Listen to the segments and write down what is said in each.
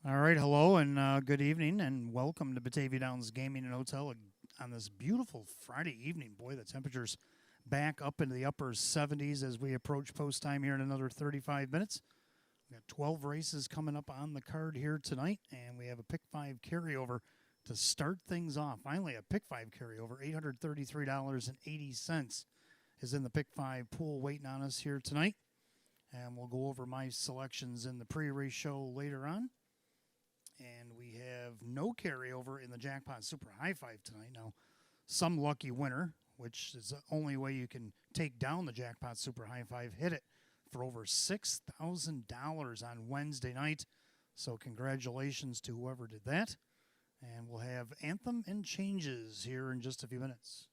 All right, hello and good evening, and welcome to Batavia Downs Gaming and Hotel on this beautiful Friday evening. Boy, the temperature's back up into the upper 70s as we approach post time here in another 35 minutes. We got 12 races coming up on the card here tonight, and we have a pick five carryover to start things off. Finally, a pick five carryover, $833.80 is in the pick five pool waiting on us here tonight. And we'll go over my selections in the pre race show later on. And we have no carryover in the Jackpot Super High Five tonight. Now, some lucky winner, which is the only way you can take down the Jackpot Super High Five, hit it for over $6,000 on Wednesday night. So, congratulations to whoever did that. And we'll have Anthem and Changes here in just a few minutes.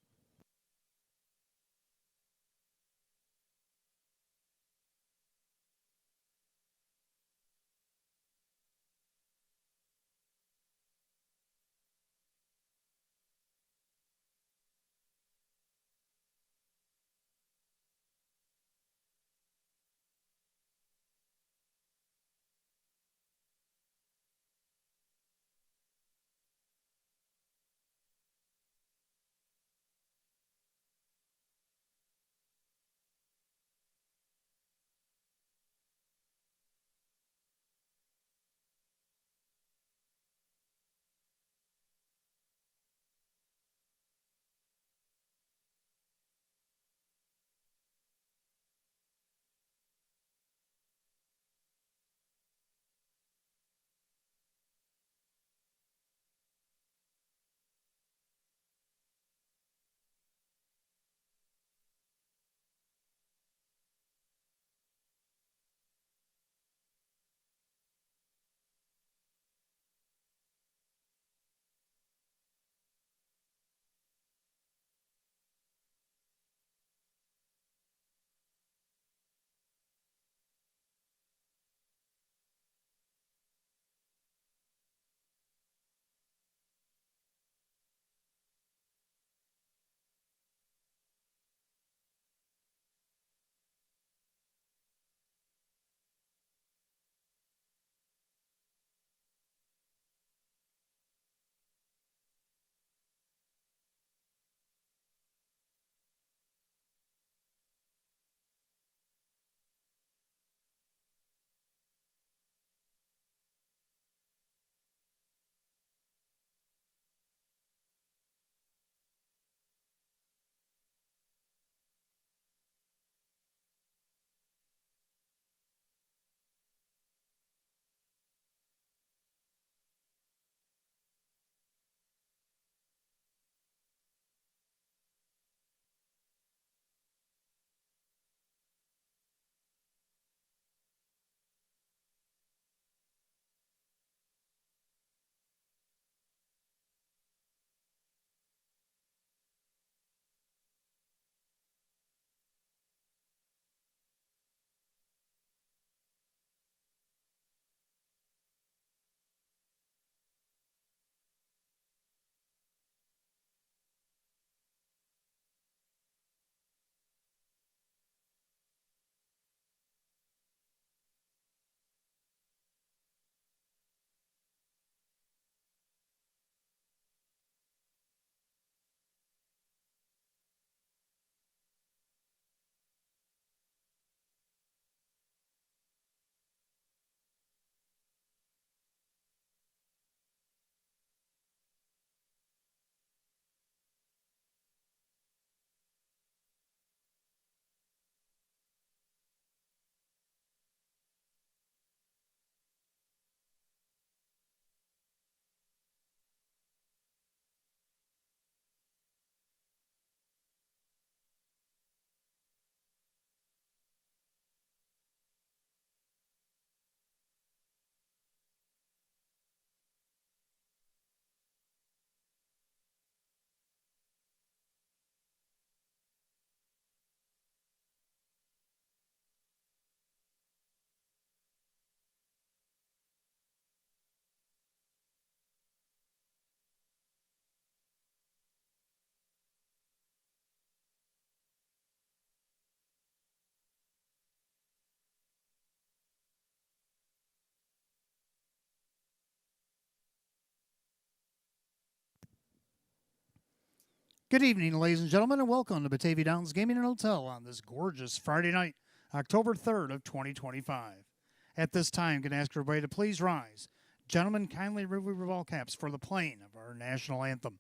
Good evening, ladies and gentlemen, and welcome to Batavia Downs Gaming and Hotel on this gorgeous Friday night, October 3rd of 2025. At this time, can I ask everybody to please rise. Gentlemen, kindly remove your ball caps for the playing of our national anthem.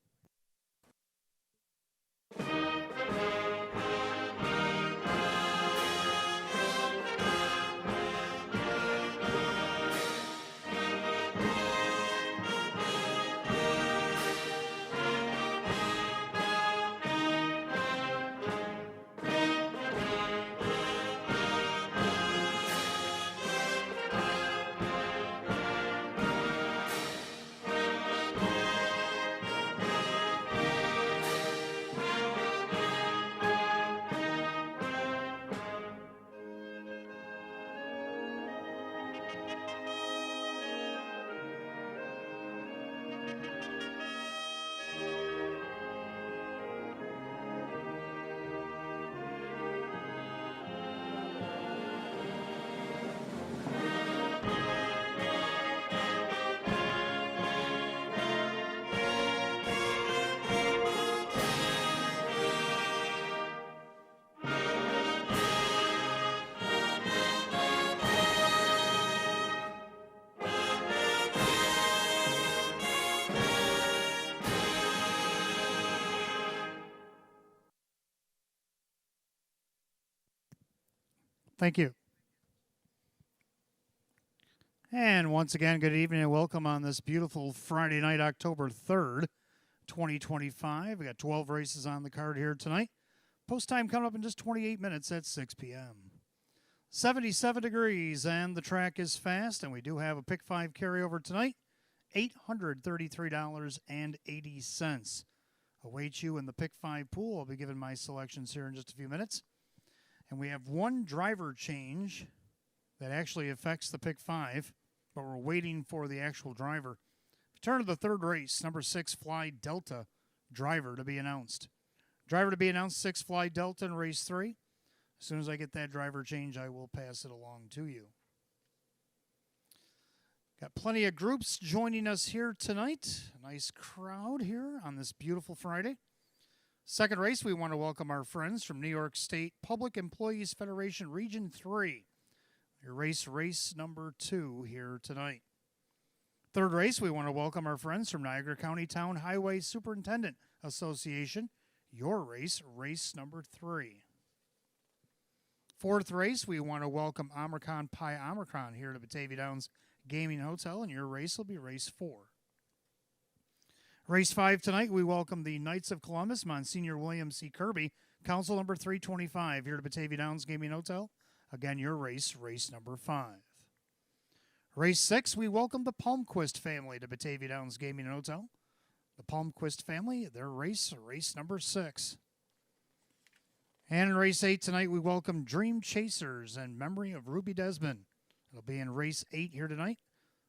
Thank you. And once again, good evening and welcome on this beautiful Friday night, October 3rd, 2025. We got 12 races on the card here tonight. Post time coming up in just 28 minutes at 6 p.m. 77 degrees and the track is fast, and we do have a pick 5 carryover tonight. $833.80 awaits you in the pick 5 pool. I'll be giving my selections here in just a few minutes. And we have one driver change that actually affects the pick 5, but we're waiting for the actual driver. Turn to the third race, number 6 Fly Delta driver to be announced. Driver to be announced, 6 Fly Delta in race 3. As soon as I get that driver change, I will pass it along to you. Got plenty of groups joining us here tonight. A nice crowd here on this beautiful Friday. Second race, we want to welcome our friends from New York State Public Employees Federation Region 3. Your race number 2 here tonight. Third race, we want to welcome our friends from Niagara County Town Highway Superintendent Association. Your race number 3. Fourth race, we want to welcome Omicron Pi Omicron here to Batavia Downs Gaming Hotel, and your race will be race 4. Race 5 tonight, we welcome the Knights of Columbus, Monsignor William C. Kirby, Council number 325 here to Batavia Downs Gaming Hotel. Again, your race number 5. Race 6, we welcome the Palmquist family to Batavia Downs Gaming Hotel. The Palmquist family, their race number 6. And in race 8 tonight, we welcome Dream Chasers in memory of Ruby Desmond. It'll be in race 8 here tonight.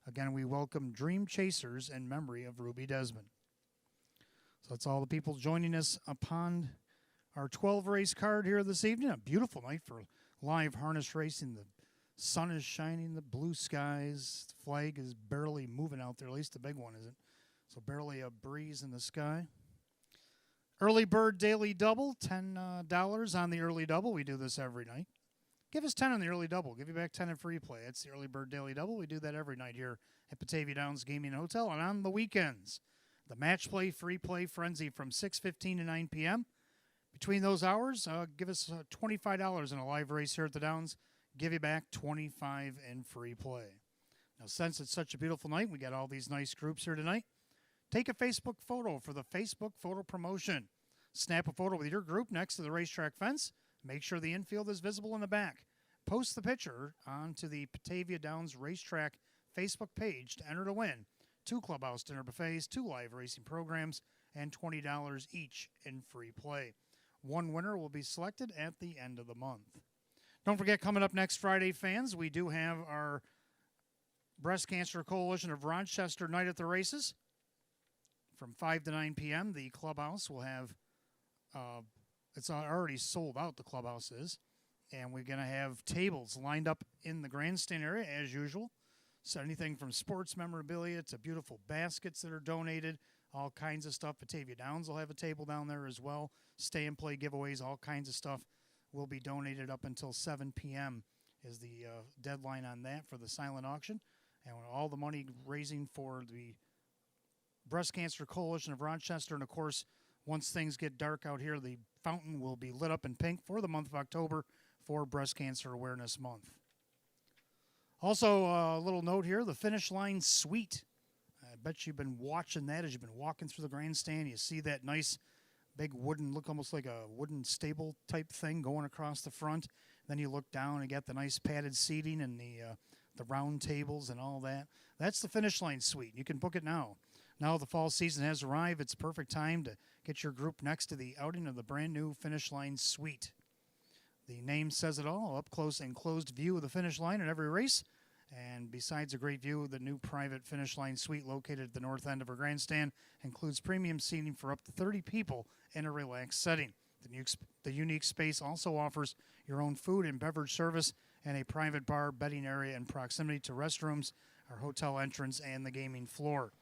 Again, we welcome Dream Chasers in memory of Ruby Desmond. So that's all the people joining us upon our 12-race card here this evening. A beautiful night for live harness racing. The sun is shining, the blue skies. The flag is barely moving out there, at least the big one isn't. So barely a breeze in the sky. Early Bird Daily Double, $10 on the early double. We do this every night. Give us 10 on the early double. Give you back 10 in free play. That's the Early Bird Daily Double. We do that every night here at Batavia Downs Gaming Hotel. And on the weekends, the match play, free play frenzy from 6:15 to 9 p.m. Between those hours, give us $25 in a live race here at the Downs. Give you back $25 in free play. Now, since it's such a beautiful night, we got all these nice groups here tonight. Take a Facebook photo for the Facebook photo promotion. Snap a photo with your group next to the racetrack fence. Make sure the infield is visible in the back. Post the picture onto the Batavia Downs Racetrack Facebook page to enter to win 2 clubhouse dinner buffets, 2 live racing programs, and $20 each in free play. One winner will be selected at the end of the month. Don't forget, coming up next Friday, fans, we do have our Breast Cancer Coalition of Rochester night at the races. From 5 to 9 p.m., the clubhouse will have, it's already sold out, the clubhouse is, and we're going to have tables lined up in the grandstand area as usual. So anything from sports memorabilia to beautiful baskets that are donated, all kinds of stuff. Batavia Downs will have a table down there as well. Stay and play giveaways, all kinds of stuff will be donated up until 7 p.m. is the deadline on that for the silent auction. And all the money raising for the Breast Cancer Coalition of Rochester. And, of course, once things get dark out here, the fountain will be lit up in pink for the month of October for Breast Cancer Awareness Month. Also, a little note here, the Finish Line Suite. I bet you've been watching that as you've been walking through the grandstand. You see that nice big wooden, look almost like a wooden stable type thing going across the front. Then you look down and get the nice padded seating and the round tables and all that. That's the Finish Line Suite. You can book it now. Now the fall season has arrived. It's a perfect time to get your group next to the outing of the brand new Finish Line Suite. The name says it all, up close and closed view of the finish line at every race. And besides a great view, the new private Finish Line Suite located at the north end of our grandstand includes premium seating for up to 30 people in a relaxed setting. The unique space also offers your own food and beverage service and a private bar, bedding area in proximity to restrooms, our hotel entrance, and the gaming floor.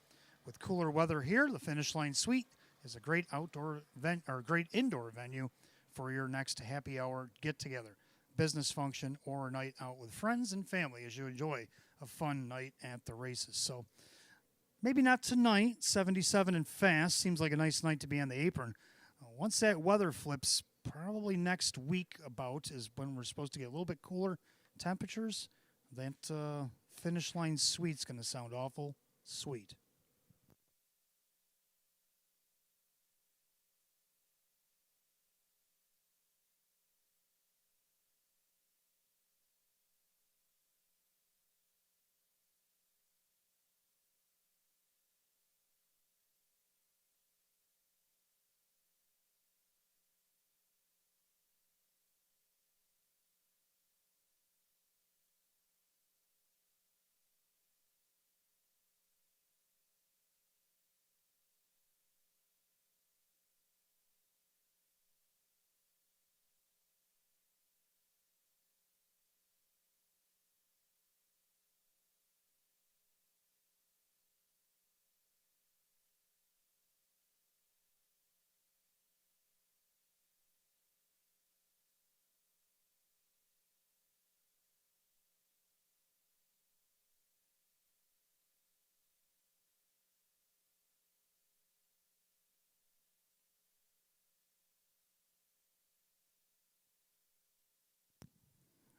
With cooler weather here, the Finish Line Suite is a great great indoor venue for your next happy hour get-together, business function, or a night out with friends and family as you enjoy a fun night at the races. So maybe not tonight, 77 and fast. Seems like a nice night to be on the apron. Once that weather flips, probably next week about is when we're supposed to get a little bit cooler temperatures. That Finish Line Suite's going to sound awful sweet.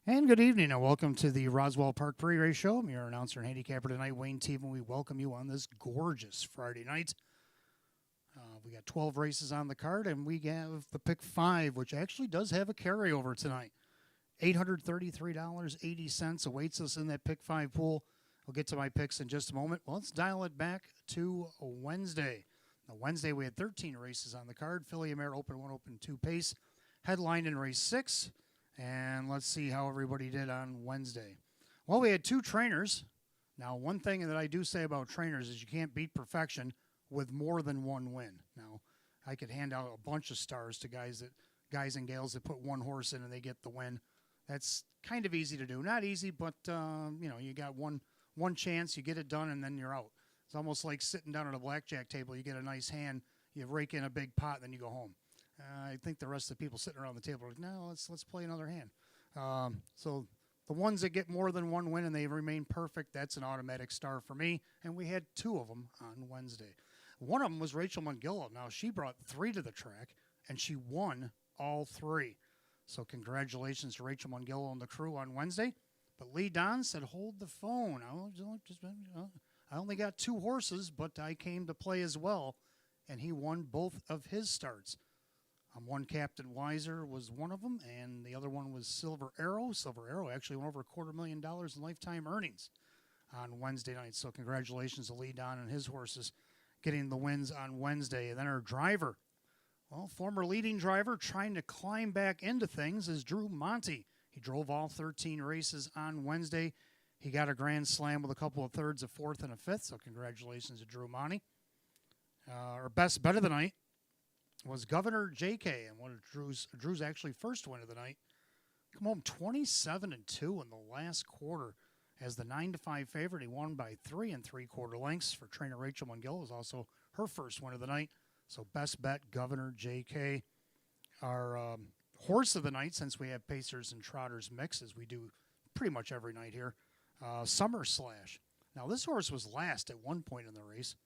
And good evening, and welcome to the Roswell Park Pre-Race Show. I'm your announcer and handicapper tonight, Wayne Teven. We welcome you on this gorgeous Friday night. We got 12 races on the card, and we have the Pick 5, which actually does have a carryover tonight. $833.80 awaits us in that Pick 5 pool. I'll get to my picks in just a moment. Well, let's dial it back to Wednesday. Now, Wednesday, we had 13 races on the card. Filly Mare Open 1, Open 2 pace. Headlined in race 6. And let's see how everybody did on Wednesday. Well, we had 2 trainers. Now, one thing that I do say about trainers is you can't beat perfection with more than 1 win. Now, I could hand out a bunch of stars to guys and gals that put 1 horse in and they get the win. That's kind of easy to do. Not easy, but you got one chance, you get it done, and then you're out. It's almost like sitting down at a blackjack table. You get a nice hand, you rake in a big pot, and then you go home. I think the rest of the people sitting around the table are like, no, let's play another hand. So the ones that get more than 1 win and they remain perfect, that's an automatic star for me. And we had 2 of them on Wednesday. One of them was Rachel Mungillo. Now, she brought 3 to the track, and she won all 3. So congratulations to Rachel Mungillo and the crew on Wednesday. But Lee Don said, hold the phone. I only got 2 horses, but I came to play as well. And he won both of his starts. One Captain Weiser was one of them, and the other one was Silver Arrow. Silver Arrow actually went over $250,000 in lifetime earnings on Wednesday night. So congratulations to Lee Don and his horses getting the wins on Wednesday. And then our driver, well, former leading driver trying to climb back into things is Drew Monty. He drove all 13 races on Wednesday. He got a grand slam with a couple of thirds, a fourth, and a fifth. So congratulations to Drew Monty. Our best bet of the night was Governor J.K. and one of Drew's actually first win of the night. Come home 27-2 in the last quarter as the 9-5 favorite. He won by 3 3/4 lengths for trainer Rachel Mungillo. Was also her first win of the night. So best bet, Governor JK. Our horse of the night, since we have Pacers and Trotters mix, as we do pretty much every night here, Summer Slash. Now, this horse was last at one point in the race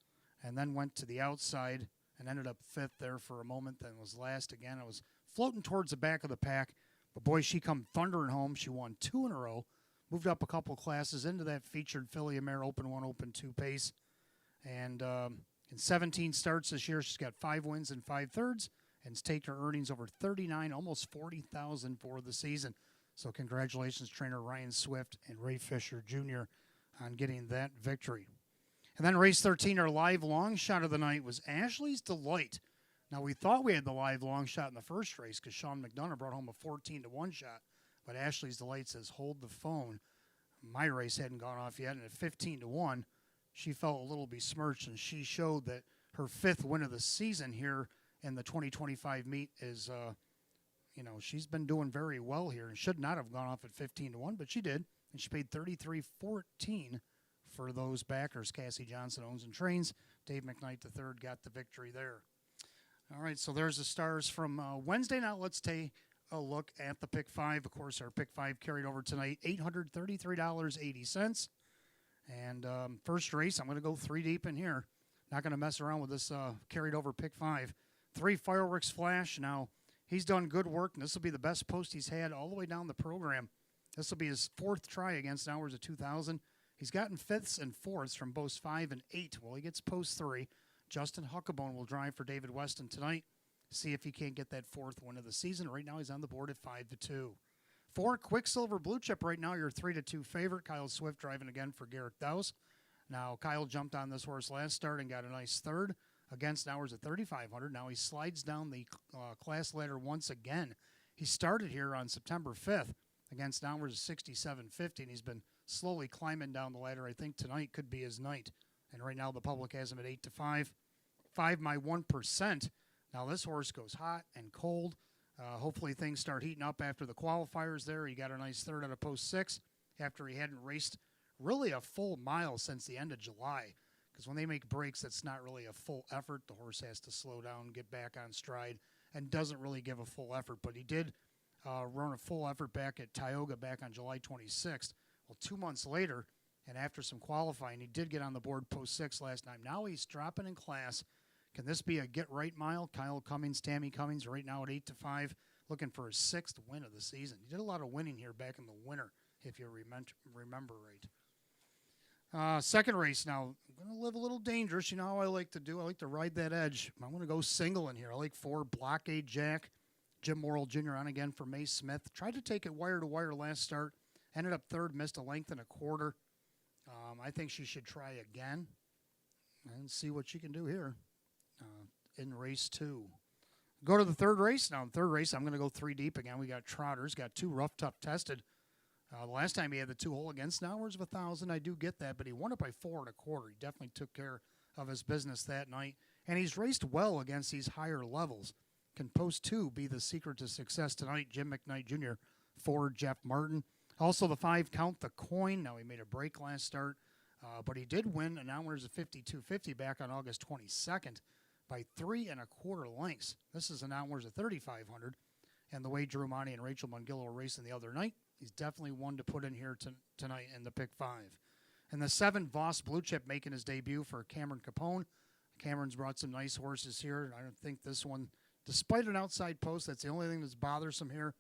and then went to the outside and ended up fifth there for a moment, then was last again. It was floating towards the back of the pack, but boy, she come thundering home. She won 2 in a row, moved up a couple classes into that featured filly mare Open 1, Open 2 pace. And in 17 starts this year, she's got 5 wins and 5/3, and it's taken her earnings over 39, almost 40,000 for the season. So congratulations, trainer Ryan Swift and Ray Fisher Jr. on getting that victory. And then race 13, our live long shot of the night was Ashley's Delight. Now, we thought we had the live long shot in the first race because Sean McDonough brought home a 14-1 shot, but Ashley's Delight says, hold the phone. My race hadn't gone off yet, and at 15-1, she felt a little besmirched, and she showed that her 5th win of the season here in the 2025 meet is, she's been doing very well here and should not have gone off at 15-1, but she did, and she paid $33.14 for those backers. Cassie Johnson owns and trains. Dave McKnight III got the victory there. All right, so there's the stars from Wednesday. Now let's take a look at the Pick 5. Of course, our Pick 5 carried over tonight, $833.80. And first race, I'm going to go 3 deep in here. Not going to mess around with this carried over Pick 5. 3 Fireworks Flash. Now, he's done good work, and this will be the best post he's had all the way down the program. This will be his 4th try against Hours of 2000. He's gotten 5ths and 4ths from posts 5 and 8. Well, he gets post 3. Justin Huckabone will drive for David Weston tonight. See if he can't get that 4th win of the season. Right now, he's on the board at 5-2. 4 Quicksilver Blue Chip right now, your 3-2 favorite. Kyle Swift driving again for Garrett Dowse. Now, Kyle jumped on this horse last start and got a nice 3rd against Hours at 3,500. Now he slides down the class ladder once again. He started here on September 5th against Hours at 67.50, and he's been slowly climbing down the ladder. I think tonight could be his night. And right now the public has him at 8-5. 5 my 1%. Now this horse goes hot and cold. Hopefully things start heating up after the qualifiers there. He got a nice 3rd out of post 6 after he hadn't raced really a full mile since the end of July. Because when they make breaks, that's not really a full effort. The horse has to slow down, get back on stride, and doesn't really give a full effort. But he did run a full effort back at Tioga back on July 26th. Well, 2 months later, and after some qualifying, he did get on the board post 6 last time. Now he's dropping in class. Can this be a get-right mile? Kyle Cummings, Tammy Cummings, right now at 8-5, looking for his 6th win of the season. He did a lot of winning here back in the winter, if you remember right. Second race now. I'm going to live a little dangerous. You know how I like to do. I like to ride that edge. I'm going to go single in here. I like 4 Blockade Jack. Jim Morrill Jr. on again for Mace Smith. Tried to take it wire-to-wire last start. Ended up 3rd, missed a length and a quarter. I think she should try again and see what she can do here in race 2. Go to the 3rd race. Now, in 3rd race, I'm going to go 3 deep again. We got Trotters, got 2 rough, tough tested. The last time he had the 2-hole against Hours of 1,000, I do get that, but he won it by 4 1/4. He definitely took care of his business that night, and he's raced well against these higher levels. Can post 2 be the secret to success tonight? Jim McKnight Jr. for Jeff Martin. Also the 5 Count the Coin. Now he made a break last start, but he did win an Hours of 52.50 back on August 22nd by 3 1/4 lengths. This is an Hours of 3,500, and the way Drew Monty and Rachel Mungillo were racing the other night, he's definitely one to put in here tonight in the Pick 5. And the 7 Voss Blue Chip making his debut for Cameron Capone. Cameron's brought some nice horses here. I don't think this one, despite an outside post, that's the only thing that's bothersome here.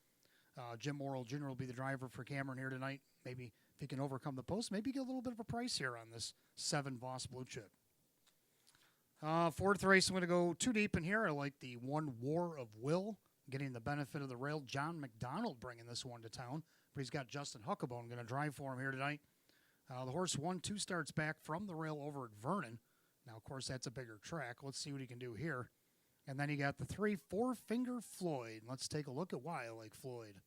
Jim Morrill Jr. will be the driver for Cameron here tonight. Maybe if he can overcome the post, maybe get a little bit of a price here on this 7 Voss Blue Chip. 4th race, I'm going to go 2 deep in here. I like the 1 War of Will, getting the benefit of the rail. John McDonald bringing this one to town, but he's got Justin Huckabone going to drive for him here tonight. The horse won 2 starts back from the rail over at Vernon. Now, of course, that's a bigger track. Let's see what he can do here. And then you got the 3 Four Finger Floyd. Let's take a look at why I like Floyd.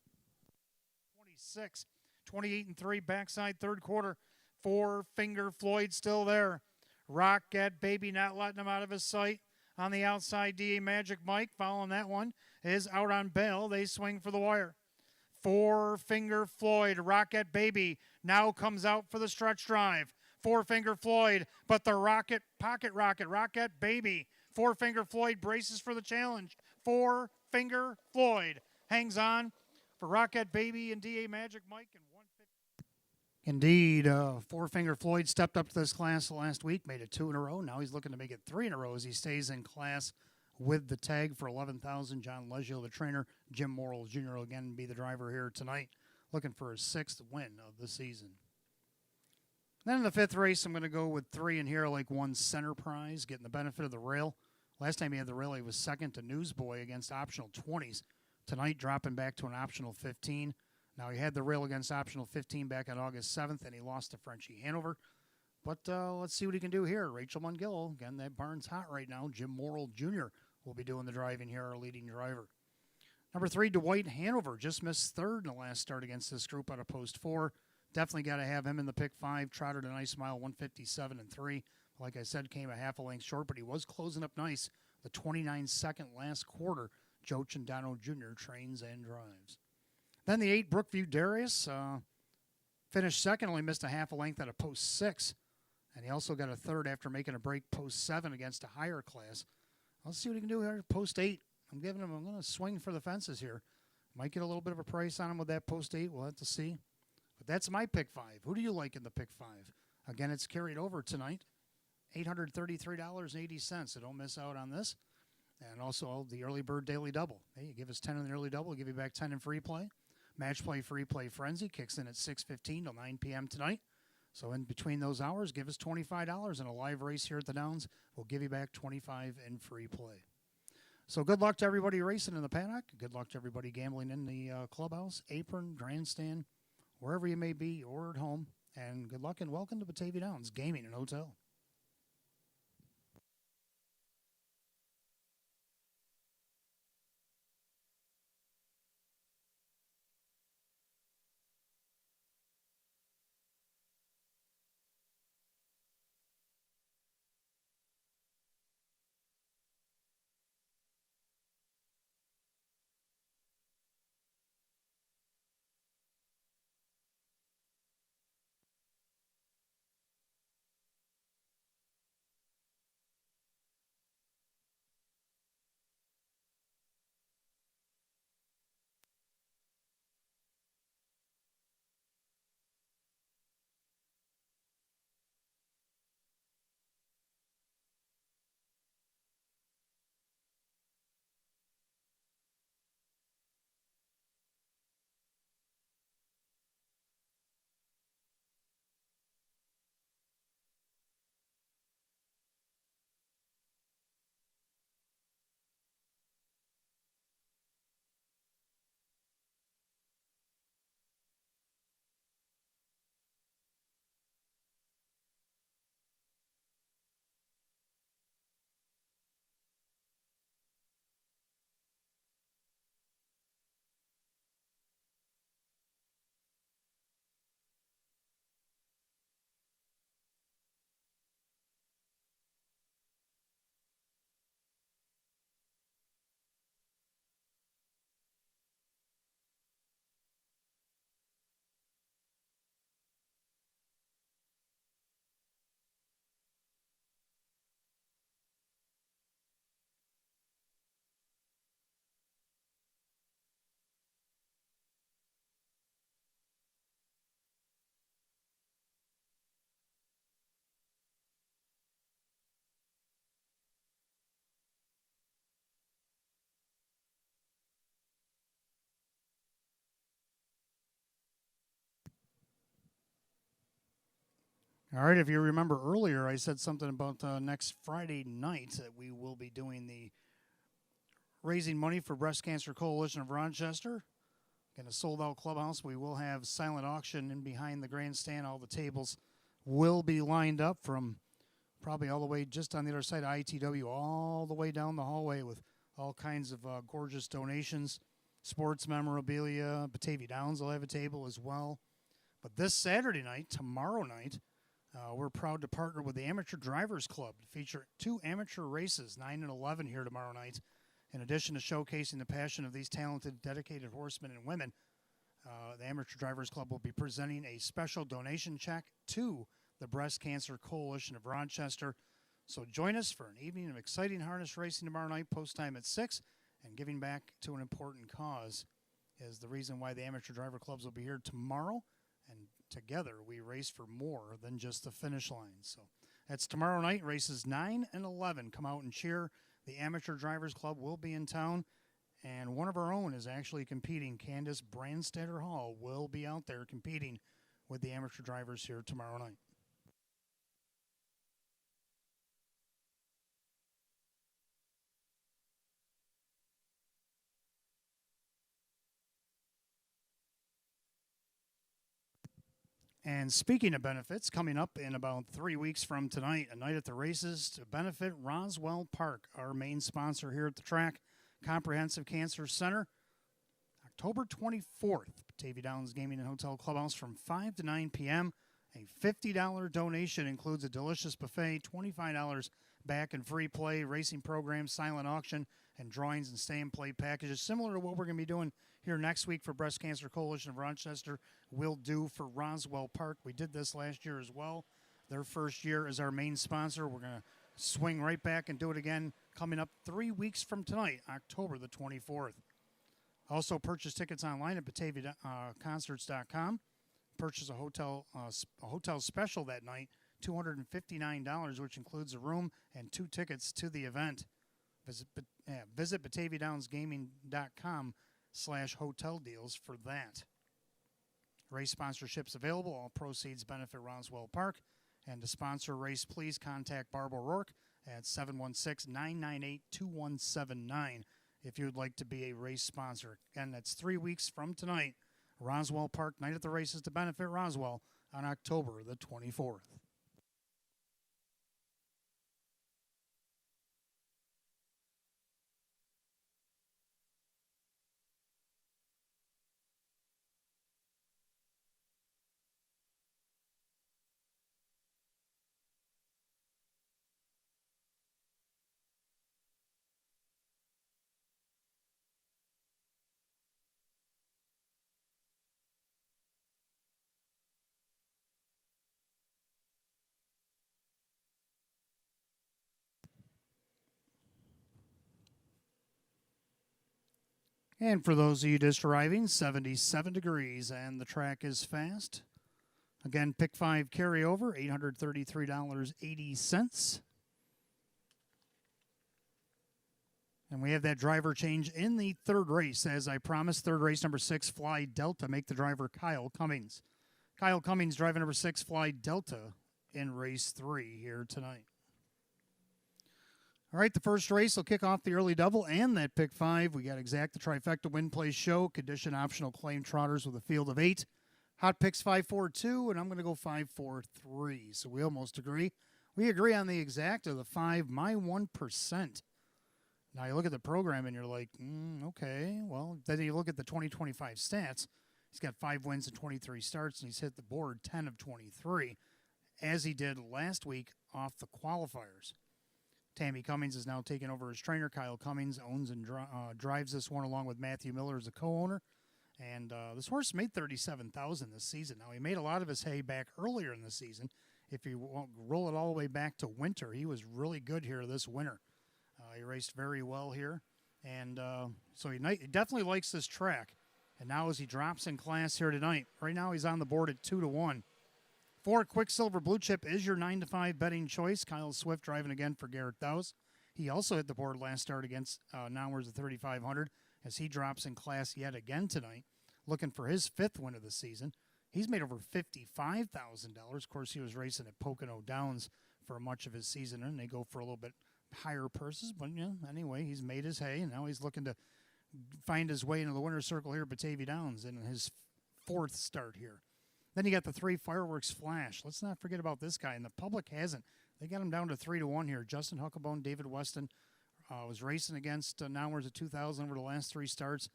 26, 28-3, backside 3rd quarter. 4 Finger Floyd still there. Rocket Baby not letting him out of his sight. On the outside, D.A. Magic Mike following that one is out on bail. They swing for the wire. 4 Finger Floyd, Rocket Baby now comes out for the stretch drive. Four Finger Floyd, but the Pocket Rocket Baby. Four Finger Floyd braces for the challenge. Four Finger Floyd hangs on for Rocket Baby and DA Magic Mike and 150. Indeed, Four Finger Floyd stepped up to this class last week, made it 2 in a row. Now he's looking to make it 3 in a row as he stays in class with the tag for $11,000. John Leggio, the trainer. Jim Morrill Jr. will again be the driver here tonight, looking for his 6th win of the season. Then in the 5th race, I'm going to go with 3 in here, like 1 center prize, getting the benefit of the rail. Last time he had the rail, he was second to Newsboy against optional 20s. Tonight, dropping back to an optional 15. Now, he had the rail against optional 15 back on August 7th, and he lost to Frenchie Hanover. But let's see what he can do here. Rachel Mungillo, again, that barn's hot right now. Jim Morrill Jr. will be doing the driving here, our leading driver. Number 3, Dwight Hanover, just missed 3rd in the last start against this group out of post 4. Definitely got to have him in the pick 5. Trotted a nice mile, 157.3. Like I said, came a half a length short, but he was closing up nice. The 29-second last quarter, Joe Chandano Jr. trains and drives. Then the 8, Brookview Darius, finished second, only missed a half a length out of post 6. And he also got a 3rd after making a break post 7 against a higher class. Let's see what he can do here. Post 8. I'm going to swing for the fences here. Might get a little bit of a price on him with that post 8. We'll have to see. But that's my pick 5. Who do you like in the pick 5? Again, it's carried over tonight. $833.80. So don't miss out on this. And also the early bird daily double. Hey, you give us 10 in the early double, we'll give you back 10 in free play. Match play free play frenzy kicks in at 6:15 till 9 p.m. tonight. So in between those hours, give us $25 in a live race here at the Downs. We'll give you back $25 in free play. So good luck to everybody racing in the paddock. Good luck to everybody gambling in the clubhouse, apron, grandstand, wherever you may be or at home. And good luck and welcome to Batavia Downs Gaming and Hotel. All right, if you remember earlier, I said something about next Friday night that we will be doing the Raising Money for Breast Cancer Coalition of Rochester. In a sold-out clubhouse, we will have silent auction in behind the grandstand. All the tables will be lined up from probably all the way just on the other side of ITW, all the way down the hallway with all kinds of gorgeous donations, sports memorabilia. Batavia Downs will have a table as well. But this Saturday night, tomorrow night, we're proud to partner with the Amateur Drivers Club to feature 2 amateur races, 9 and 11 here tomorrow night. In addition to showcasing the passion of these talented, dedicated horsemen and women, the Amateur Drivers Club will be presenting a special donation check to the Breast Cancer Coalition of Rochester. So join us for an evening of exciting harness racing tomorrow night, post time at 6, and giving back to an important cause is the reason why the Amateur Driver Clubs will be here tomorrow. And together we race for more than just the finish line. So that's tomorrow night, races 9 and 11. Come out and cheer. The Amateur Drivers Club will be in town. And one of our own is actually competing. Candace Brandstatter Hall will be out there competing with the amateur drivers here tomorrow night. And speaking of benefits, coming up in about 3 weeks from tonight, a night at the races to benefit Roswell Park, our main sponsor here at the track, Comprehensive Cancer Center. October 24th, Batavia Downs Gaming and Hotel Clubhouse from 5 to 9 p.m. A $50 donation includes a delicious buffet, $25 back and free play, racing programs, silent auction, and drawings and stay-and-play packages, similar to what we're going to be doing here next week for Breast Cancer Coalition of Rochester. We'll do for Roswell Park. We did this last year as well. Their first year as our main sponsor. We're going to swing right back and do it again coming up 3 weeks from tonight, October the 24th. Also, purchase tickets online at BataviaConcerts.com. Purchase a hotel special that night, $259, which includes a room and 2 tickets to the event. Visit BataviaDownsGaming.com/hotel deals for that. Race sponsorships available. All proceeds benefit Roswell Park. And to sponsor a race, please contact Barb O'Rourke at 716-998-2179 if you would like to be a race sponsor. Again, that's 3 weeks from tonight. Roswell Park, night at the races to benefit Roswell on October the 24th. And for those of you just arriving, 77 degrees, and the track is fast. Again, pick 5 carryover, $833.80. And we have that driver change in the third race. As I promised, third race, number 6, Fly Delta, make the driver Kyle Cummings. Kyle Cummings driving number 6, Fly Delta, in race 3 here tonight. All right, the first race will kick off the early double and that pick 5. We got exact the trifecta win play show, condition optional claim trotters with a field of 8. Hot picks 5-4-2, and I'm going to go 5-4-3. So we almost agree. We agree on the exact of the 5, my 1%. Now you look at the program and you're like, okay. Well, then you look at the 2025 stats. He's got 5 wins and 23 starts, and he's hit the board 10 of 23, as he did last week off the qualifiers. Tammy Cummings is now taking over as trainer. Kyle Cummings owns and drives this one along with Matthew Miller as a co-owner. And this horse made $37,000 this season. Now, he made a lot of his hay back earlier in the season. If you roll it all the way back to winter, he was really good here this winter. He raced very well here. And so he definitely likes this track. And now as he drops in class here tonight, right now he's on the board at 2-1. For Quicksilver Blue Chip is your 9-5 betting choice. Kyle Swift driving again for Garrett Dowse. He also hit the board last start against Nowers at 3,500 as he drops in class yet again tonight, looking for his 5th win of the season. He's made over $55,000. Of course, he was racing at Pocono Downs for much of his season, and they go for a little bit higher purses. But yeah, anyway, he's made his hay, and now he's looking to find his way into the winner's circle here at Batavia Downs in his 4th start here. Then you got the 3 Fireworks Flash. Let's not forget about this guy, and the public hasn't. They got him down to 3-1 here. Justin Huckabone, David Weston was racing against Nowers at 2,000 over the last 3 starts.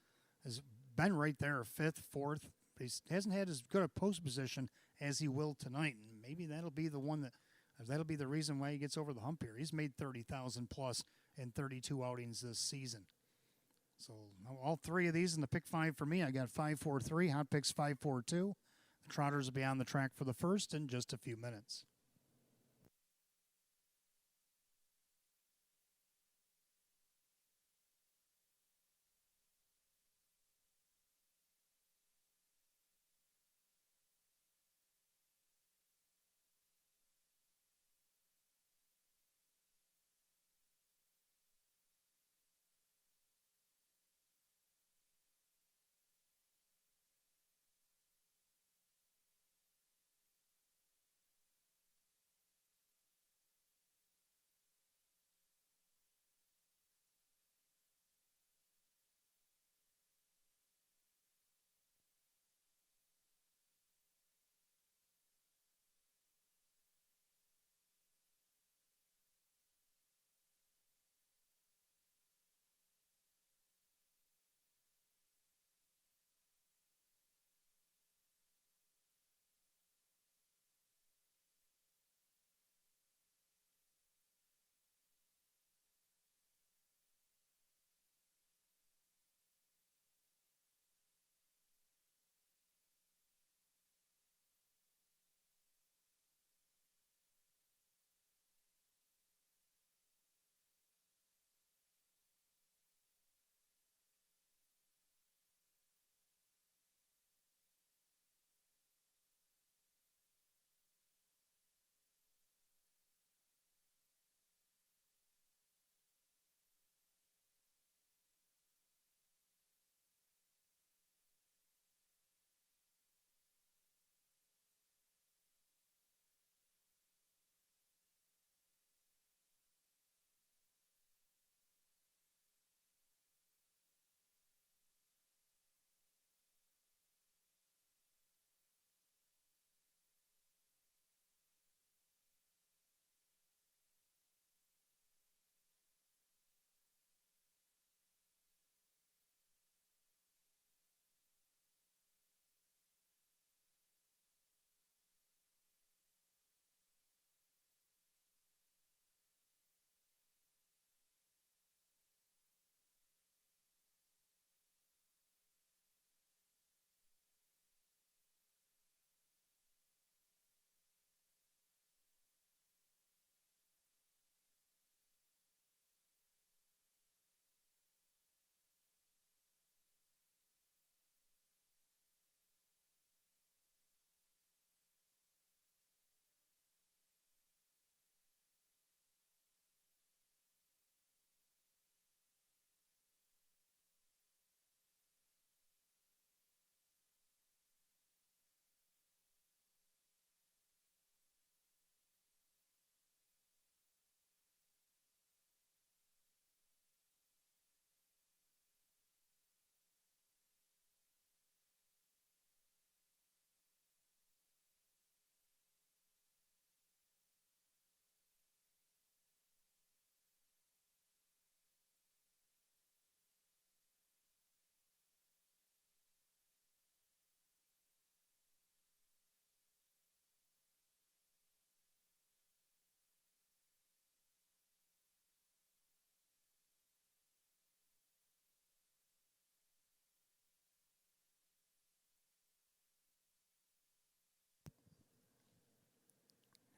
Has been right there, 5th, 4th. But he hasn't had as good a post position as he will tonight. And maybe that'll be the one that'll be the reason why he gets over the hump here. He's made $30,000 plus in 32 outings this season. So all 3 of these in the pick 5 for me. I got 5-4-3, hot picks 5-4-2. The trotters will be on the track for the first in just a few minutes.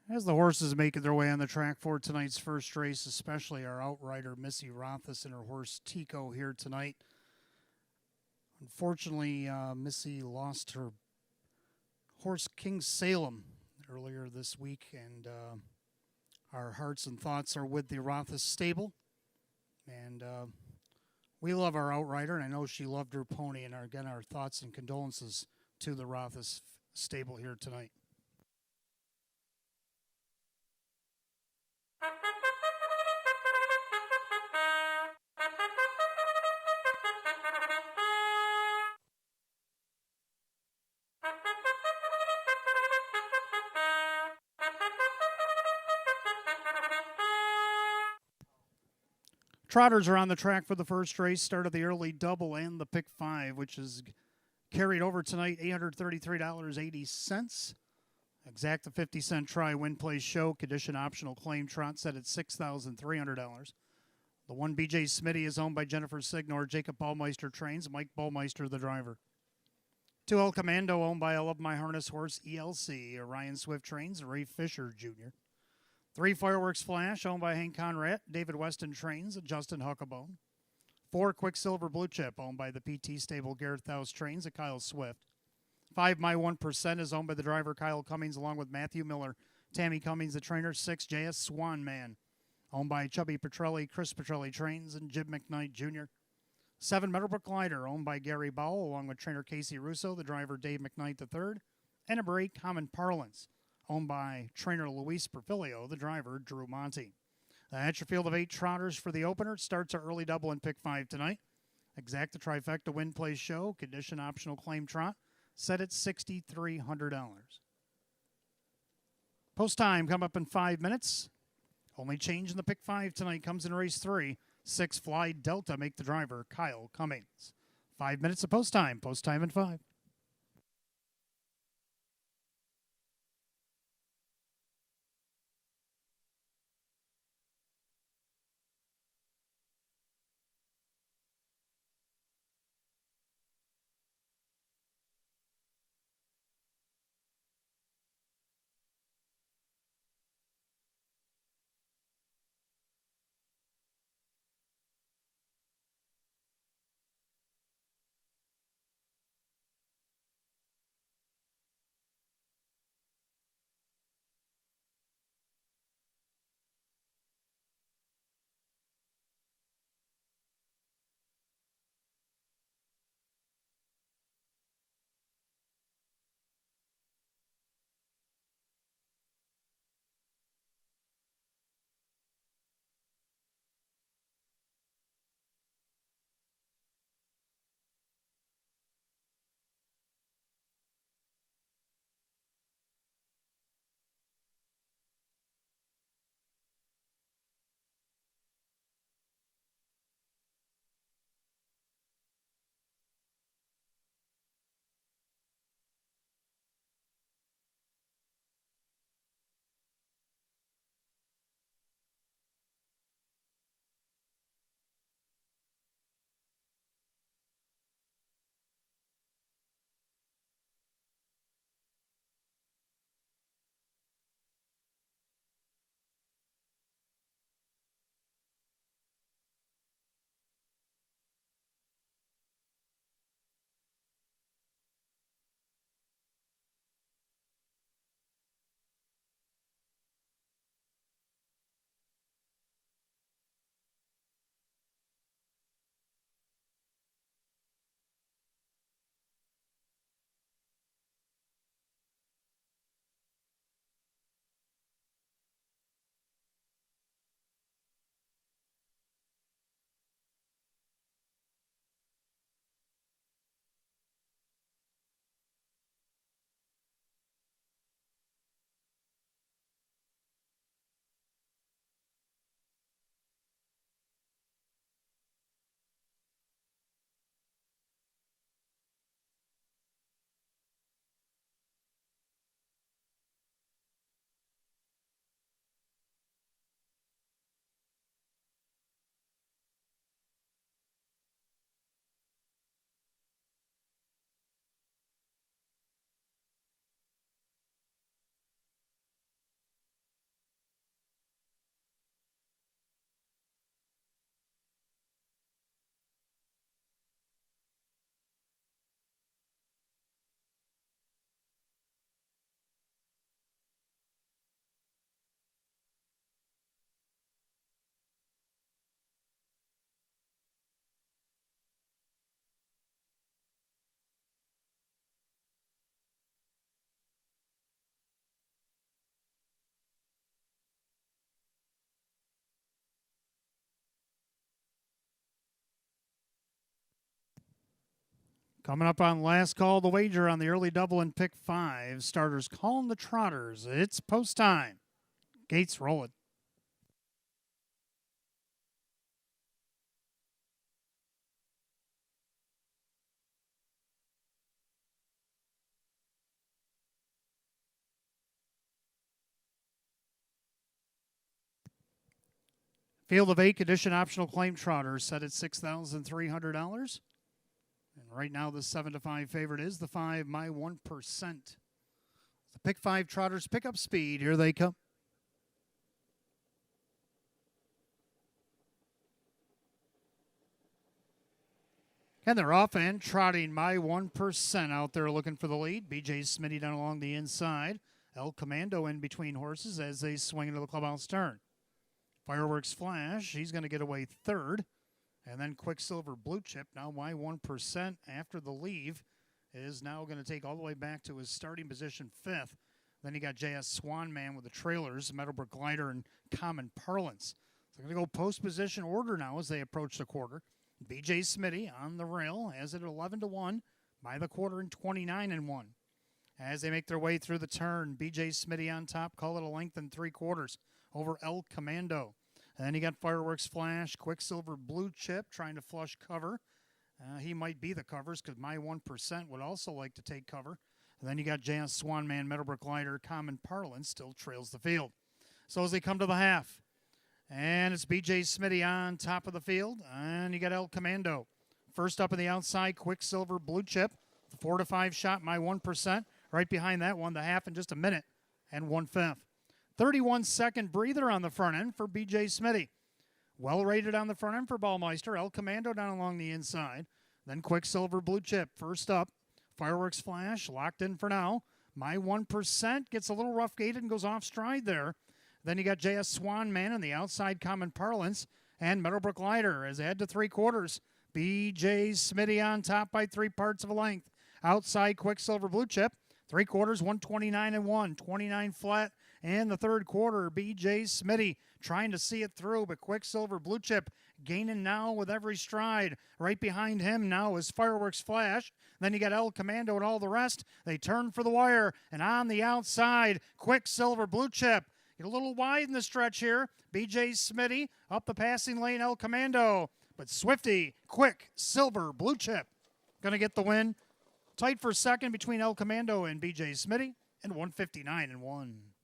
As the horses making their way on the track for tonight's first race, especially our outrider Missy Rothus and her horse Tico here tonight. Unfortunately, Missy lost her horse King Salem earlier this week, and our hearts and thoughts are with the Rothus stable. And we love our outrider, and I know she loved her pony. And again, our thoughts and condolences to the Rothus stable here tonight. Trotters are on the track for the first race. Start of the early double and the pick five, which is carried over tonight, $833.80. Exact a 50-cent try, win, play, show, condition optional claim trot set at $6,300. The one BJ Smitty is owned by Jennifer Signor. Jacob Ballmeister trains. Mike Ballmeister, the driver. 2 El Commando, owned by I Love My Harness horse ELC. Ryan Swift trains. Ray Fisher Jr. 3 Fireworks Flash, owned by Hank Conrad. David Weston trains. Justin Huckabone. 4 Quicksilver Blue Chip, owned by the PT stable. Garrett Thaus trains. Kyle Swift. 5 My 1% is owned by the driver Kyle Cummings, along with Matthew Miller. Tammy Cummings, the trainer. 6 JS Swan Man, owned by Chubby Petrelli. Chris Petrelli trains, and Jim McKnight Jr. 7 Meadowbrook Glider, owned by Gary Bowell, along with trainer Casey Russo, the driver Dave McKnight III. And number 8 Common Parlance, owned by trainer Luis Perfilio, the driver Drew Monty. At your field of 8 trotters for the opener. It starts our early double and pick 5 tonight. Exacta trifecta win, play, show, condition optional claim trot, set at $6,300. Post time come up in 5 minutes. Only change in the pick 5 tonight comes in race 3. 6 Fly Delta make the driver Kyle Cummings. 5 minutes of post time. Post time in 5. Coming up on last call, the wager on the early double in pick 5. Starters calling the trotters. It's post time. Gates rolling. Field of 8 condition optional claim trotters set at $6,300. And right now, the 7-5 favorite is the 5, my 1%. The pick 5 trotters pick up speed. Here they come. And they're off and trotting. My 1% out there looking for the lead. BJ Smitty down along the inside. El Commando in between horses as they swing into the clubhouse turn. Fireworks Flash, he's going to get away third. And then Quicksilver Blue Chip, now my 1% after the leave, is now going to take all the way back to his starting position fifth. Then you got JS Swan Man with the trailers, Meadowbrook Glider, and Common Parlance. So they're going to go post position order now as they approach the quarter. BJ Smitty on the rail has it 11-1 by the quarter and 29-1. As they make their way through the turn, BJ Smitty on top, call it a length and 3/4 over El Commando. And then you got Fireworks Flash, Quicksilver Blue Chip trying to flush cover. He might be the covers because my 1% would also like to take cover. And then you got JS Swan Man, Meadowbrook Glider, Common Parlance still trails the field. So as they come to the half, and it's BJ Smitty on top of the field, and you got El Commando. First up in the outside, Quicksilver Blue Chip, the 4-5 shot, my 1%. Right behind that one, the half in just a minute and 1/5. 31-second breather on the front end for BJ Smitty. Well rated on the front end for Ballmeister. El Commando down along the inside. Then Quicksilver Blue Chip. First up, Fireworks Flash locked in for now. My 1% gets a little rough gated and goes off stride there. Then you got JS Swan Man on the outside, Common Parlance, and Meadowbrook Glider as they head to 3/4. BJ Smitty on top by 3/4 of a length. Outside Quicksilver Blue Chip. 3/4, 129-1, 29 flat. And the third quarter, BJ Smitty trying to see it through, but Quicksilver Blue Chip gaining now with every stride. Right behind him now is Fireworks Flash. Then you got El Commando and all the rest. They turn for the wire, and on the outside, Quicksilver Blue Chip. Get a little wide in the stretch here. BJ Smitty up the passing lane, El Commando. But Swifty, Quicksilver Blue Chip, going to get the win. Tight for second between El Commando and BJ Smitty, and 159-1.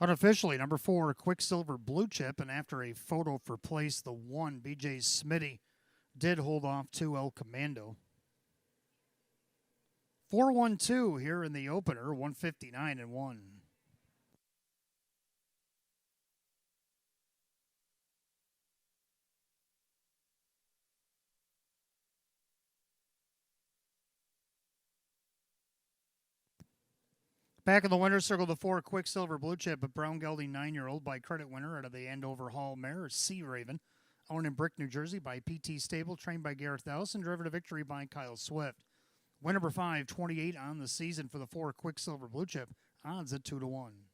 Unofficially, number 4, Quicksilver Blue Chip, and after a photo for place, the 1, BJ Smitty, did hold off to El Commando. 4-1-2 here in the opener, 159-1. Back in the winner's circle, the 4, Quicksilver Blue Chip, a brown gelding 9-year-old by credit winner out of the Andover Hall mare, Sea Raven, owned in Brick, New Jersey by PT Stable, trained by Gareth Dowson, driven to victory by Kyle Swift. Win number 5, 28 on the season for the 4, Quicksilver Blue Chip, odds at 2-1.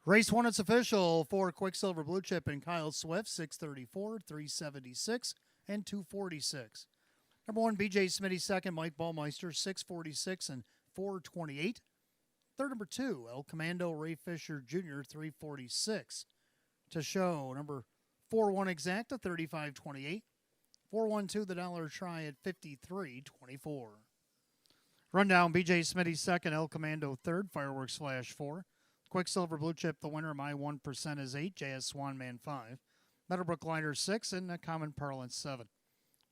Race 1, it's official for Quicksilver Blue Chip and Kyle Swift, 634, 376, and 246. Number 1, BJ Smitty, second, Mike Ballmeister, 646 and 428. Third, number 2, El Commando Ray Fisher Jr., 346. To show, number 4-1 Exacta, 3528. 4-1-2, the dollar try at 53.24. Rundown, BJ Smitty, second, El Commando, third, Fireworks Flash, 4. Quicksilver Blue Chip, the winner. My 1% is 8. JS Swanman, 5. Meadowbrook Glider, 6. And Common Parlance, 7.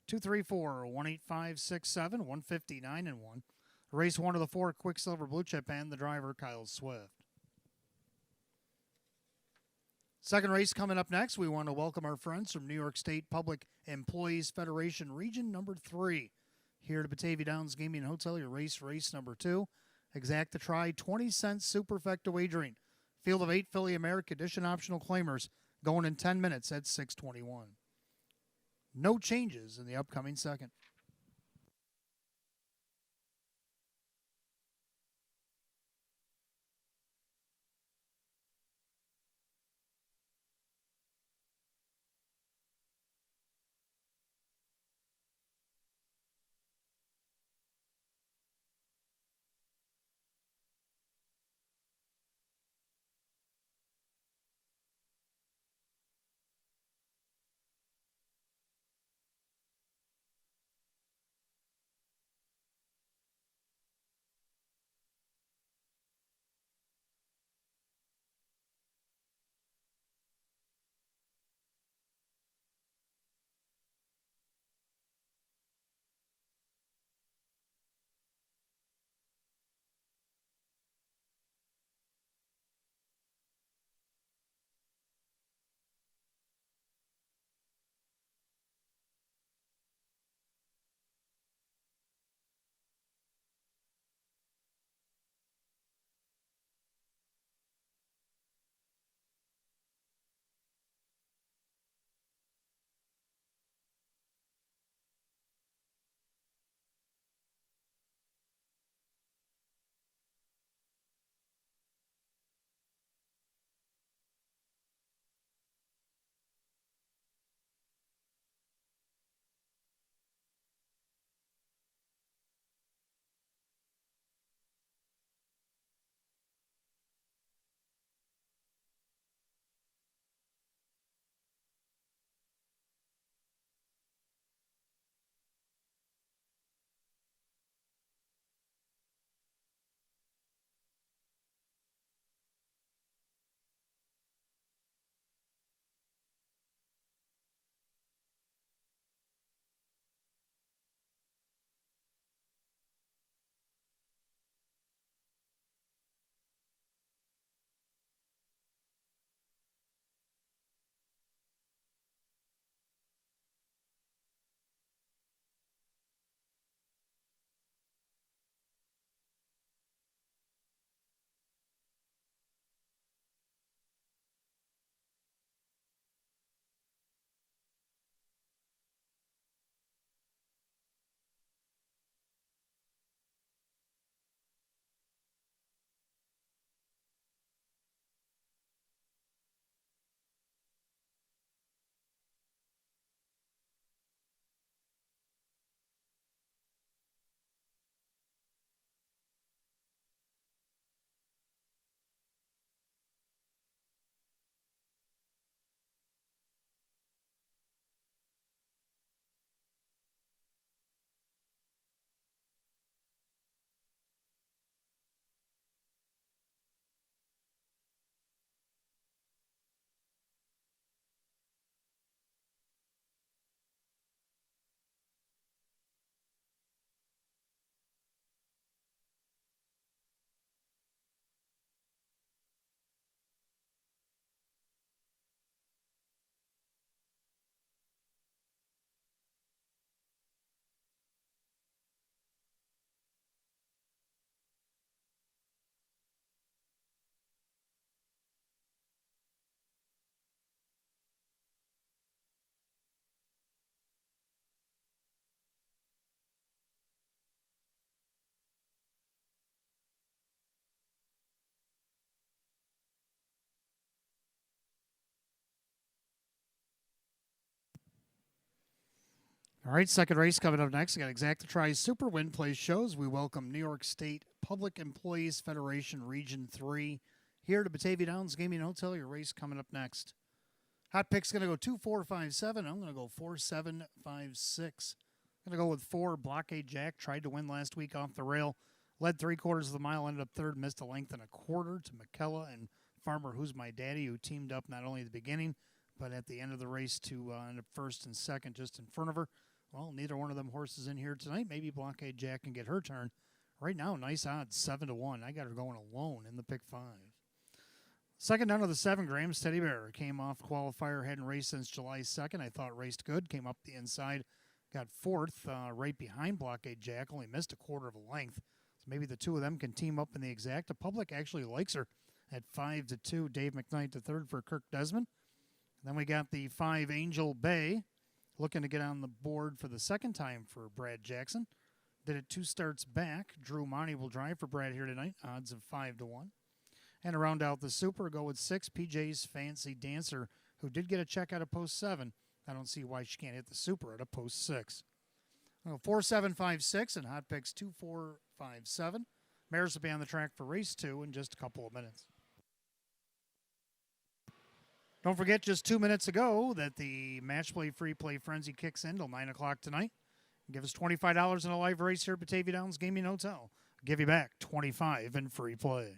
234, 185, 67, 159, and 1. Race 1 of the 4, Quicksilver Blue Chip, and the driver, Kyle Swift. Second race coming up next. We want to welcome our friends from New York State Public Employees Federation Region number 3. Here to Batavia Downs Gaming and Hotel, your race number 2. Exacta try, 20-cent superfecta wagering. Field of 8 Philly America Edition optional claimers going in 10 minutes at 6:21. No changes in the upcoming second. All right, second race coming up next. We got Exacta Tri Super Win Place shows. We welcome New York State Public Employees Federation Region 3 here to Batavia Downs Gaming Hotel. Your race coming up next. Hot pick's going to go 2, 4, 5, 7. I'm going to go 4, 7, 5, 6. I'm going to go with 4. Blockade Jack tried to win last week off the rail. Led 3/4 of the mile, ended up third, missed a length and a quarter to McKella and Farmer Who's My Daddy, who teamed up not only at the beginning, but at the end of the race to end up first and second just in front of her. Well, neither one of them horses in here tonight. Maybe Blockade Jack can get her turn. Right now, nice odds, 7-1. I got her going alone in the pick 5. Second down to the 7, Graham's Teddy Bear. Came off qualifier, hadn't raced since July 2nd. I thought raced good. Came up the inside, got fourth, right behind Blockade Jack. Only missed a quarter of a length. So maybe the two of them can team up in the exact. The public actually likes her at 5-2. Dave McKnight to third for Kirk Desmond. And then we got the 5, Angel Bay, looking to get on the board for the second time for Brad Jackson. Did it 2 starts back. Drew Monty will drive for Brad here tonight. Odds of 5-1. And to round out the Super, go with 6, PJ's Fancy Dancer, who did get a check out of post 7. I don't see why she can't hit the Super out of post 6. 4, 7, 5, 6, and hot picks 2, 4, 5, 7. Mares will be on the track for race 2 in just a couple of minutes. Don't forget, just 2 minutes ago, that the Match Play Free Play Frenzy kicks in till 9 o'clock tonight. Give us $25 in a live race here at Batavia Downs Gaming Hotel. Give you back $25 in free play.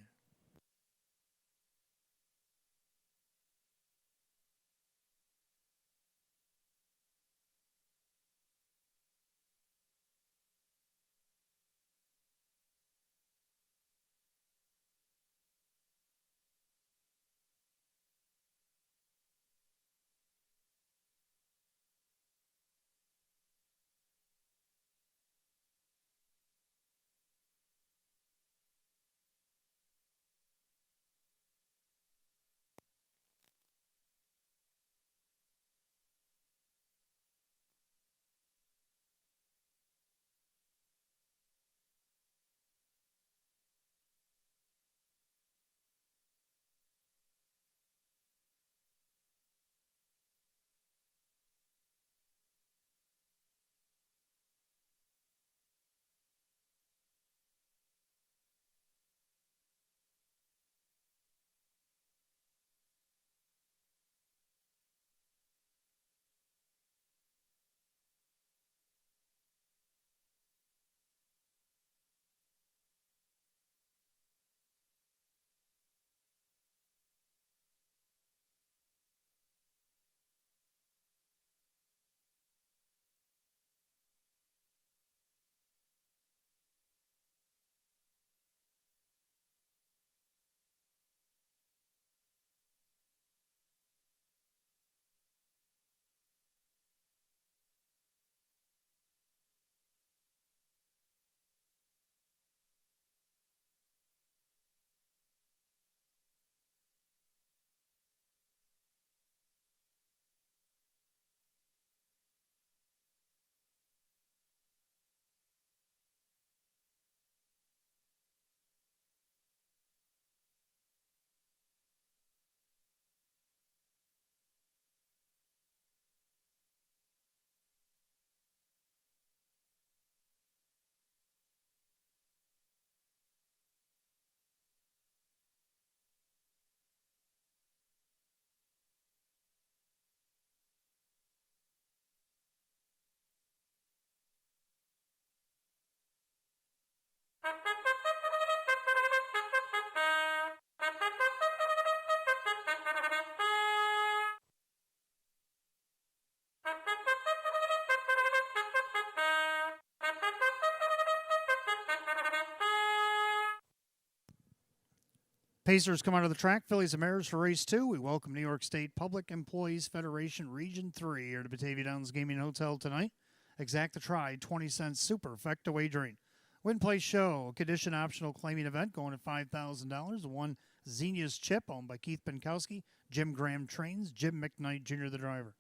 Pacers come out of the track. Fillies and Mares for race 2. We welcome New York State Public Employees Federation Region 3 here to Batavia Downs Gaming Hotel tonight. Exacta Tri, 20 cents super, effect to wagering. Win Play Show, condition optional claiming event going at $5,000. 1, Xenia's Chip, owned by Keith Penkowski. Jim Graham trains. Jim McKnight Jr., the driver.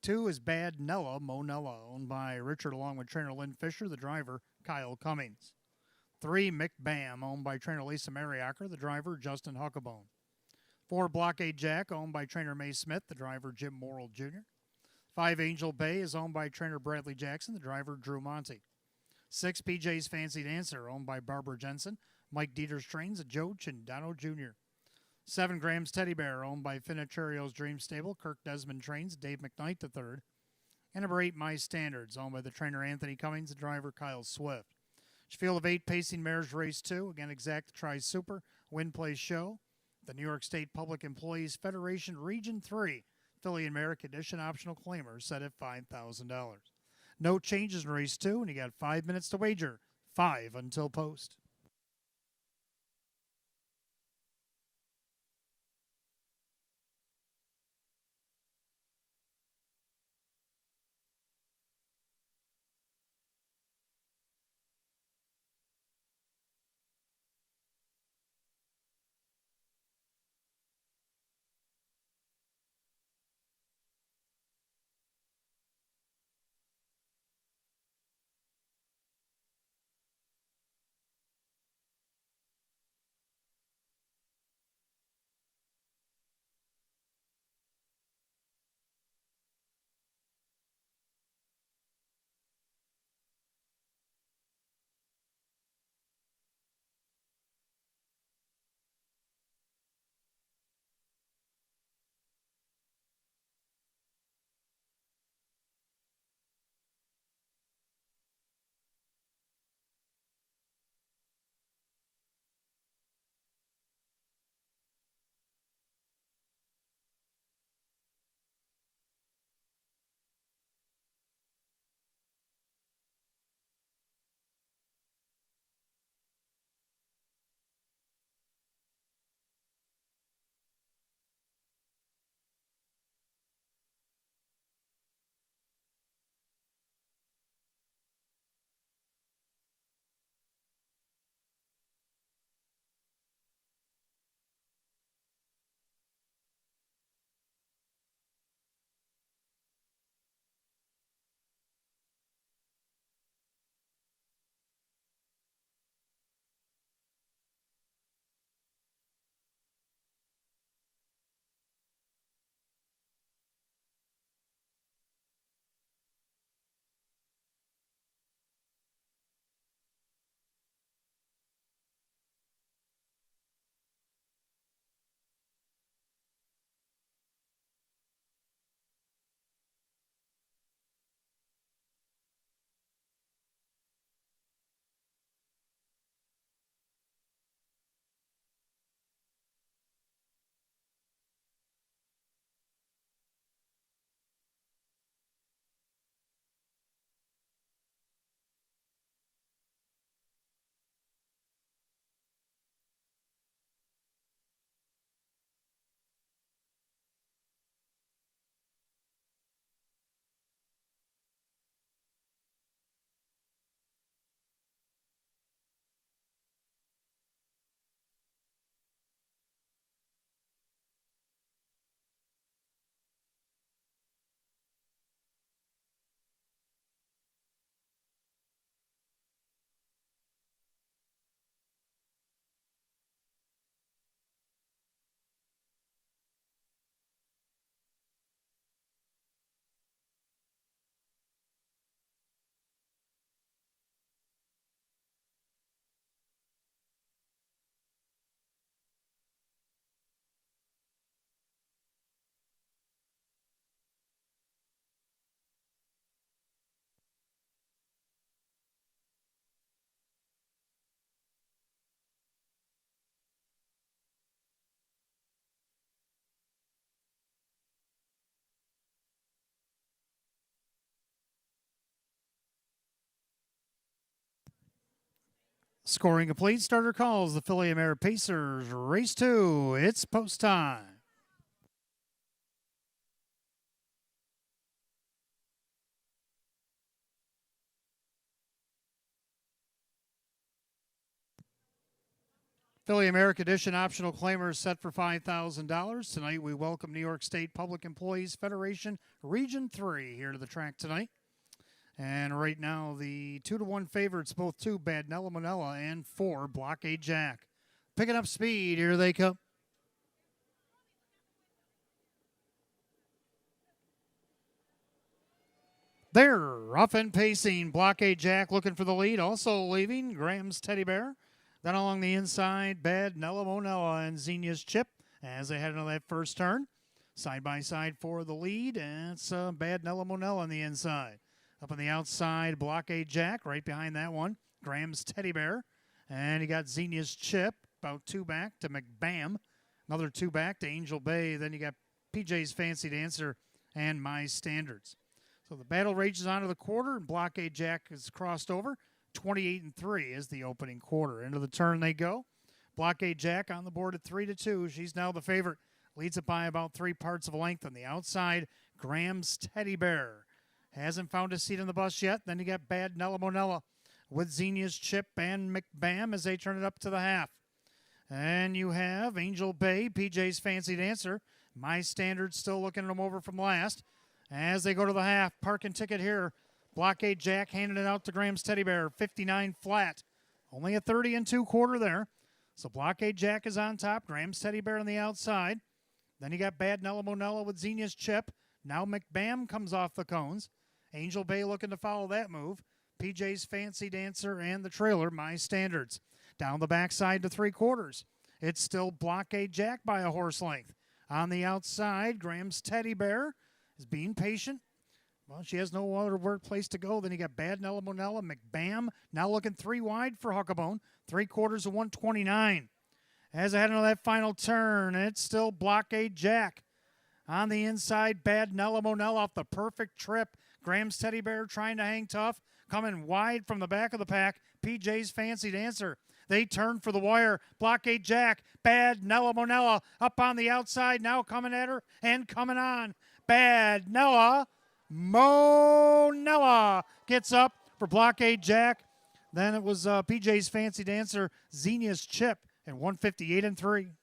2 is Bad Nella, Mo Nella, owned by Richard along with trainer Lynn Fisher, the driver, Kyle Cummings. 3, Mick Bam, owned by trainer Lisa Mariacker, the driver, Justin Huckabone. 4, Blockade Jack, owned by trainer May Smith, the driver, Jim Morrill Jr. 5 Angel Bay is owned by trainer Bradley Jackson, the driver Drew Monty. 6 PJ's Fancy Dancer, owned by Barbara Jensen. Mike Dieters trains at Joe Chindano Jr. 7 Graham's Teddy Bear, owned by Finicherio's Dream Stable. Kirk Desmond trains Dave McKnight III. And number 8, My Standards, owned by the trainer Anthony Cummings, the driver Kyle Swift. Field of 8 Pacing Mares Race 2. Again, Exact Tri Super, Win Play Show. The New York State Public Employees Federation Region 3, Philly and Merrick Edition optional claimer set at $5,000. No changes in race 2, and you got 5 minutes to wager. 5 until post. Scoring complete. Starter calls the Philly Mare Pacers. Race 2. It's post time. Philly America Edition optional claimers set for $5,000. Tonight we welcome New York State Public Employees Federation Region 3 here to the track tonight. And right now the 2-1 favorites, both 2, Badnella Manella and 4, Blockade Jack. Picking up speed, here they come. They're off and pacing. Blockade Jack looking for the lead. Also leaving Graham's Teddy Bear. Then along the inside, Bad Nella Monella and Xenia's Chip as they head into that first turn. Side by side for the lead, and it's Bad Nella Monella on the inside. Up on the outside, Blockade Jack right behind that one. Graham's Teddy Bear. And you got Xenia's Chip, about 2 back to McBam. Another 2 back to Angel Bay. Then you got PJ's Fancy Dancer and My Standards. So the battle rages on to the quarter, and Blockade Jack is crossed over. 28-3 is the opening quarter. Into the turn they go. Blockade Jack on the board at 3-2. She's now the favorite. Leads it by about 3 parts of a length on the outside. Graham's Teddy Bear hasn't found a seat on the bus yet. Then you got Bad Nella Monella with Xenia's Chip and McBam as they turn it up to the half. And you have Angel Bay, PJ's Fancy Dancer. My Standard still looking them over from last. As they go to the half, parking ticket here. Blockade Jack handing it out to Graham's Teddy Bear, 59 flat. Only a 30 and 2/4 there. So Blockade Jack is on top, Graham's Teddy Bear on the outside. Then you got Bad Nella Monella with Xenia's Chip. Now McBam comes off the cones. Angel Bay looking to follow that move. PJ's Fancy Dancer and the trailer, My Standards. Down the backside to 3/4. It's still Blockade Jack by a horse length. On the outside, Graham's Teddy Bear is being patient. Well, she has no other place to go. Then you got Bad Nella Monella, McBam. Now looking 3 wide for Huckabone. 3/4 of 129. As I head into that final turn, it's still Blockade Jack. On the inside, Bad Nella Monella off the perfect trip. Graham's Teddy Bear trying to hang tough. Coming wide from the back of the pack, PJ's Fancy Dancer. They turn for the wire. Blockade Jack, Bad Nella Monella up on the outside, now coming at her and coming on. Bad Nella Monella gets up for Blockade Jack. Then it was PJ's Fancy Dancer, Xenia's Chip, and 158-3.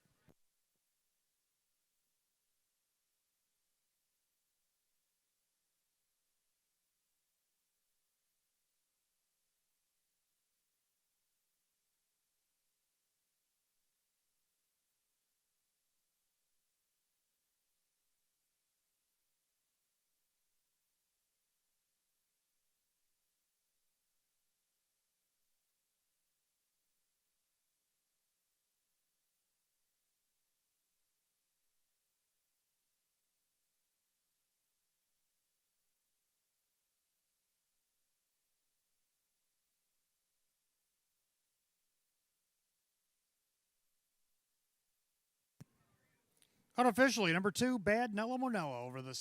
Unofficially, number 2, Bad Nella Monella over the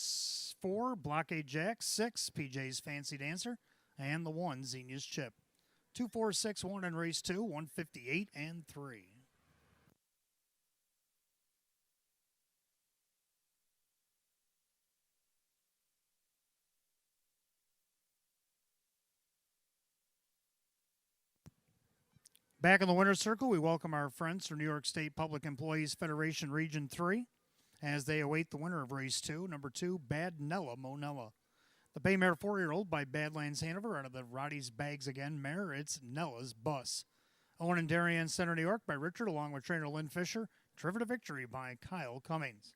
4, Blockade Jack, 6, PJ's Fancy Dancer, and the 1, Xenia's Chip. 2-4-6-1 in race 2, 158-3. Back in the winner's circle, we welcome our friends from New York State Public Employees Federation Region 3 as they await the winner of race 2, number 2, Bad Nella Monella. The Bay Mare 4-year-old by Badlands Hanover out of the Roddy's Bags Again mare, it's Nella's Bus. Owen and Darien Center, New York by Richard, along with trainer Lynn Fisher. Driven to victory by Kyle Cummings.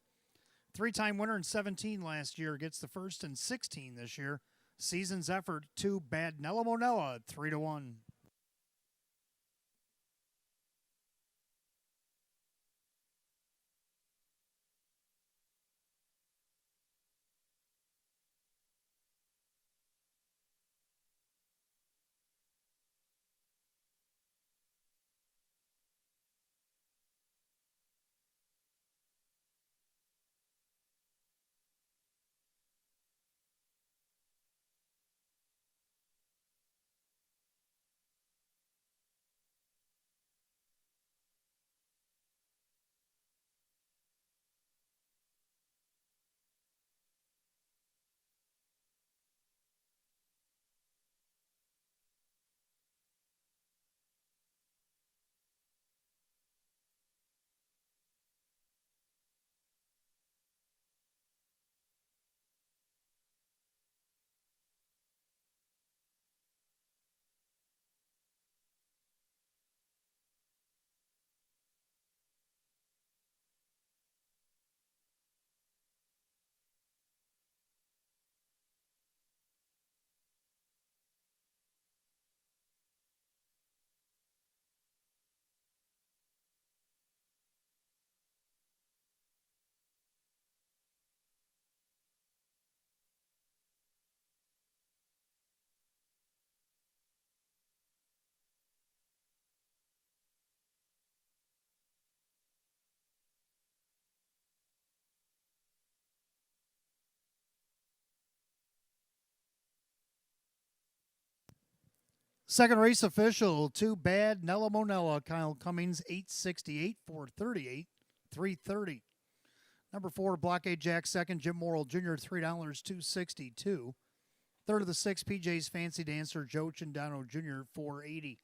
3-time winner in 17 last year, gets the first in 16 this year. Season's effort, 2, Bad Nella Monella at 3-1. Second race official, 2 Bad Nella Monella, Kyle Cummings, 868, 438, 330. Number 4, Blockade Jack, second, Jim Morrill Jr., $3, 262. Third of the 6, PJ's Fancy Dancer, Joe Chindano Jr., 480.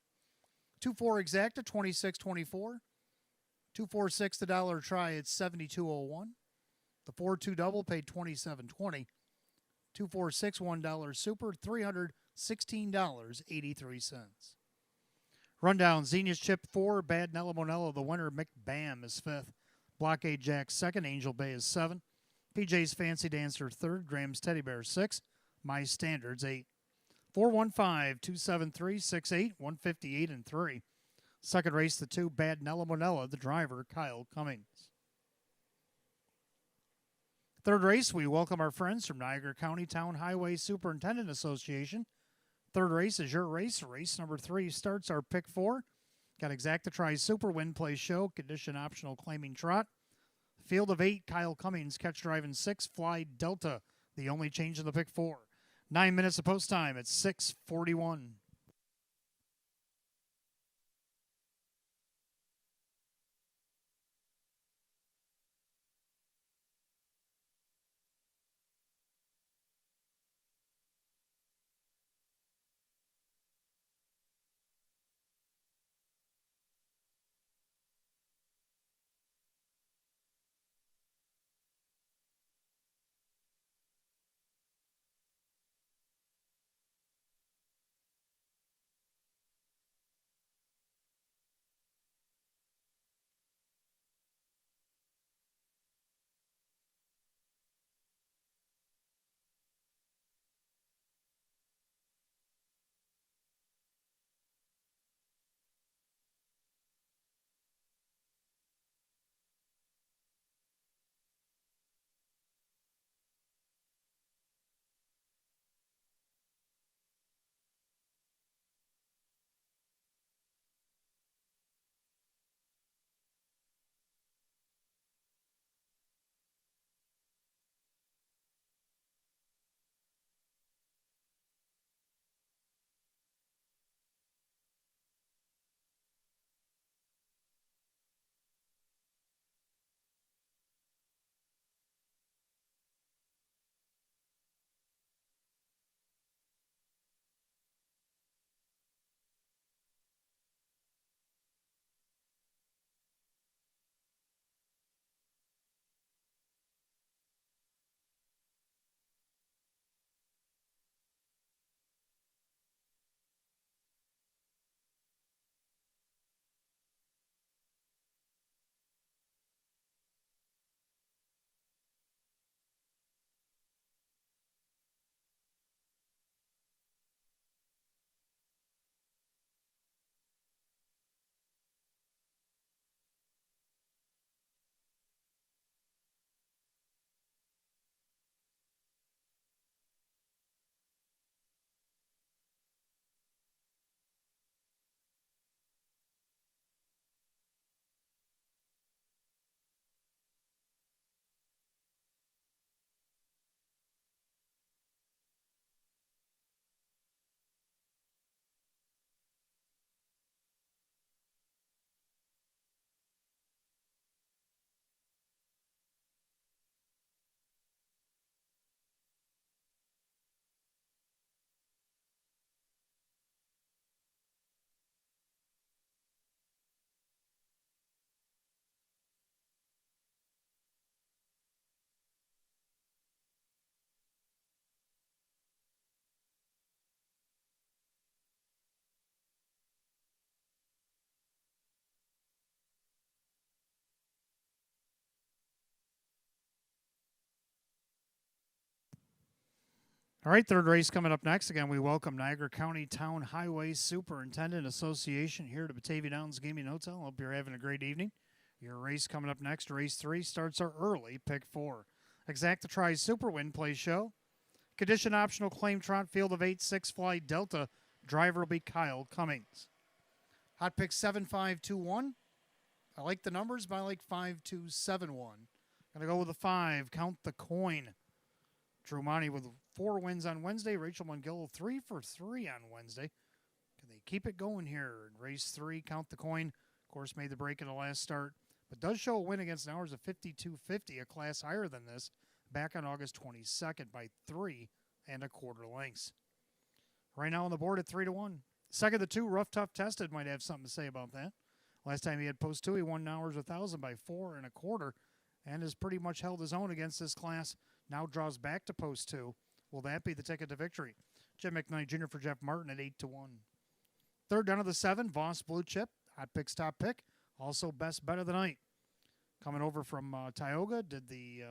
2-4 Exacta, 2624. 2-4-6 the dollar try, it's 7201. The 4-2 double paid 2720. 2-4-6 $1 super, $316.83. Rundown, Xenius Chip 4, Bad Nella Monella, the winner, Mick Bam is 5th. Blockade Jack 2nd, Angel Bay is 7. PJ's Fancy Dancer 3rd, Graham's Teddy Bear 6. My Standards 8. 415-273-68, 158 and 3. Second race, the 2 Bad Nella Monella, the driver, Kyle Cummings. Third race, we welcome our friends from Niagara County Town Highway Superintendent Association. Third race is your race. Race number 3 starts our pick 4. Got Exacta Tries Super Win Play Show, condition optional claiming trot. Field of 8, Kyle Cummings, catch driving 6, Fly Delta, the only change in the pick 4. 9 minutes of post time at 6:41. All right, third race coming up next. Again, we welcome Niagara County Town Highway Superintendent Association here to Batavia Downs Gaming Hotel. Hope you're having a great evening. Your race coming up next, race 3, starts our early pick 4. Exacta Tries Super Win Play Show. Condition optional claim trot, field of 8, 6 Fly Delta. Driver will be Kyle Cummings. Hot pick 7521. I like the numbers, but I like 5271. Gonna go with a 5. Count the Coin. Drew Monty with 4 wins on Wednesday. Rachel Mungillo 3 for 3 on Wednesday. Can they keep it going here? In race 3, Count the Coin, of course, made the break in the last start, but does show a win against an hours of 52.50, a class higher than this, back on August 22nd by 3 1/4 lengths. Right now on the board at 3-1. Second of 2, Rough Tough Tested might have something to say about that. Last time he had post 2, he won an hours 1,000 by 4 1/4, and has pretty much held his own against this class. Now draws back to post 2. Will that be the ticket to victory? Jim McKnight Jr. for Jeff Martin at 8-1. Third down of the 7, Voss Blue Chip, Hot Pick's top pick, also best bet of the night. Coming over from Tioga, did the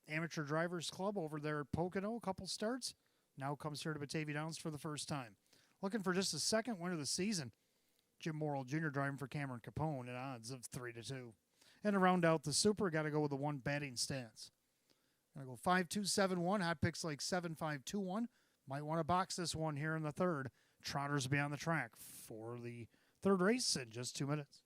Amateur Drivers Club over there at Pocono, a couple starts. Now comes here to Batavia Downs for the first time. Looking for just a second win of the season. Jim Morrill Jr. driving for Cameron Capone at odds of 3-2. And to round out the Super, got to go with the 1 batting stance. Going to go 5-2-7-1. Hot picks like 7-5-2-1. Might want to box this one here in the third. Trotters will be on the track for the third race in just 2 minutes.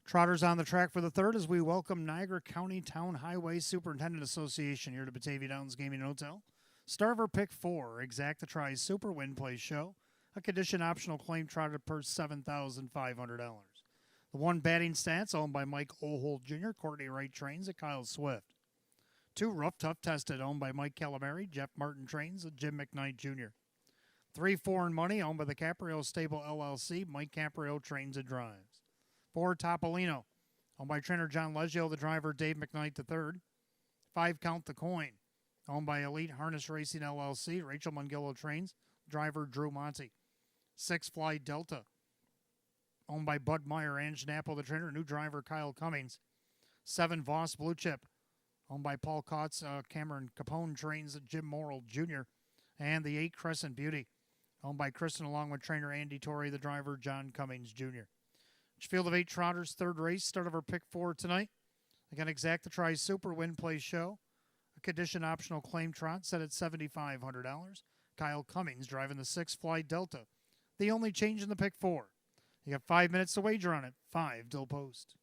Trotters on the track for the third as we welcome Niagara County Town Highway Superintendent Association here to Batavia Downs Gaming and Hotel. Starver pick 4, Exacta Tries Super Win Play Show. A condition optional claim trotted per $7,500. The 1 batting stance owned by Mike Ohold Jr., Courtney Wright trains at Kyle Swift. 2 Rough Tough Tested owned by Mike Calamari, Jeff Martin trains at Jim McKnight Jr. 3 Foreign Money owned by the Caprio Stable LLC, Mike Caprio trains and drives. 4 Topolino, owned by trainer John Leggio, the driver Dave McKnight III. 5 Count the Coin, owned by Elite Harness Racing LLC, Rachel Mungillo trains, driver Drew Monty. 6 Fly Delta, owned by Bud Meyer, Ange Nappo, the trainer, new driver Kyle Cummings. 7 Voss Blue Chip, owned by Paul Kotz, Cameron Capone trains Jim Morrill Jr. And the 8 Crescent Beauty, owned by Kristen along with trainer Andy Torrey, the driver John Cummings Jr. Field of 8 Trotters, third race, start of our pick 4 tonight. Again, Exacta Tries Super Win Play Show. A condition optional claim trot set at $7,500. Kyle Cummings driving the 6 Fly Delta. The only change in the pick 4. You got 5 minutes to wager on it. 5 till post.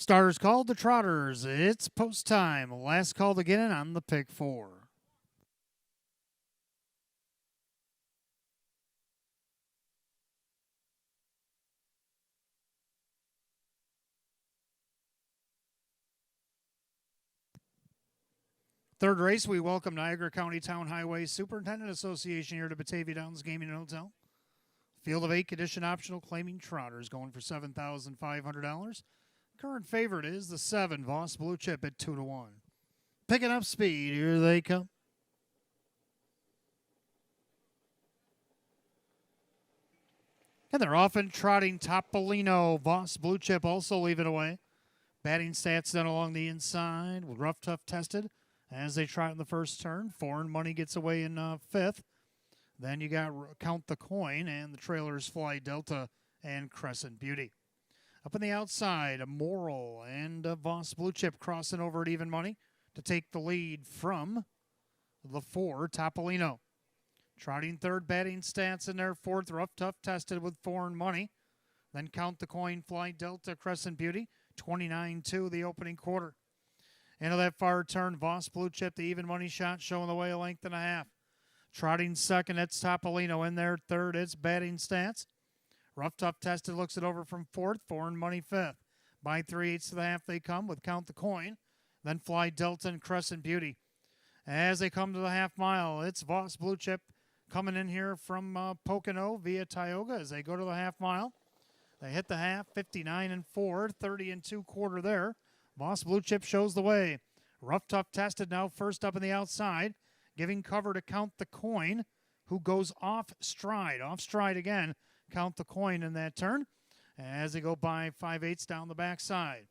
Starters called, the Trotters. It's post time. Last call to get in on the pick four. Third race, we welcome Niagara County Town Highway Superintendent Association here to Batavia Downs Gaming and Hotel. Field of 8 condition optional, claiming Trotters going for $7,500. Current favorite is the 7 Voss Blue Chip at 2-1. Picking up speed, here they come. And they're off and trotting. Topolino, Voss Blue Chip also leaving away. Batting stats done along the inside with Rough Tough tested as they trot in the first turn. Foreign Money gets away in fifth. Then you got Count the Coin and the trailers Fly Delta and Crescent Beauty. Up on the outside, a Moral and a Voss Blue Chip crossing over at even money to take the lead from the 4, Topolino. Trotting third, batting stats in there. Fourth, Rough Tough tested with Foreign Money. Then Count the Coin, Fly Delta, Crescent Beauty. 29-2 the opening quarter. Into that far turn, Voss Blue Chip, the even money shot, showing the way a length and a half. Trotting second, it's Topolino in there. Third, it's batting stats. Rough Tough tested, looks it over from fourth. Foreign Money fifth. By 3/8 to the half they come with Count the Coin. Then Fly Delta and Crescent Beauty. As they come to the half mile, it's Voss Blue Chip coming in here from Pocono via Tioga as they go to the half mile. They hit the half, 59-4, 30-2 there. Voss Blue Chip shows the way. Rough Tough tested now first up in the outside, giving cover to Count the Coin, who goes off stride again. Count the Coin in that turn as they go by 5/8 down the backside.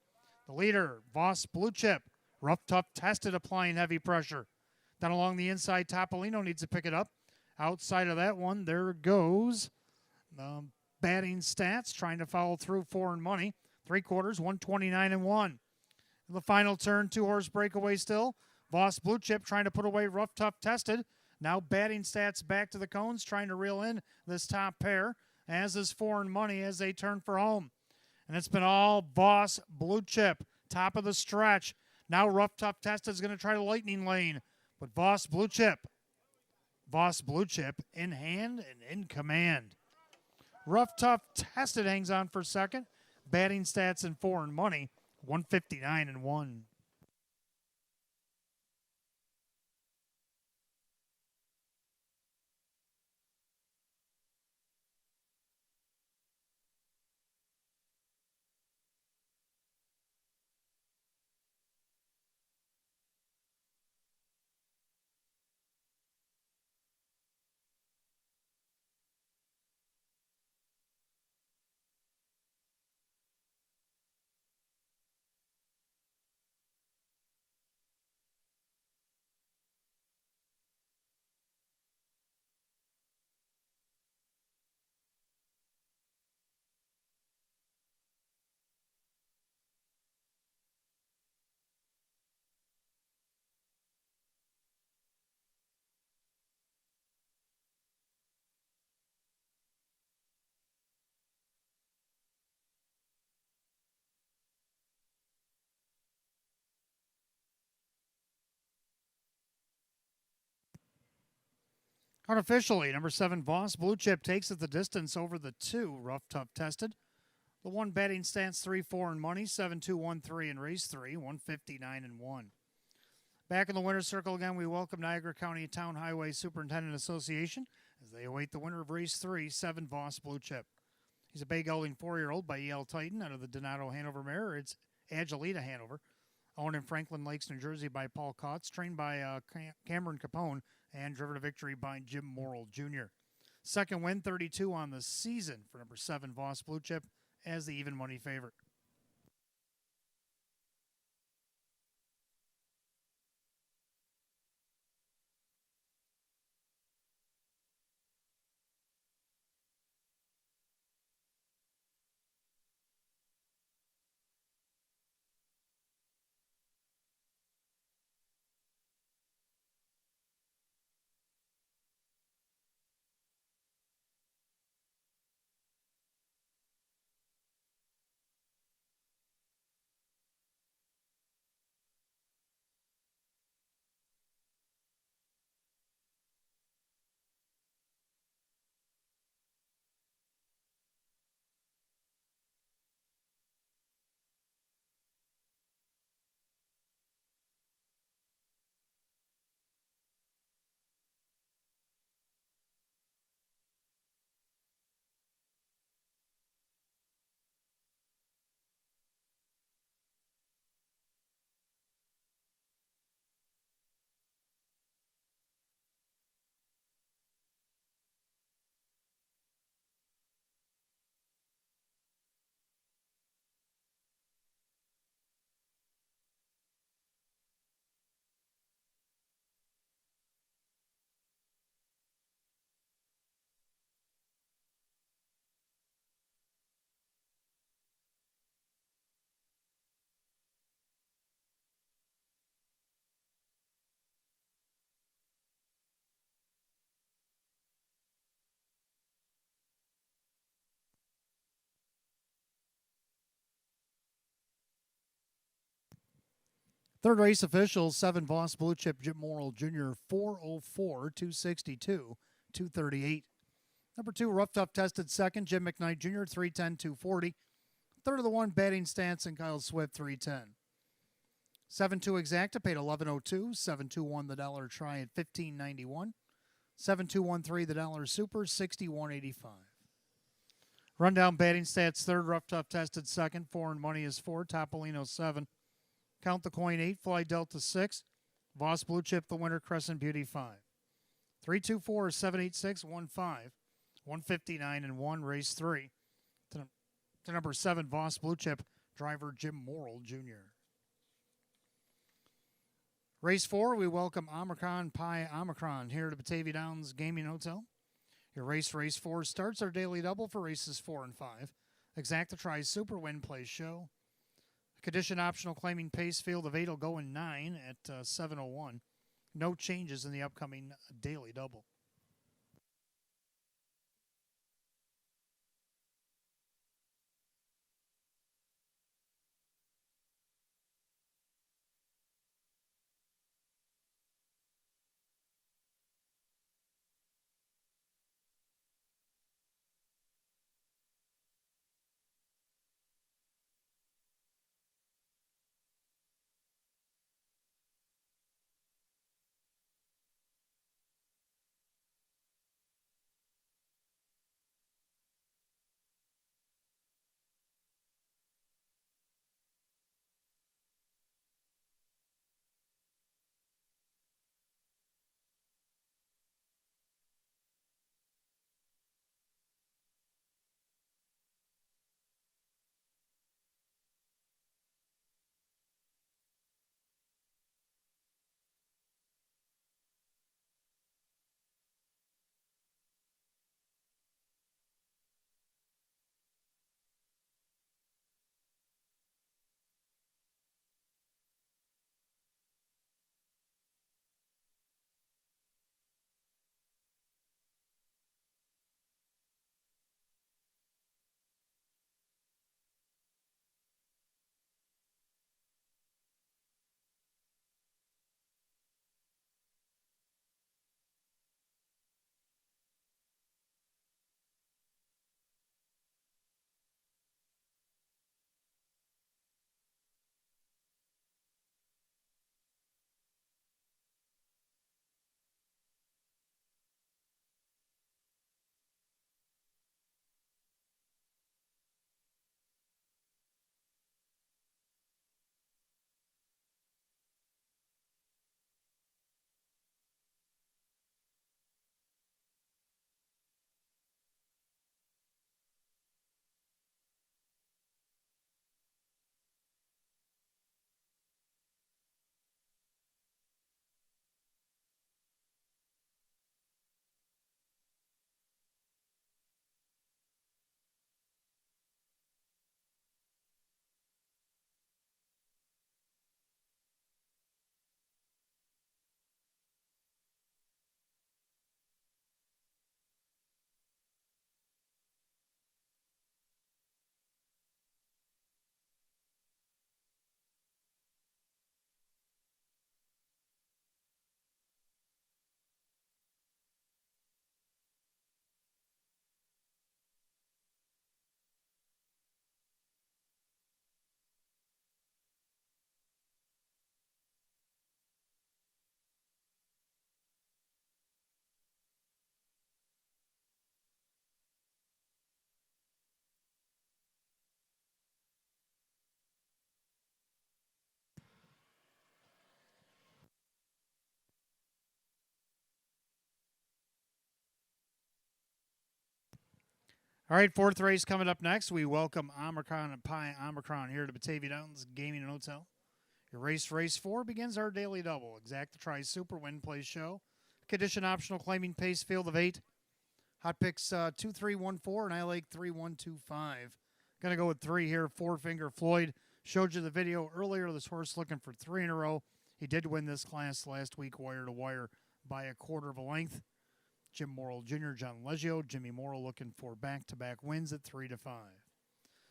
The leader, Voss Blue Chip. Rough Tough tested, applying heavy pressure. Then along the inside, Topolino needs to pick it up. Outside of that one, there goes batting stats, trying to follow through Foreign Money. 3/4, 129-1. In the final turn, 2-horse breakaway still. Voss Blue Chip trying to put away Rough Tough tested. Now batting stats back to the cones, trying to reel in this top pair, as is Foreign Money as they turn for home. And it's been all Voss Blue Chip, top of the stretch. Now Rough Tough tested is going to try the lightning lane, but Voss Blue Chip in hand and in command. Rough Tough tested hangs on for second. Batting stats and Foreign Money, 159-1. Unofficially, number 7, Voss Blue Chip takes it the distance over the 2, Rough Tough tested. The 1 batting stance, 3 Foreign Money, 7-2-1-3 in race 3, 159-1. Back in the winner's circle again, we welcome Niagara County Town Highway Superintendent Association as they await the winner of race 3, 7 Voss Blue Chip. He's a bay gelding 4-year-old by E.L. Titan out of the Donato Hanover mare. It's Agilita Hanover, owned in Franklin Lakes, New Jersey by Paul Kautz, trained by Cameron Capone, and driven to victory by Jim Morrill Jr. Second win, 32 on the season for number 7 Voss Blue Chip as the even money favorite. Third race official, 7 Voss Blue Chip Jim Morrill Jr., 404, 262, 238. Number 2, Rough Tough Tested second, Jim McKnight Jr., 310, 240. Third of the 1, Batting Stance and Kyle Swift, 310. 7-2 Exacta paid $11.02. 7-2 won the dollar try at $15.91. 7-2-1-3 the dollar super, $61.85. Rundown batting stats: third, Rough Tough Tested second, Foreign Money is 4, Topolino 7. Count the Coin 8, Fly Delta 6, Voss Blue Chip the winner, Crescent Beauty 5. 3-2-4, 7-8-6, 1-5, 159 and 1, race 3. To number 7, Voss Blue Chip, driver Jim Morrill Jr. Race 4, we welcome Omicron Pi Omicron here to Batavia Downs Gaming Hotel. Your race 4 starts. Our daily double for races 4 and 5. Exacta Tries Super Win Play Show. Condition optional claiming pace field of 8 will go in 9 at 7:01. No changes in the upcoming daily double. All right, fourth race coming up next. We welcome Omicron and Pi Omicron here to Batavia Downs Gaming and Hotel. Your race 4 begins our daily double. Exacta Tries Super Win Play Show. Condition optional claiming pace field of 8. Hot picks 2, 3, 1, 4, and I like 3, 1, 2, 5. Going to go with 3 here. Four Finger Floyd. Showed you the video earlier. This horse looking for 3 in a row. He did win this class last week, wire to wire, by a quarter of a length. Jim Morrill Jr., John Leggio, Jimmy Morrill looking for back-to-back wins at 3-5.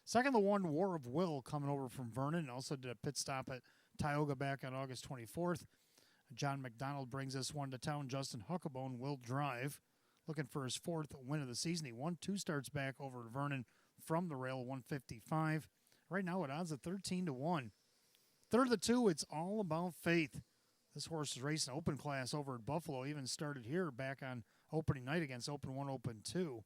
Second, the 1, War of Will, coming over from Vernon. Also did a pit stop at Tioga back on August 24th. John McDonald brings us one to town. Justin Huckabone will drive, looking for his 4th win of the season. He won 2 starts back over Vernon from the rail, 155. Right now at odds of 13-1. Third of the 2, it's all about faith. This horse is racing open class over at Buffalo. Even started here back on opening night against Open 1, Open 2.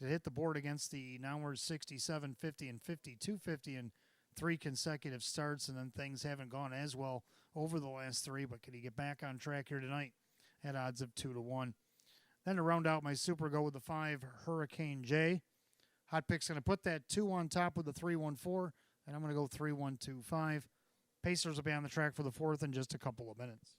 It hit the board against the Nowers 67.50 and 52.50 in 3 consecutive starts, and then things haven't gone as well over the last 3, but can he get back on track here tonight at odds of 2-1? Then to round out my super, go with the 5 Hurricane J. Hot Pick's going to put that 2 on top with the 3-1-4, and I'm going to go 3-1-2-5. Pacers will be on the track for the 4th in just a couple of minutes.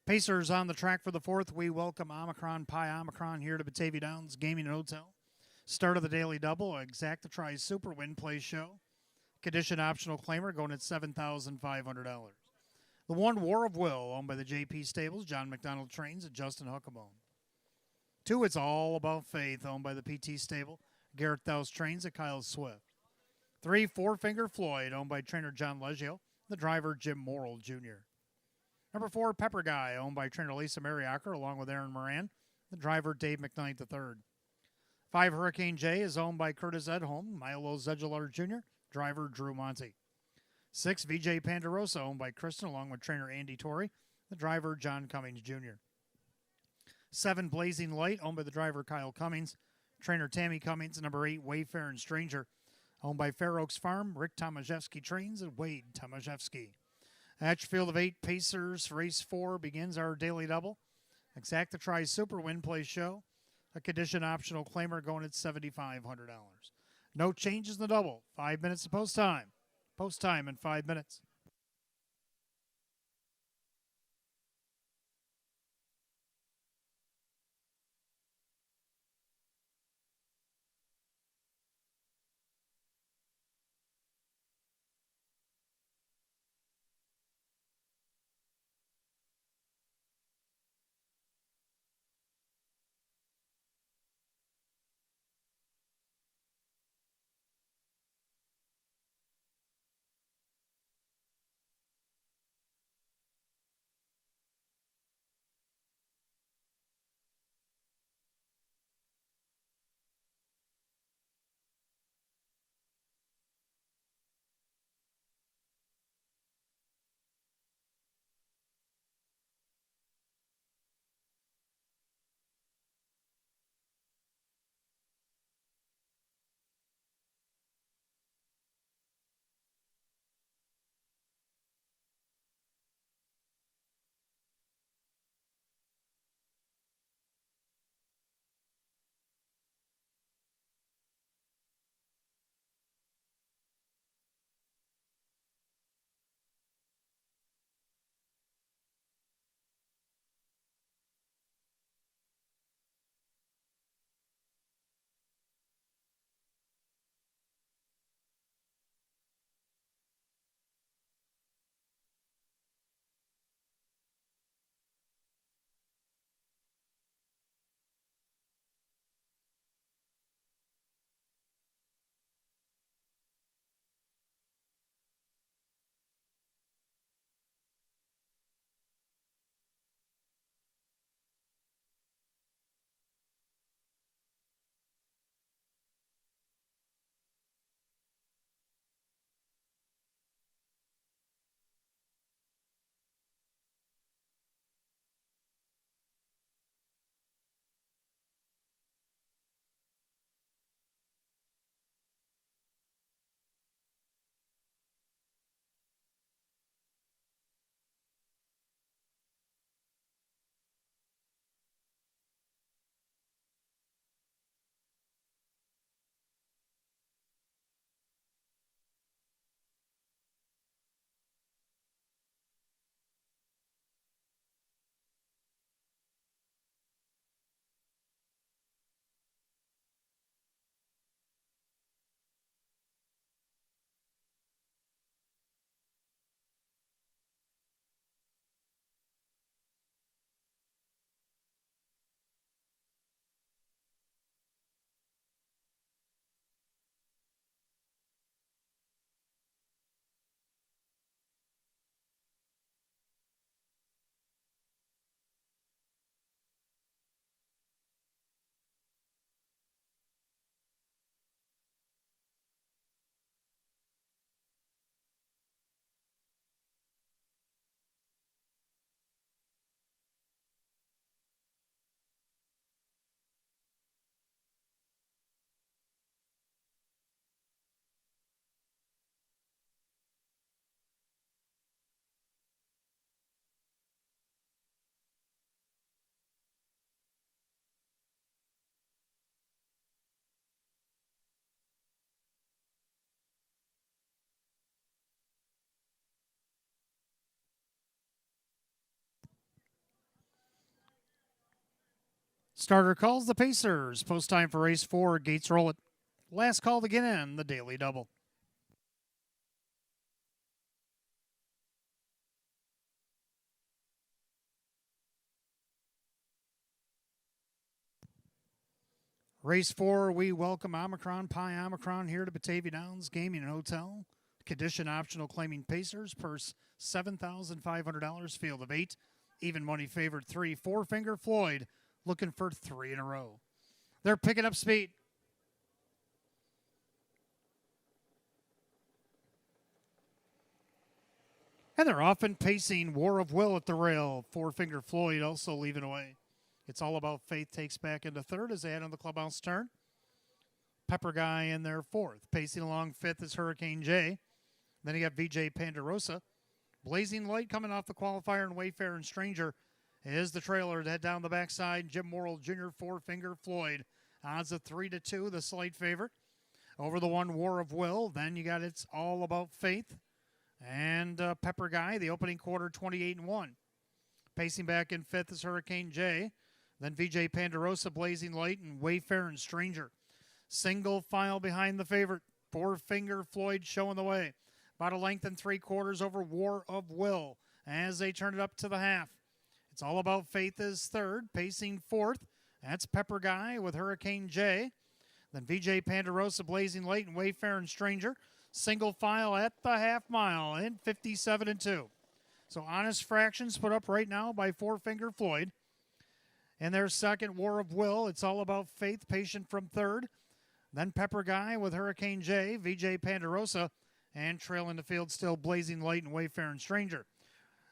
Pacers on the track for the 4th. We welcome Omicron Pi Omicron here to Batavia Downs Gaming and Hotel. Start of the daily double, Exacta Super Win Play Show. Condition optional claimer going at $7,500. The 1 War of Will, owned by the JP Stables, John McDonald Trains, and Justin Huckabone. 2 It's All About Faith, owned by the PT Stable, Garrett Dowse Trains, and Kyle Swift. 3 Four Finger Floyd, owned by trainer John Leggio, the driver Jim Morrill Jr. Number 4, Pepper Guy, owned by trainer Lisa Mariacker, along with Aaron Moran, the driver Dave McKnight III. 5 Hurricane J is owned by Curtis Edholm, Milo Zedular Jr., driver Drew Monty. 6 VJ Pandarosa, owned by Kristen, along with trainer Andy Torrey, the driver John Cummings Jr. 7 Blazing Light, owned by the driver Kyle Cummings, trainer Tammy Cummings. Number 8 Wayfair and Stranger, owned by Fair Oaks Farm, Rick Tomaszewski Trains, and Wade Tomaszewski. At your field of 8, Pacers, race 4 begins our daily double. Exacta Super Win Play Show. A condition optional claimer going at $7,500. No changes in the double. 5 minutes to post time. Post time in 5 minutes. Starter calls the Pacers. Post time for race 4. Gates roll it. Last call to get in the daily double. Race 4, we welcome Omicron Pi Omicron here to Batavia Downs Gaming and Hotel. Condition optional claiming Pacers. Purse $7,500. Field of 8. Even money favored 3. Four Finger Floyd looking for 3 in a row. They're picking up speed. And they're often pacing. War of Will at the rail. Four Finger Floyd also leaving away. It's All About Faith takes back into third as they head on the clubhouse turn. Pepper Guy in there fourth. Pacing along fifth is Hurricane J. Then you got VJ Pandarosa. Blazing Light coming off the qualifier, and Wayfarer and Stranger is the trailer to head down the backside. Jim Morrill Jr., Four Finger Floyd. Odds of 3-2, the slight favorite. Over the one, War of Will. Then you got It's All About Faith. And Pepper Guy, the opening quarter, 28-1. Pacing back in fifth is Hurricane J. Then VJ Pandarosa, Blazing Light, and Wayfarer and Stranger. Single file behind the favorite. Four Finger Floyd showing the way. About a length and 3/4 over War of Will as they turn it up to the half. It's All About Faith is third. Pacing fourth. That's Pepper Guy with Hurricane J. Then VJ Pandarosa, Blazing Light, and Wayfarer and Stranger. Single file at the half mile in 57-2. So honest fractions put up right now by Four Finger Floyd. And their second, War of Will. It's All About Faith, patient from third. Then Pepper Guy with Hurricane J, VJ Pandarosa, and trailing the field still Blazing Light and Wayfarer and Stranger.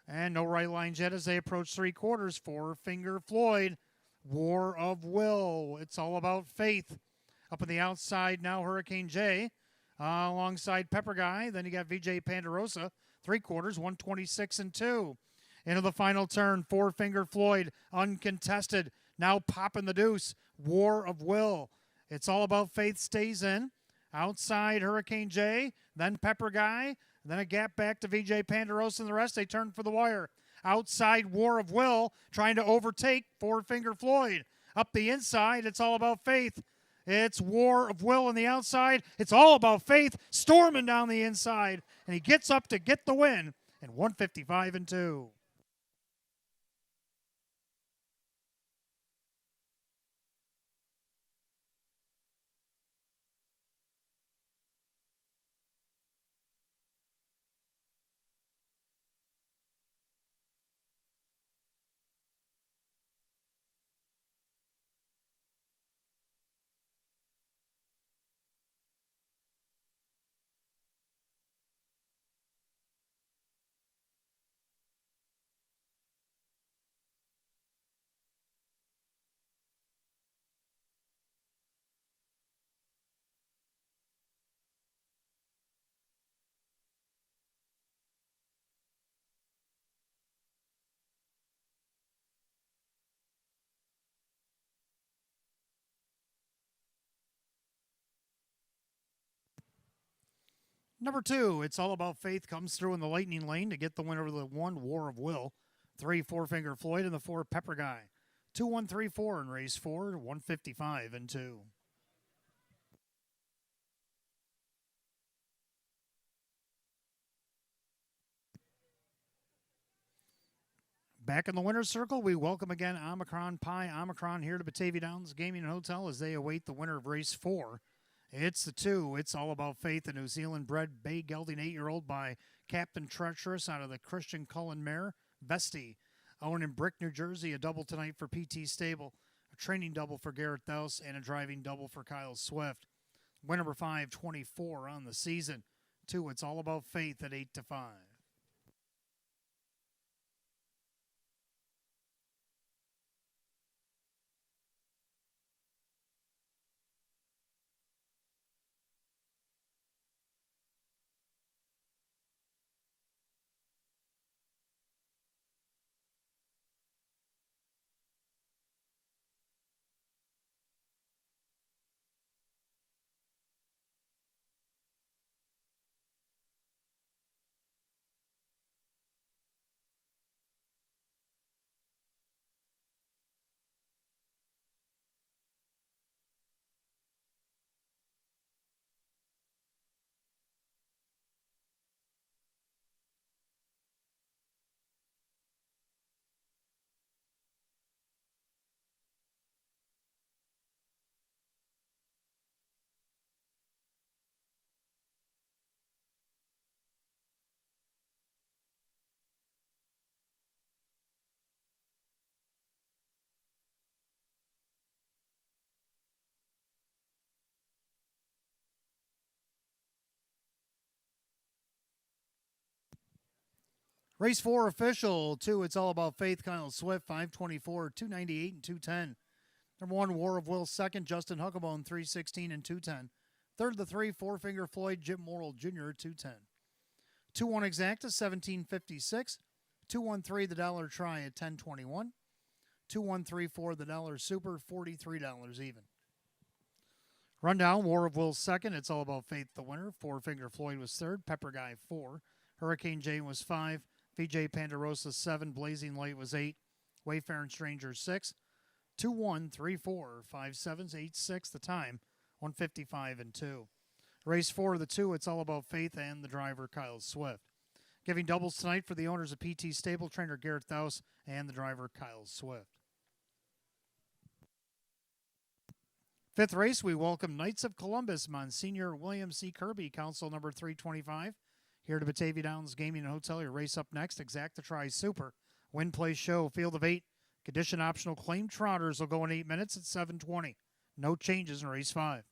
And no right lines yet as they approach 3/4. Four Finger Floyd, War of Will. It's All About Faith. Up on the outside now, Hurricane J, alongside Pepper Guy. Then you got VJ Pandarosa, 3/4, 126-2. Into the final turn, Four Finger Floyd, uncontested. Now popping the deuce, War of Will. It's All About Faith stays in. Outside Hurricane J, then Pepper Guy, then a gap back to VJ Pandarosa and the rest. They turn for the wire. Outside War of Will, trying to overtake Four Finger Floyd. Up the inside, It's All About Faith. It's War of Will on the outside. It's All About Faith storming down the inside. And he gets up to get the win in 155-2. Number 2, It's All About Faith comes through in the lightning lane to get the win over the 1, War of Will. 3, Four Finger Floyd, and the 4, Pepper Guy. 2-1-3-4 in race 4, 155-2. Back in the winner's circle, we welcome again Omicron Pi Omicron here to Batavia Downs Gaming and Hotel as they await the winner of race 4. It's the 2, It's All About Faith, a New Zealand-bred bay gelding 8-year-old by Captain Treacherous out of the Christian Cullen mare, Vesti. Owned in Brick, New Jersey, a double tonight for PT Stable, a training double for Garrett Douse, and a driving double for Kyle Swift. Win number 524 on the season. 2, It's All About Faith at 8-5. Race 4 official, 2, It's All About Faith, Kyle Swift, 524, 298, and 210. Number 1, War of Will, second, Justin Huckabone, 316 and 210. Third, the 3, Four Finger Floyd, Jim Morrill Jr., 210. 2-1 Exacta, 1756. 213 the Dollar Try at 1021. 2134 the Dollar Super, $43 even. Rundown, War of Will second, It's All About Faith the winner. Four Finger Floyd was third, Pepper Guy 4. Hurricane Jane was 5. VJ Pandarosa 7. Blazing Light was 8. Wayfaring Stranger 6. 2-1, 3-4, 5-7, 8-6 the time, 155 and 2. Race 4 the 2, It's All About Faith and the driver Kyle Swift. Giving doubles tonight for the owners of PT Stable, trainer Garrett Thaus and the driver Kyle Swift. Fifth race, we welcome Knights of Columbus, Monsignor William C. Kirby, Council number 325. Here to Batavia Downs Gaming and Hotel. Your race up next, Exacta Try Super. Win, play, show, field of 8. Condition optional claim trotters will go in 8 minutes at 7:20. No changes in race 5.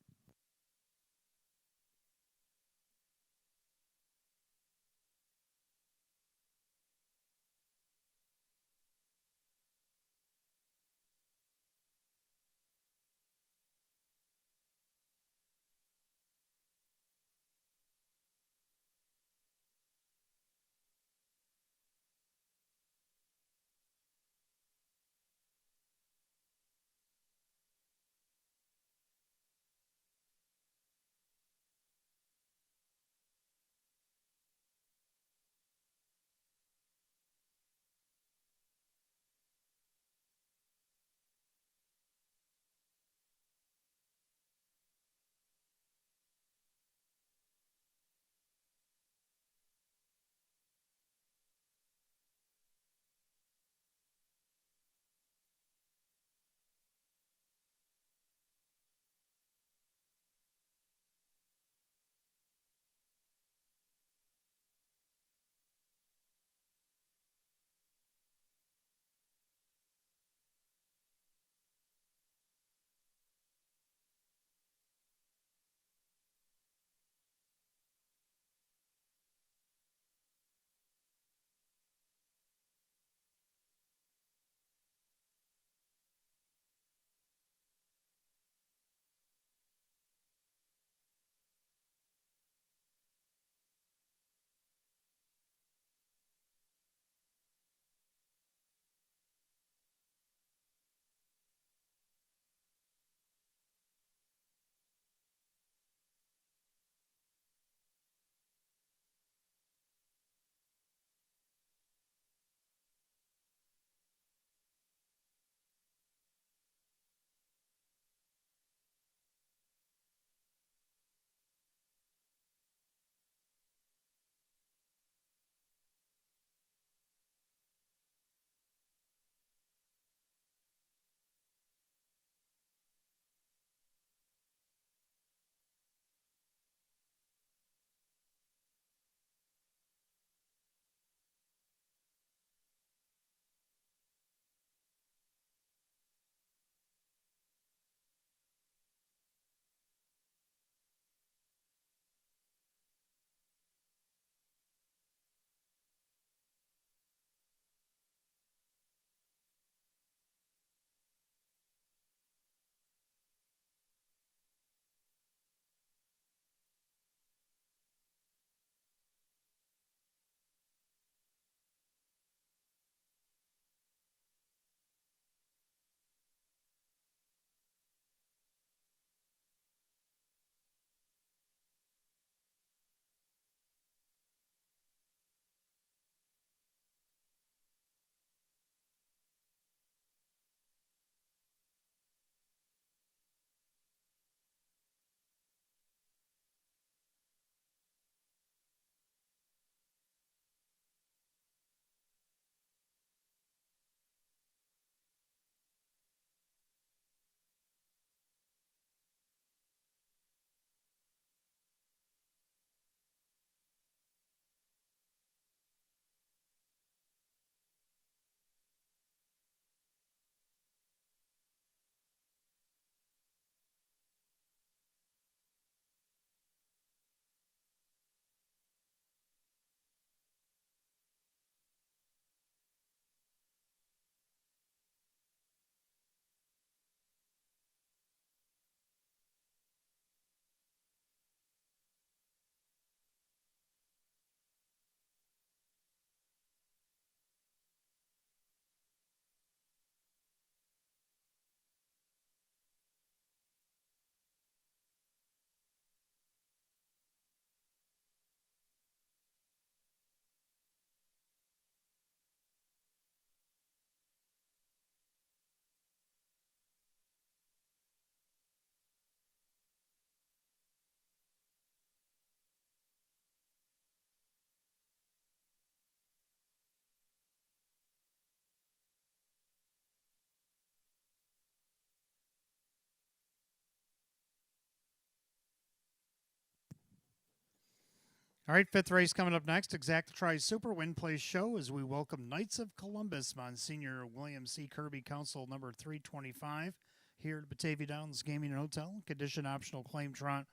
All right, fifth race coming up next. Exact Try Super Win Place Show as we welcome Knights of Columbus, Monsignor William C. Kirby, Council number 325, here at Batavia Downs Gaming and Hotel. Condition optional claim trot.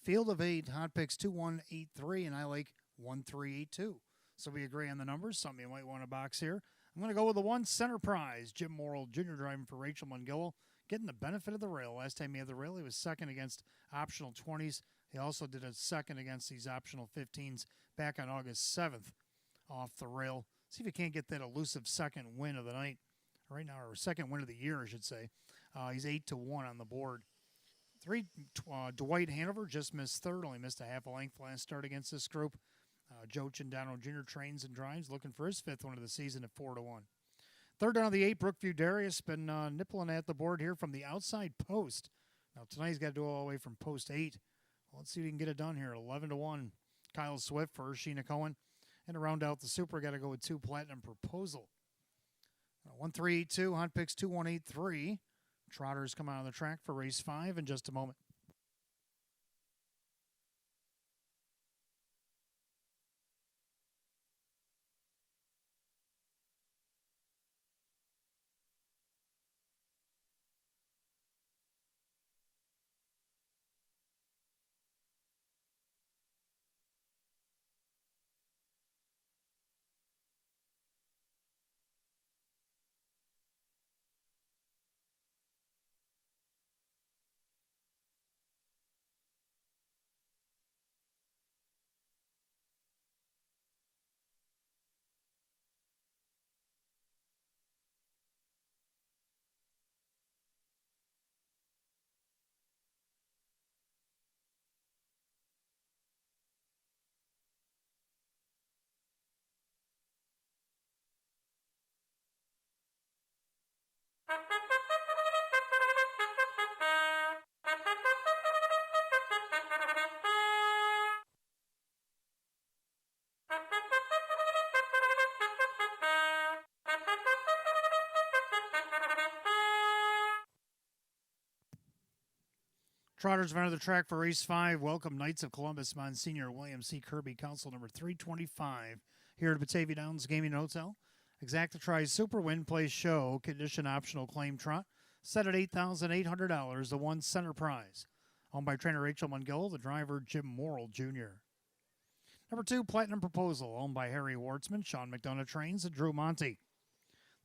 Field of 8, hot picks 2183, and I like 1382. So we agree on the numbers. Something you might want to box here. I'm going to go with the 1 center prize. Jim Morrill Jr. driving for Rachel Mungillo, getting the benefit of the rail. Last time he had the rail, he was second against optional 20s. He also did a second against these optional 15s back on August 7th off the rail. See if he can't get that elusive second win of the night. Right now, or second win of the year, I should say. He's 8-1 on the board. 3, Dwight Hanover just missed third, only missed a half a length last start against this group. Joe Chindano Jr. trains and drives, looking for his 5th one of the season at 4-1. Third down of the 8, Brookview Darius been nippling at the board here from the outside post. Now tonight he's got to do all the way from post 8. Well, let's see if he can get it done here. 11-1. Kyle Swift for Sheena Cohen. And to round out the super, got to go with 2 Platinum Proposal. 1382, hot picks 2183. Trotters come out on the track for race 5 in just a moment. Trotters have entered the track for race 5. Welcome Knights of Columbus, Monsignor William C. Kirby, Council number 325, here at Batavia Downs Gaming Hotel. Exacta Try Super Win Place Show, condition optional claim trot, set at $8,800, the 1 center prize. Owned by trainer Rachel Mungillo, the driver Jim Morrill Jr. Number 2, Platinum Proposal, owned by Harry Wartzman, Sean McDonough trains, and Drew Monty.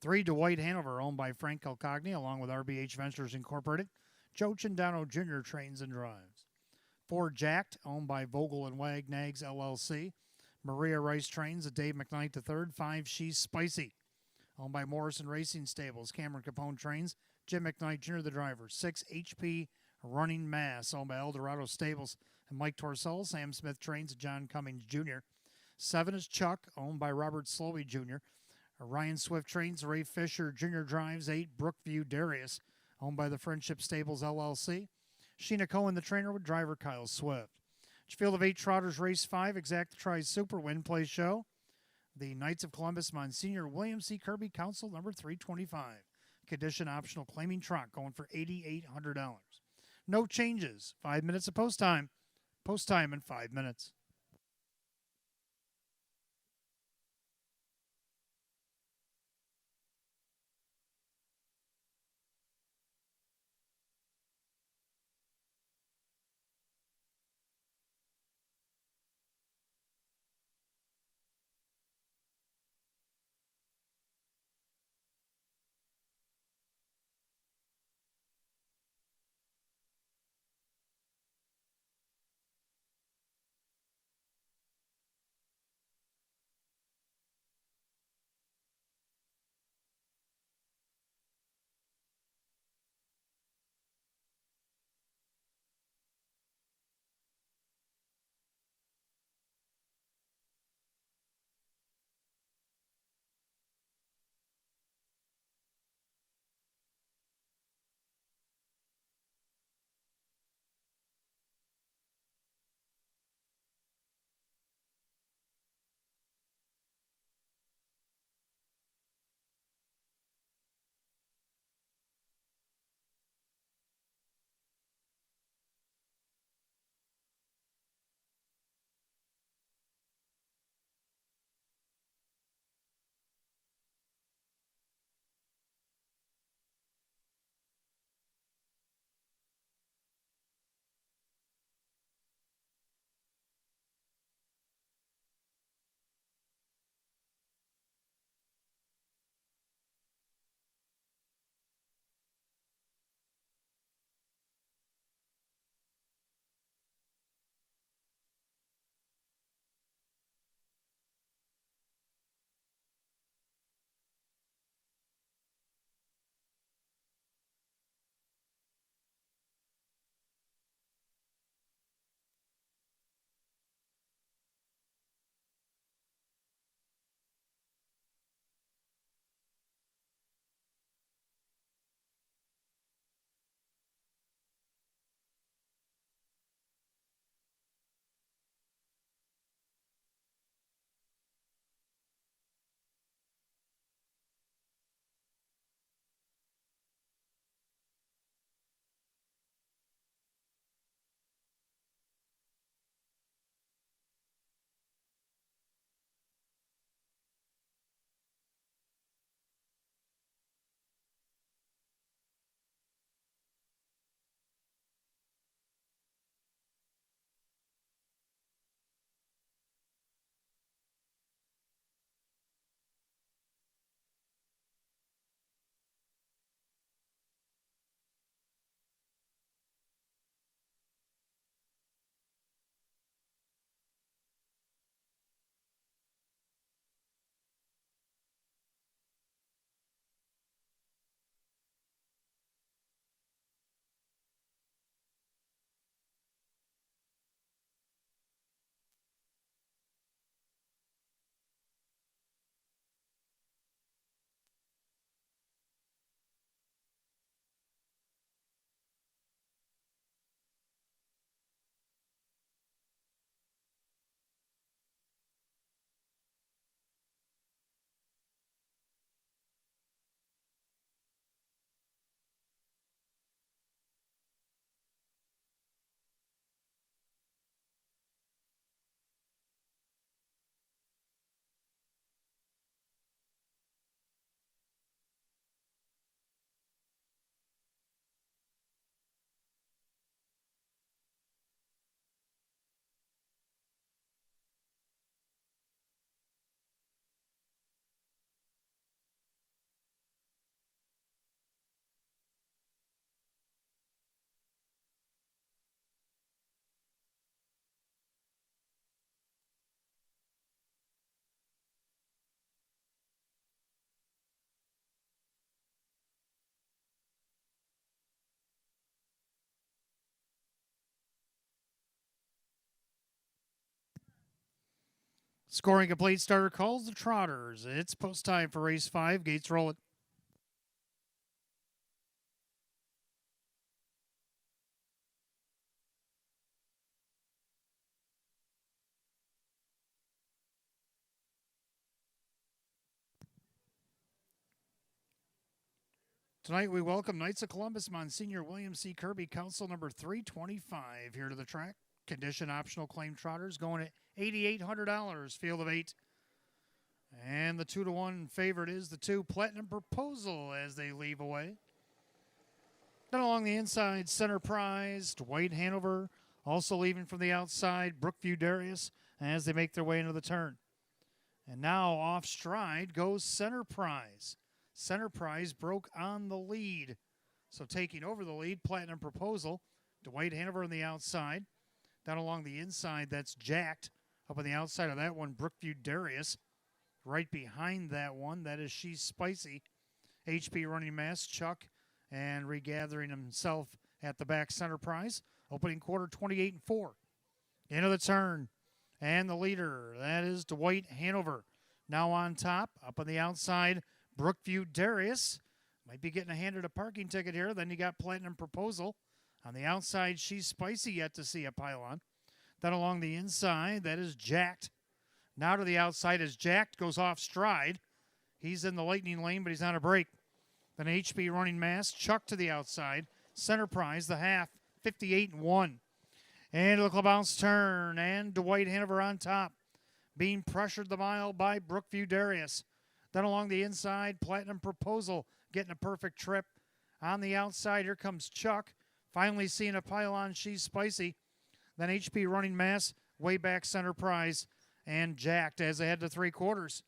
3, Dwight Hanover, owned by Frank Calcagni, along with RBH Ventures Incorporated. Joe Chindano Jr. trains and drives. 4, Jacked, owned by Vogel and Wag Nags LLC. Maria Rice trains, Dave McKnight III. 5, She's Spicy, owned by Morrison Racing Stables. Cameron Capone trains, Jim McKnight Jr. the driver. 6, HP Running Mass, owned by Eldorado Stables and Mike Torcell. Sam Smith trains, John Cummings Jr. 7 is Chuck, owned by Robert Slowey Jr. Ryan Swift trains, Ray Fisher Jr. drives. 8, Brookview Darius, owned by the Friendship Stables LLC. Sheena Cohen, the trainer, with driver Kyle Swift. Field of 8 Trotters, race 5, Exacta Try Super Win Place Show. The Knights of Columbus, Monsignor William C. Kirby, Council number 325. Condition optional claiming trot, going for $8,800. No changes. 5 minutes of post time. Post time in 5 minutes. Scoring complete, starter calls the Trotters. It's post time for race 5. Gates roll it. Tonight we welcome Knights of Columbus, Monsignor William C. Kirby, Council number 325 here to the track. Condition optional claim Trotters going at $8,800, field of 8. And the 2-1 favorite is the 2 Platinum Proposal as they leave away. Then along the inside, Center Prize, Dwight Hanover, also leaving from the outside, Brookview Darius as they make their way into the turn. And now off stride goes Center Prize. Center Prize broke on the lead. So taking over the lead, Platinum Proposal, Dwight Hanover on the outside. Down along the inside, that's Jacked. Up on the outside of that one, Brookview Darius. Right behind that one, that is She's Spicy. HP running mass, Chuck, and regathering himself at the back, Center Prize. Opening quarter, 28-4. Into the turn. And the leader, that is Dwight Hanover. Now on top, up on the outside, Brookview Darius. Might be getting handed a parking ticket here. Then you got Platinum Proposal. On the outside, She's Spicy, yet to see a pylon. Then along the inside, that is Jacked. Now to the outside as Jacked goes off stride. He's in the lightning lane, but he's on a break. Then HB running mass, Chuck to the outside. Center Prize, the half, 58-1. And the clubhouse turn, and Dwight Hanover on top. Being pressured the mile by Brookview Darius. Then along the inside, Platinum Proposal getting a perfect trip. On the outside, here comes Chuck. Finally seeing a pylon, She's Spicy. Then HP running mass, way back Center Prize, and Jacked as they head to 3/4.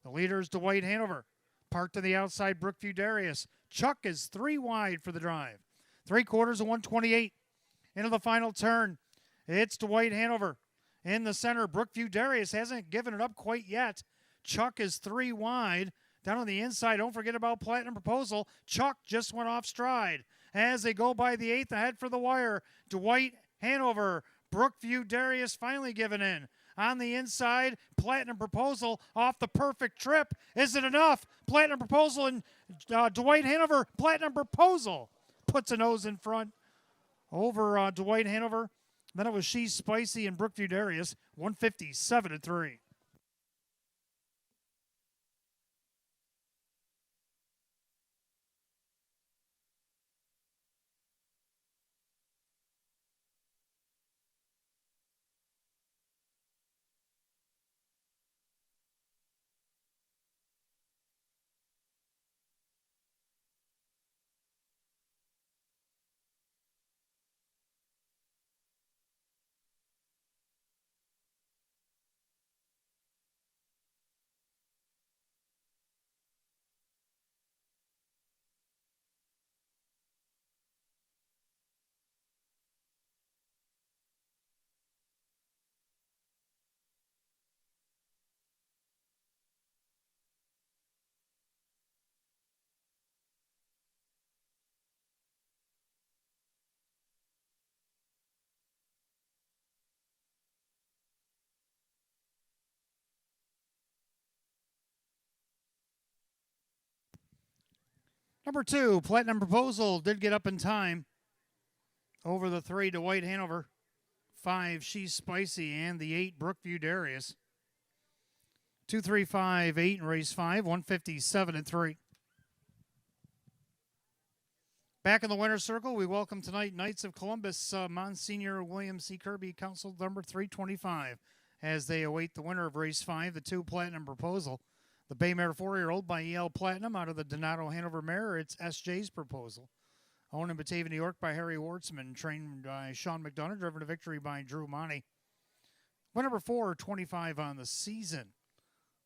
The leader is Dwight Hanover. Parked to the outside, Brookview Darius. Chuck is 3 wide for the drive. 3/4 of 128. Into the final turn. It's Dwight Hanover. In the center, Brookview Darius hasn't given it up quite yet. Chuck is 3 wide. Down on the inside, don't forget about Platinum Proposal. Chuck just went off stride. As they go by the 8th, ahead for the wire, Dwight Hanover. Brookview Darius finally giving in. On the inside, Platinum Proposal off the perfect trip. Is it enough? Platinum Proposal and Dwight Hanover. Platinum Proposal puts a nose in front over Dwight Hanover. Then it was She's Spicy and Brookview Darius, 157-3. Number 2, Platinum Proposal did get up in time over the 3, Dwight Hanover. 5, She's Spicy, and the 8, Brookview Darius. 2, 3, 5, 8 in race 5, 157-3. Back in the winner's circle, we welcome tonight Knights of Columbus, Monsignor William C. Kirby, Council number 325, as they await the winner of race 5, the 2, Platinum Proposal. The Bay Mare 4-year-old by EL Platinum out of the Donato Hanover Mare. It's SJ's Proposal. Owned in Batavia, New York by Harry Wartzman. Trained by Sean McDonough. Driven to victory by Drew Monty. Win number 4, 25 on the season.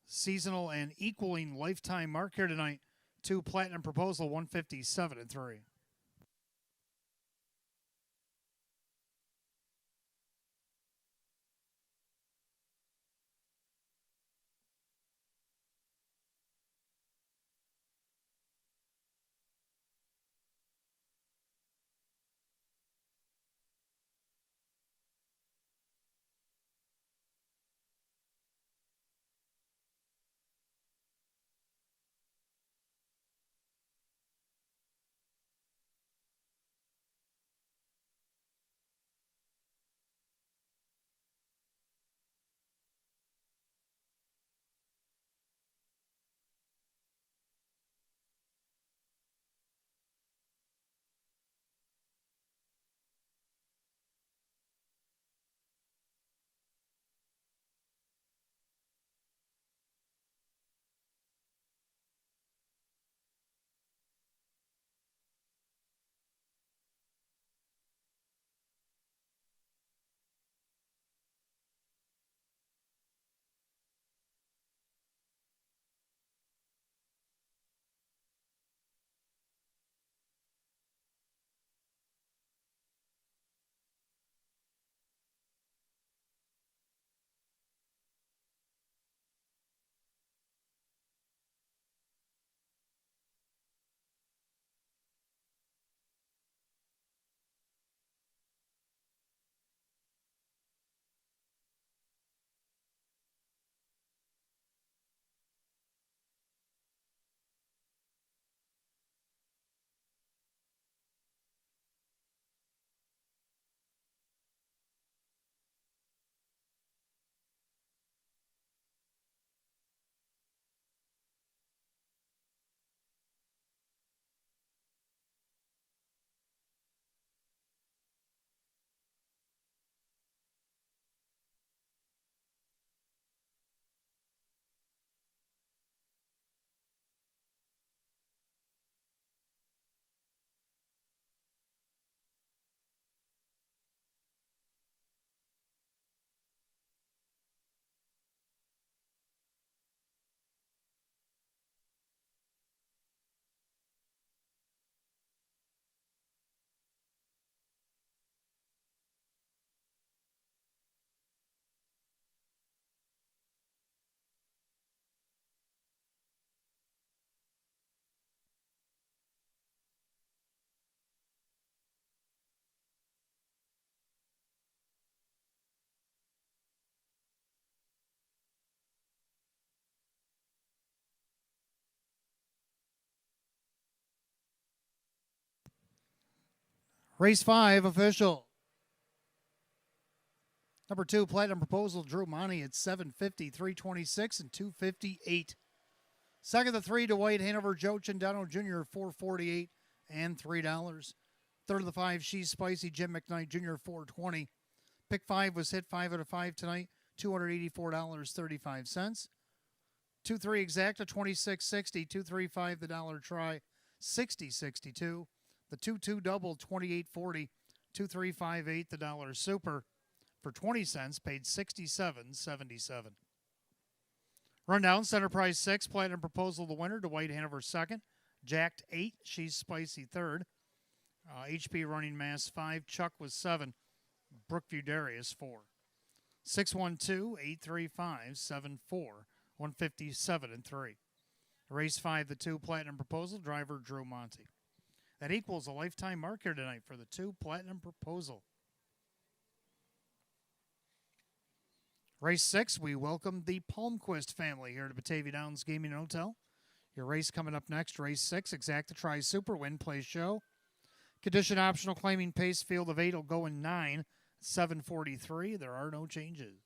Seasonal and equaling lifetime mark here tonight. 2, Platinum Proposal, 157-3. Race 5 official. Number 2, Platinum Proposal, Drew Monty at 750, 326, and 258. Second, the 3, Dwight Hanover, Joe Cindano Jr., 448 and $3. Third of the 5, She's Spicy, Jim McKnight Jr., 420. Pick 5 was hit 5 out of 5 tonight, $284.35. 2-3 Exacta, 26.60. 2-3-5 the dollar try, 60.62. The 2-2 double, 28.40. 2-3-5-8 the dollar super. For 20 cents, paid 67.77. Rundown, Center Prize 6, Platinum Proposal the winner, Dwight Hanover second. Jacked 8, She's Spicy third. HP Running Mass 5, Chuck was 7. Brookview Darius 4. 612-835-74. 157 and 3. Race 5, the 2, Platinum Proposal, driver Drew Monty. That equals a lifetime mark here tonight for the 2, Platinum Proposal. Race 6, we welcome the Palmquist family here to Batavia Downs Gaming and Hotel. Your race coming up next, race 6, Exacta Tri Super, Win, Play, Show. Condition optional, claiming pace, field of 8 will go in 9, 7:43. There are no changes.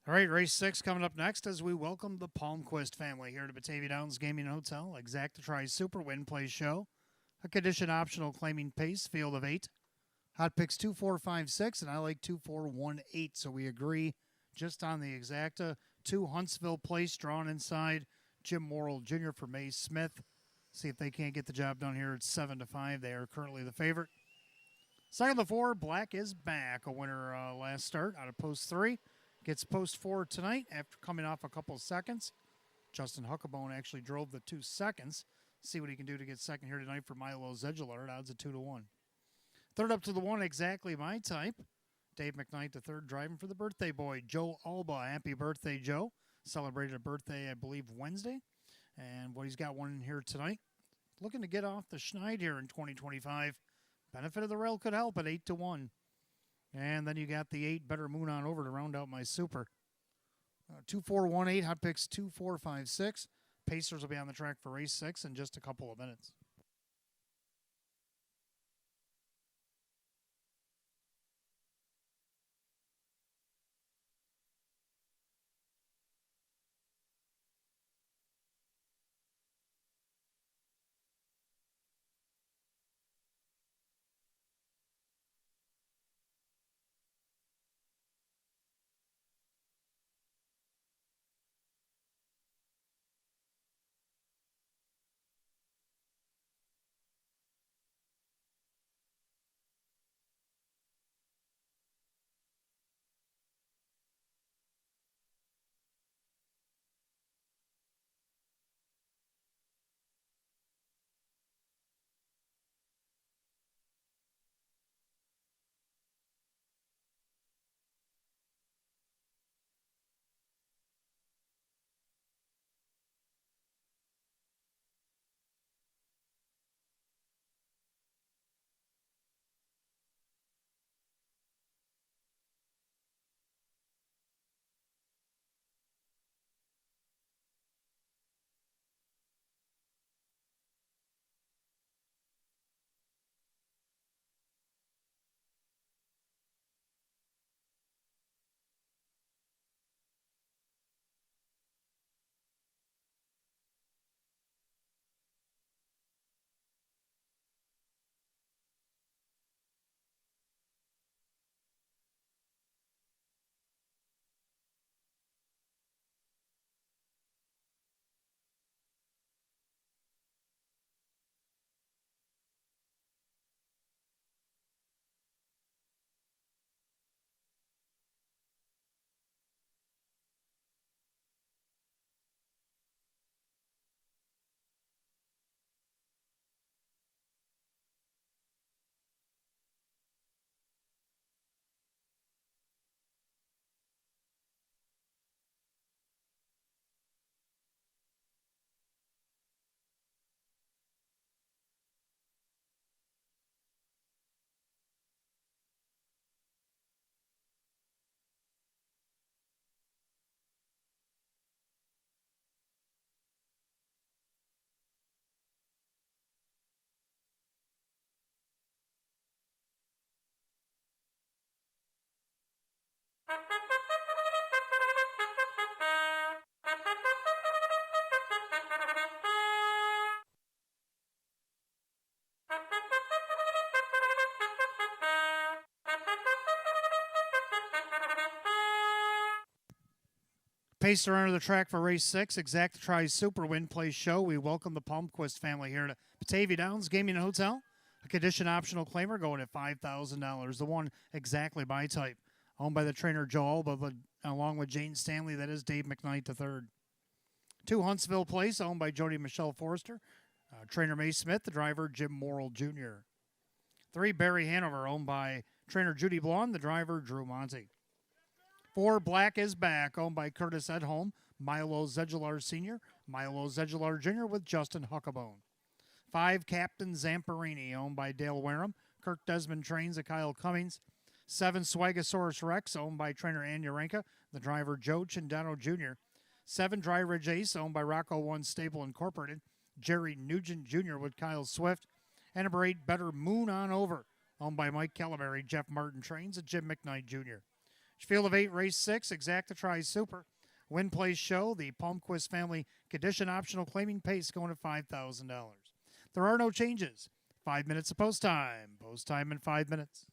All right, race 6 coming up next as we welcome the Palmquist family here to Batavia Downs Gaming Hotel. Exacta Tri Super Win Play Show. A condition optional claiming pace, field of 8. Hot picks 2, 4, 5, 6, and I like 2, 4, 1, 8. So we agree just on the exacta. 2 Huntsville Place drawn inside. Jim Morrill Jr. for May Smith. See if they can't get the job done here. It's 7-5. They are currently the favorite. Second of the 4, Black is back. A winner last start out of post 3. Gets post 4 tonight after coming off a couple of seconds. Justin Huckabone actually drove the 2 seconds. See what he can do to get second here tonight for Milo Zedular at odds of 2-1. Third up to the 1, exactly my type. Dave McKnight, the third, driving for the birthday boy, Joe Alba. Happy birthday, Joe. Celebrated a birthday, I believe, Wednesday. And what he's got one in here tonight. Looking to get off the schneid here in 2025. Benefit of the rail could help at 8-1. And then you got the 8 Better Moon on over to round out my super. 2, 4, 1, 8. Hot picks 2, 4, 5, 6. Pacers will be on the track for race 6 in just a couple of minutes. Pacer under the track for race 6, Exacta Tri Super Win Play Show. We welcome the Palmquist family here to Batavia Downs Gaming and Hotel. A condition optional claimer going at $5,000. The 1 exactly by type. Owned by the trainer Joe Alba, along with Jane Stanley. That is Dave McKnight, the third. 2 Huntsville Place, owned by Jody Michelle Forrester. Trainer May Smith, the driver Jim Morrill Jr. 3 Barry Hanover, owned by trainer Judy Blonde, the driver Drew Monty. 4 Black is back, owned by Curtis Edholm, Milo Zedular Sr., Milo Zedular Jr. with Justin Huckabone. 5 Captain Zamperini, owned by Dale Wareham, Kirk Desmond trains at Kyle Cummings. 7 Swagasaurus Rex, owned by trainer Ann Urenka, the driver Joe Chindano Jr. 7 Dry Ridge Ace, owned by Rocco One Stable Incorporated, Jerry Nugent Jr. with Kyle Swift. And number 8 Better Moon on Over, owned by Mike Calamari, Jeff Martin trains at Jim McKnight Jr. Field of 8, Race 6, Exacta Tri Super. Win Place Show, the Palmquist family condition optional claiming pace going at $5,000. There are no changes. 5 minutes of post time. Post time in 5 minutes.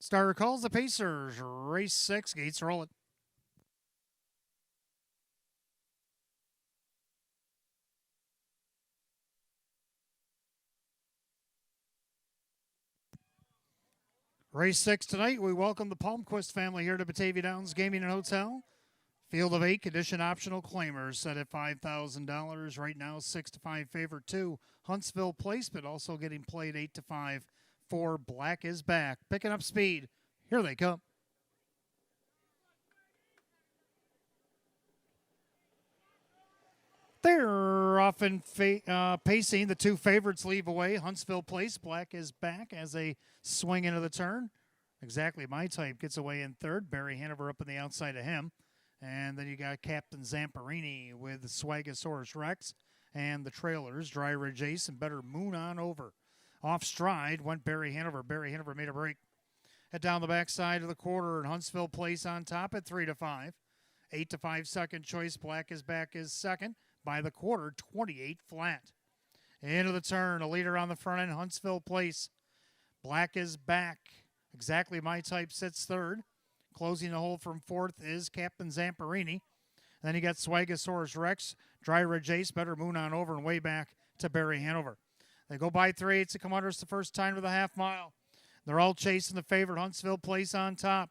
Starter calls the Pacers. Race 6, gates rolling. Race 6 tonight, we welcome the Palmquist family here to Batavia Downs Gaming and Hotel. Field of 8, condition optional claimers set at $5,000. Right now, 6-5 favorite 2. Huntsville Place, but also getting played 8-5 for Black is Back. Picking up speed. Here they come. They're often pacing. The 2 favorites leave away. Huntsville Place, Black is Back as they swing into the turn. Exactly My Type gets away in third. Barry Hanover up on the outside of him. And then you got Captain Zamperini with Swagosaurus Rex and the trailers, Dry Ridge Ace and Better Moon on over. Off stride went Barry Hanover. Barry Hanover made a break. Head down the backside of the quarter, and Huntsville Place on top at 3-5. 8-5 second choice. Black is Back is second. By the quarter, 28 flat. Into the turn, a leader on the front end, Huntsville Place. Black is Back. Exactly My Type sits third. Closing the hole from fourth is Captain Zamperini. Then you got Swagosaurus Rex, Dry Ridge Ace, Better Moon on over, and way back to Barry Hanover. They go by 3/8 to come under us the first time to the half mile. They're all chasing the favorite, Huntsville Place on top.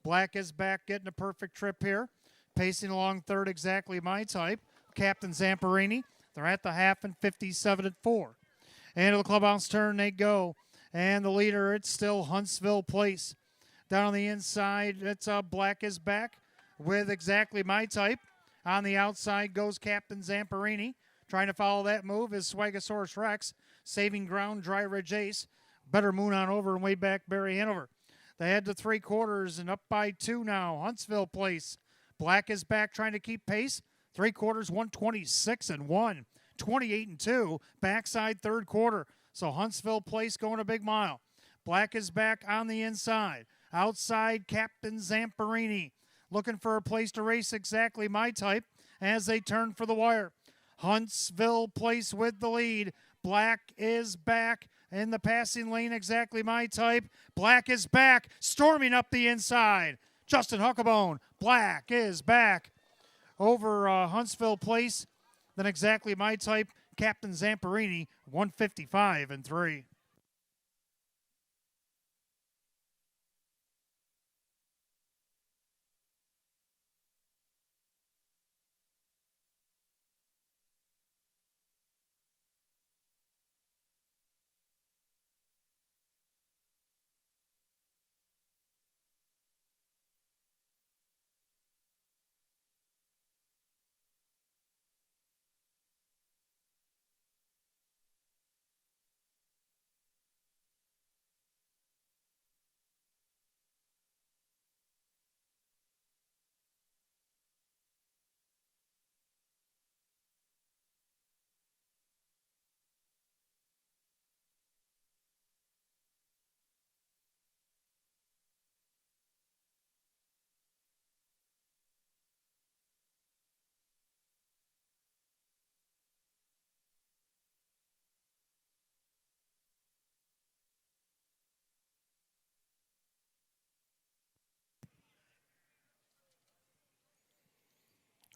Black is Back getting a perfect trip here. Pacing along third, Exactly My Type. Captain Zamperini. They're at the half and 57-4. Into the clubhouse turn they go. And the leader, it's still Huntsville Place. Down on the inside, it's Black is Back with Exactly My Type. On the outside goes Captain Zamperini. Trying to follow that move is Swagosaurus Rex. Saving ground, Dry Ridge Ace. Better Moon on over and way back Barry Hanover. They head to 3/4 and up by 2 now. Huntsville Place. Black is Back trying to keep pace. 3/4, 126-1. 28-2. Backside third quarter. So Huntsville Place going a big mile. Black is Back on the inside. Outside, Captain Zamperini. Looking for a place to race, Exactly My Type as they turn for the wire. Huntsville Place with the lead. Black is Back in the passing lane, Exactly My Type. Black is Back, storming up the inside. Justin Huckabone, Black is Back over Huntsville Place. Then Exactly My Type, Captain Zamperini, 155-3.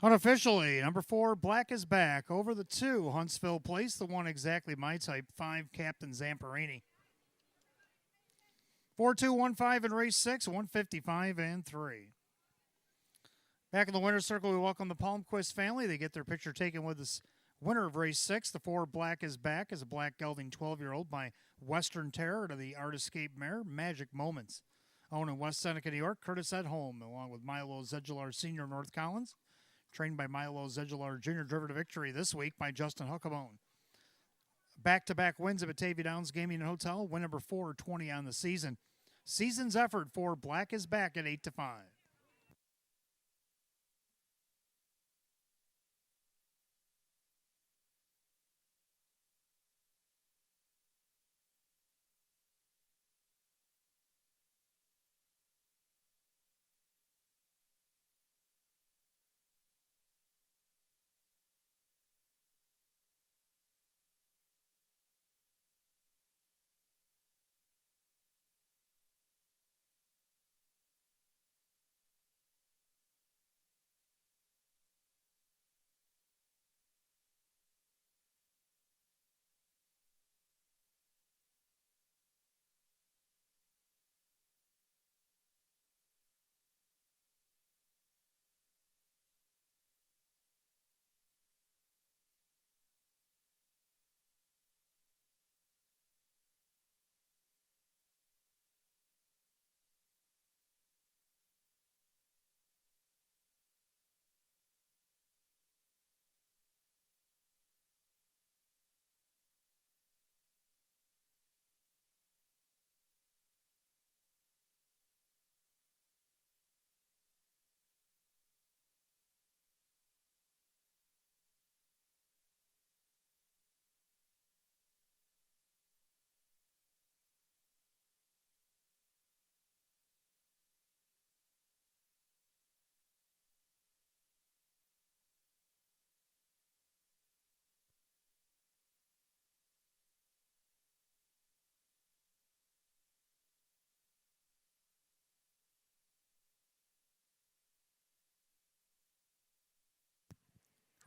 Unofficially, number 4, Black is Back over the 2, Huntsville Place. The 1, Exactly My Type, 5, Captain Zamperini. 4-2-1-5 in race 6, 155-3. Back in the winner's circle, we welcome the Palmquist family. They get their picture taken with this winner of race 6. The 4, Black is Back, is a black gelding 12-year-old by Western Terror to the Art Escape mare, Magic Moments. Owned in West Seneca, New York, Curtis at home, along with Milo Zedular Sr. North Collins. Trained by Milo Zedular Jr., driven to victory this week by Justin Huckabone. Back-to-back wins at Batavia Downs Gaming and Hotel. Win number 420 on the season. Season's effort for Black is Back at 8-5.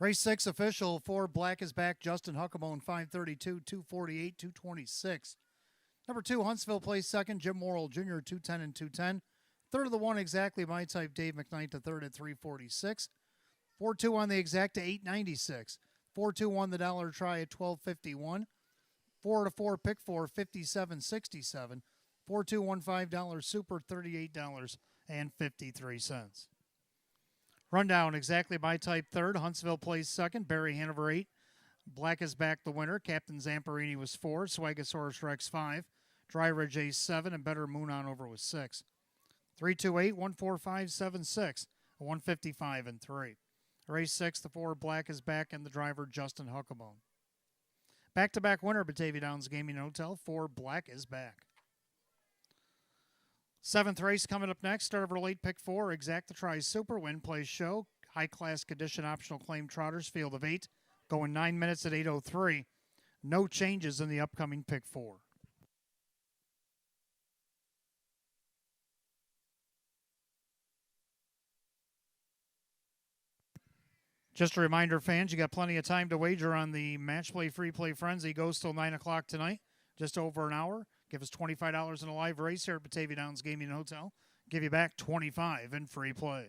Race 6 official 4 Black is Back, Justin Huckabone 532, 248, 226. Number 2 Huntsville plays second, Jim Morrill Jr. 210 and 210. Third of the one exactly my type, Dave McKnight to third at 346. 4-2 on the exact to 896. 4-2 on the dollar try at 1251. 4-4 pick 4 5767. 4-2 $5 super $38.53. Rundown exactly my type third. Huntsville plays second. Barry Hanover 8. Black is Back the winner. Captain Zamperini was 4. Swagasaurus Rex 5. Dry Ridge Ace 7. And Better Moon on over was 6. 328 14576. 155 and 3. Race 6, the 4 Black is Back and the driver Justin Huckabone. Back-to-back winner, Batavia Downs Gaming Hotel. 4 Black is Back. 7th race coming up next. Start of our late pick 4. Exact the Try Super. Win Plays Show. High-class condition optional claim trotters. Field of 8. Going 9 minutes at 8:03. No changes in the upcoming pick 4. Just a reminder, fans, you got plenty of time to wager on the Match Play Free Play Frenzy. Goes till 9 o'clock tonight, just over an hour. Give us $25 in a live race here at Batavia Downs Gaming Hotel. Give you back $25 in free play.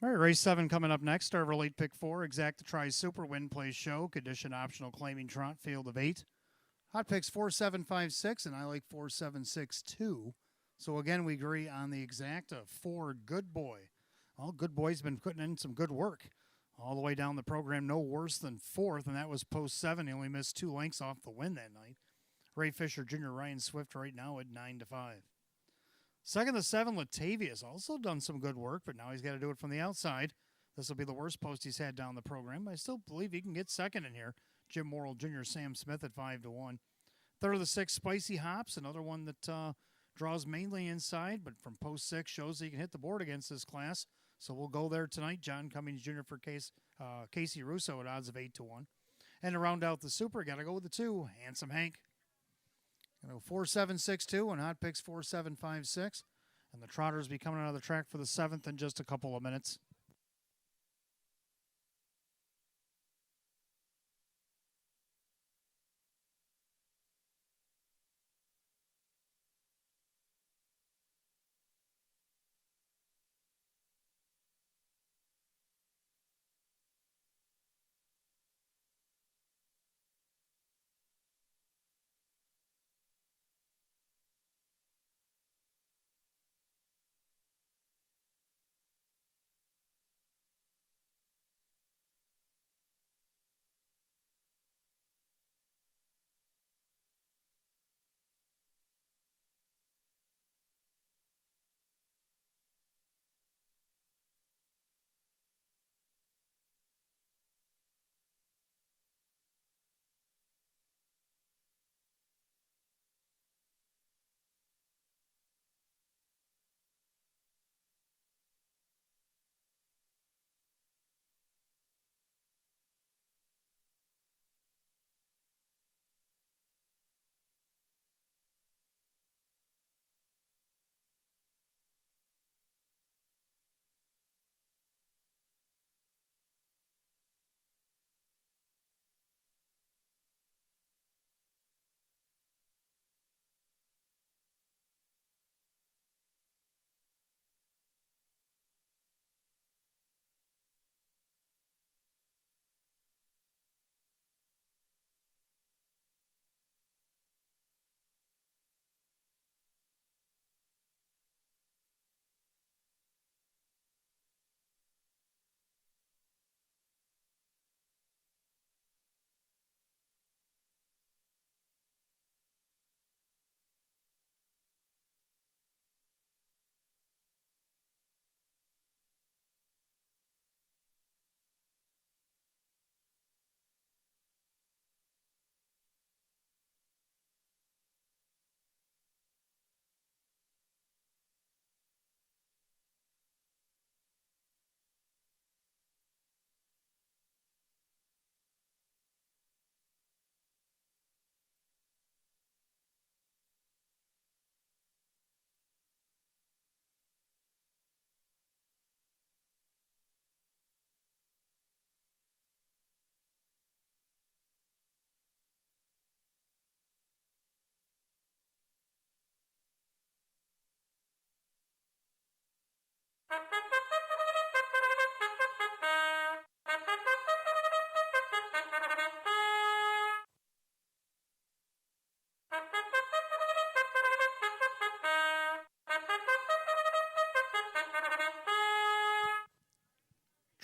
All right, race 7 coming up next. Start of our late pick 4. Exact the Try Super. Win Plays Show. Condition optional claiming trot. Field of 8. Hot picks 4756, and I like 4762. So again, we agree on the exact of 4 Good Boy. Well, Good Boy's been putting in some good work. All the way down the program, no worse than fourth, and that was post 7. He only missed 2 lengths off the win that night. Ray Fisher Jr., Ryan Swift right now at 9-5. Second to 7, Latavia's also done some good work, but now he's got to do it from the outside. This will be the worst post he's had down the program, but I still believe he can get second in here. Jim Morrill Jr., Sam Smith at 5-1. Third of the 6, Spicy Hops, another one that draws mainly inside, but from post 6 shows he can hit the board against this class. So we'll go there tonight. John Cummings Jr. for Casey Russo at odds of 8-1. And to round out the super, got to go with the 2, Handsome Hank. 4-7-6-2 and Hot Picks 4-7-5-6. And the Trotters be coming out of the track for the 7th in just a couple of minutes.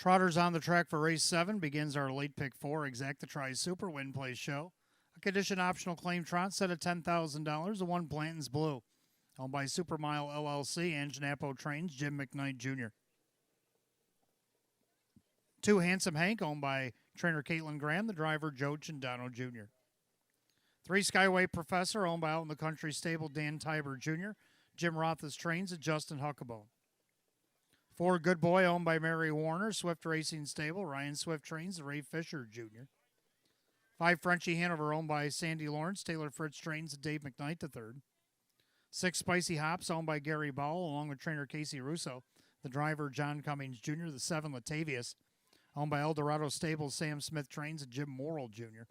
Trotters on the track for race 7 begins our late pick 4 Exacta Super Win Play Show. A condition optional claim trot set at $10,000. The 1 Blanton's Blue, owned by Supermile LLC and Janapo Trains, Jim McKnight Jr. 2 Handsome Hank, owned by trainer Caitlin Graham, the driver Joe Chandano Jr. 3 Skyway Professor, owned by Out in the Country Stable Dan Tiber Jr., Jim Roth's Trains, and Justin Huckabone. 4 Good Boy, owned by Mary Warner, Swift Racing Stable, Ryan Swift Trains, and Ray Fisher Jr. 5 Frenchie Hanover, owned by Sandy Lawrence, Taylor Fritz Trains, and Dave McKnight III. 6 Spicy Hops, owned by Gary Bowell, along with trainer Casey Russo, the driver John Cummings Jr., the 7 Latavia's, owned by Eldorado Stables, Sam Smith Trains, and Jim Morrill Jr.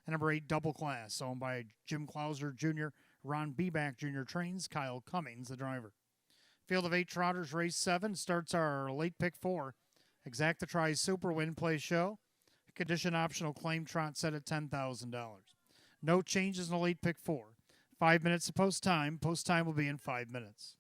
And number 8 Double Class, owned by Jim Clauser Jr., Ron Beback Jr. Trains, Kyle Cummings, the driver. Field of 8 Trotters, race 7 starts our late pick 4 Exacta Super Win Play Show. Condition optional claim trot set at $10,000. No changes in the late pick 4. 5 minutes to post time. Post time will be in 5 minutes.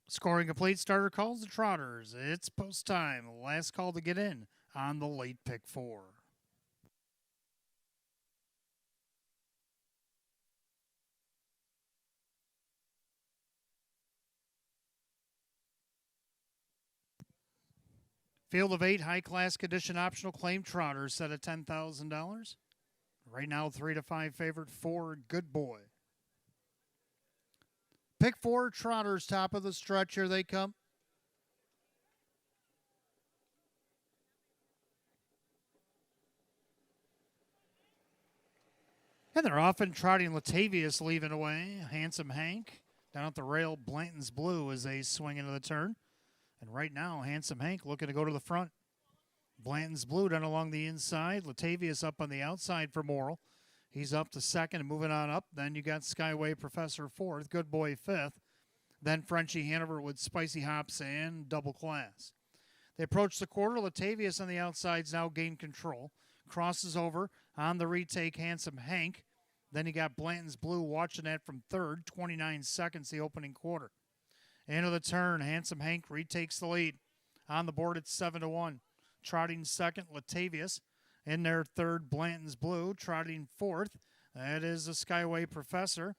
Scoring complete, starter calls the Trotters. It's post time. Last call to get in on the late pick 4. Field of 8 high class condition optional claim Trotters set at $10,000. Right now, 3 to 5 favorite for Good Boy. Pick 4 Trotters, top of the stretch. Here they come. And they're often trotting Latavius leaving away. Handsome Hank down at the rail. Blanton's Blue as they swing into the turn. And right now, Handsome Hank looking to go to the front. Blanton's Blue down along the inside. Latavius up on the outside for Morrill. He's up to second and moving on up. Then you got Skyway Professor fourth. Good Boy fifth. Then Frenchie Hanover with Spicy Hops and Double Class. They approach the quarter. Latavius on the outside's now gained control. Crosses over on the retake, Handsome Hank. Then you got Blanton's Blue watching that from third. 29 seconds the opening quarter. Into the turn, Handsome Hank retakes the lead. On the board, it's 7-1. Trotting second, Latavius. In there, third, Blanton's Blue. Trotting fourth, that is the Skyway Professor.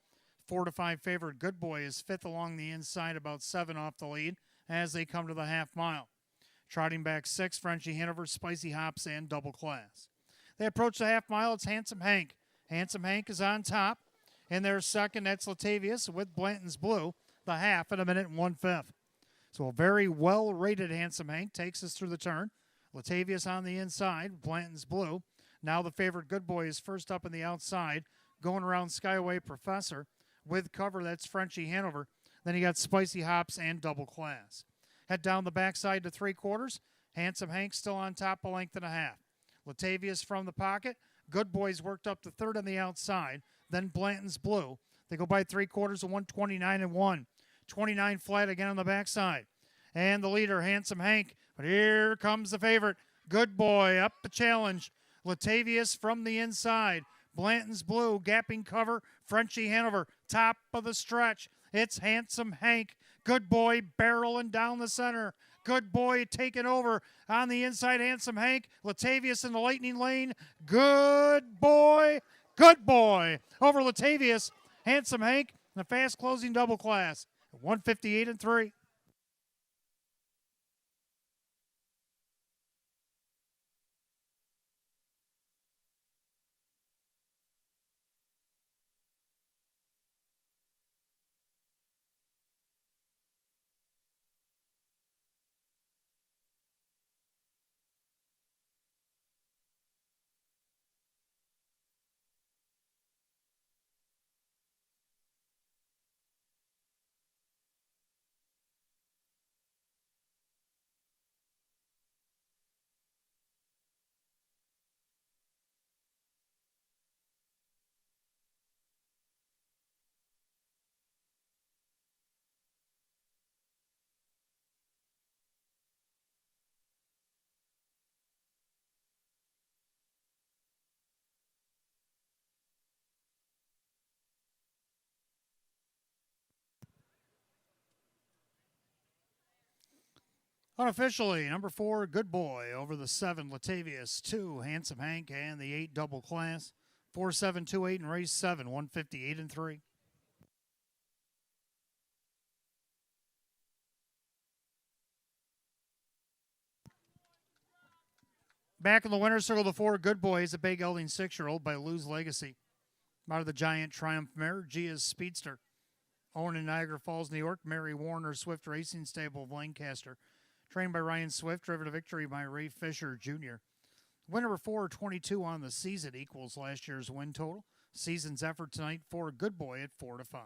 4 to 5 favorite Good Boy is fifth along the inside, about 7 off the lead as they come to the half mile. Trotting back sixth, Frenchie Hanover, Spicy Hops, and Double Class. They approach the half mile. It's Handsome Hank. Handsome Hank is on top. In their second, that's Latavius with Blanton's Blue. The half at 1 1/5. So a very well-rated Handsome Hank takes us through the turn. Latavius on the inside, Blanton's Blue. Now the favorite Good Boy is first up on the outside, going around Skyway Professor. With cover, that's Frenchie Hanover. Then you got Spicy Hops and Double Class. Head down the backside to 3/4. Handsome Hank still on top, a length and a half. Latavius from the pocket. Good Boy's worked up to third on the outside. Then Blanton's Blue. They go by 3/4 of 129-1. 29 flat again on the backside. And the leader, Handsome Hank. But here comes the favorite. Good Boy up the challenge. Latavius from the inside. Blanton's Blue gapping cover. Frenchie Hanover top of the stretch. It's Handsome Hank. Good Boy barreling down the center. Good Boy taking over on the inside. Handsome Hank. Latavius in the lightning lane. Good Boy. Good Boy over Latavius. Handsome Hank. The fast closing Double Class. 158-3. Unofficially, number 4, Good Boy over the 7, Latavius, 2, Handsome Hank, and the 8, Double Class. 4-7-2-8 in race 7, 158-3. Back in the winner's circle, the 4, Good Boy is a big gelding 6-year-old by Lou's Legacy. Out of the Giant Triumph mare, Gia's Speedster. Owned in Niagara Falls, New York, Mary Warner Swift Racing Stable of Lancaster. Trained by Ryan Swift, driven to victory by Ray Fisher Jr. Win number 422 on the season equals last year's win total. Season's effort tonight for Good Boy at 4 to 5.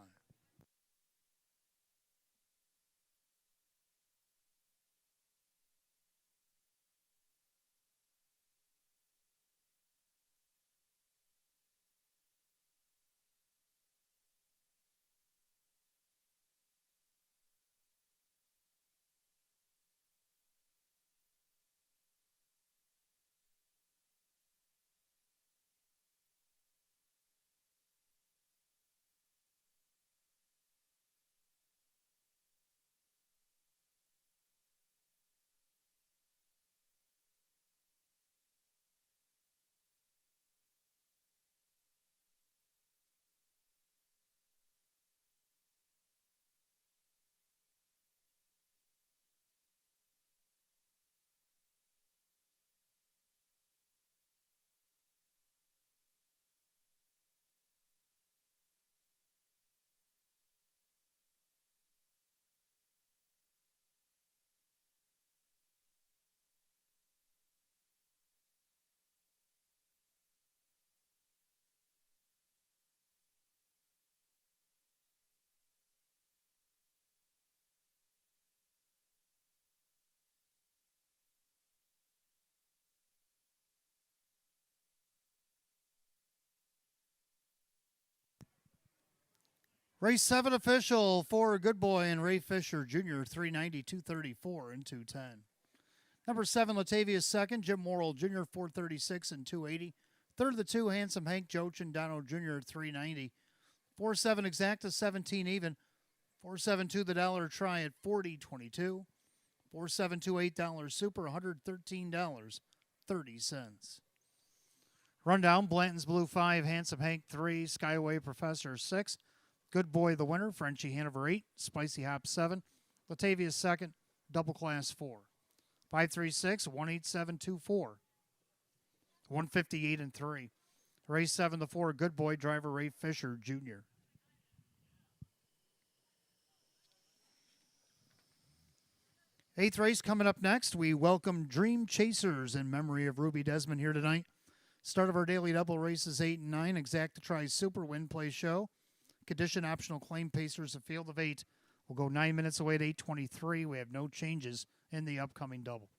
Race 7 official for Good Boy and Ray Fisher Jr., 390, 234, and 210. Number 7, Batavia second, Jim Morrill Jr., 436 and 280. Third of the two, Handsome Hank Joe Chindano Jr., 390. 4-7 exacta, 17 even. 4-7-2 the dollar try at 40.22. 4-7-2 $8 super, $113.30. Rundown: Blanton's Blue 5, Handsome Hank 3, Skyway Professor 6, Good Boy the winner, Frenchie Hanover 8, Spicy Hop 7, Batavia second, Double Class 4. 536 18724. 158 and 3. Race 7 the 4, Good Boy, driver Ray Fisher Jr. Eighth race coming up next. We welcome Dream Chasers in memory of Ruby Desmond here tonight. Start of our daily double races 8 and 9. Exacta Tri Super Win Play Show. Condition optional claim Pacers a field of 8. We'll go 9 minutes away at 8:23. We have no changes in the upcoming double.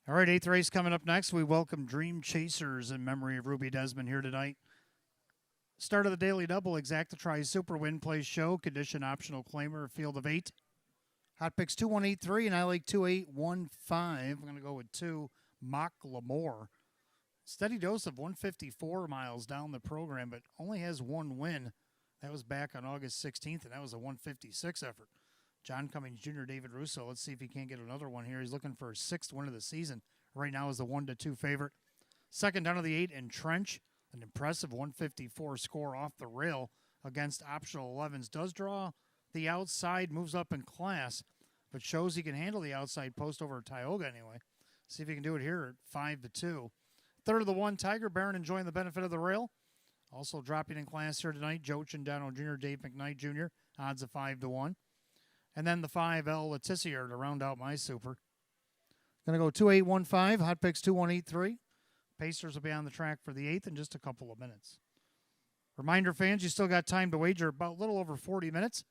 All right, eighth race coming up next. We welcome Dream Chasers in memory of Ruby Desmond here tonight. Start of the daily double, Exacta Tri Super Win Play Show. Condition optional claimer, field of 8. Hot picks 2183, and I like 2815. I'm going to go with 2, Mock Lamore. Steady dose of 154 miles down the program, but only has one win. That was back on August 16th, and that was a 156 effort. John Cummings Jr., David Russo. Let's see if he can't get another one here. He's looking for his 6th win of the season. Right now is the 1-2 favorite. Second down of the 8 in Trench. An impressive 154 score off the rail against optional 11s. Does draw the outside, moves up in class, but shows he can handle the outside post over Tioga anyway. See if he can do it here at 5-2. Third of the 1, Tiger Baron enjoying the benefit of the rail. Also dropping in class here tonight, Joe Chindano Jr., Dave McKnight Jr., odds of 5-1. And then the 5L Letizier to round out my super. Going to go 2815, hot picks 2183. Pacers will be on the track for the 8th in just a couple of minutes. Reminder, fans, you still got time to wager about a little over 40 minutes.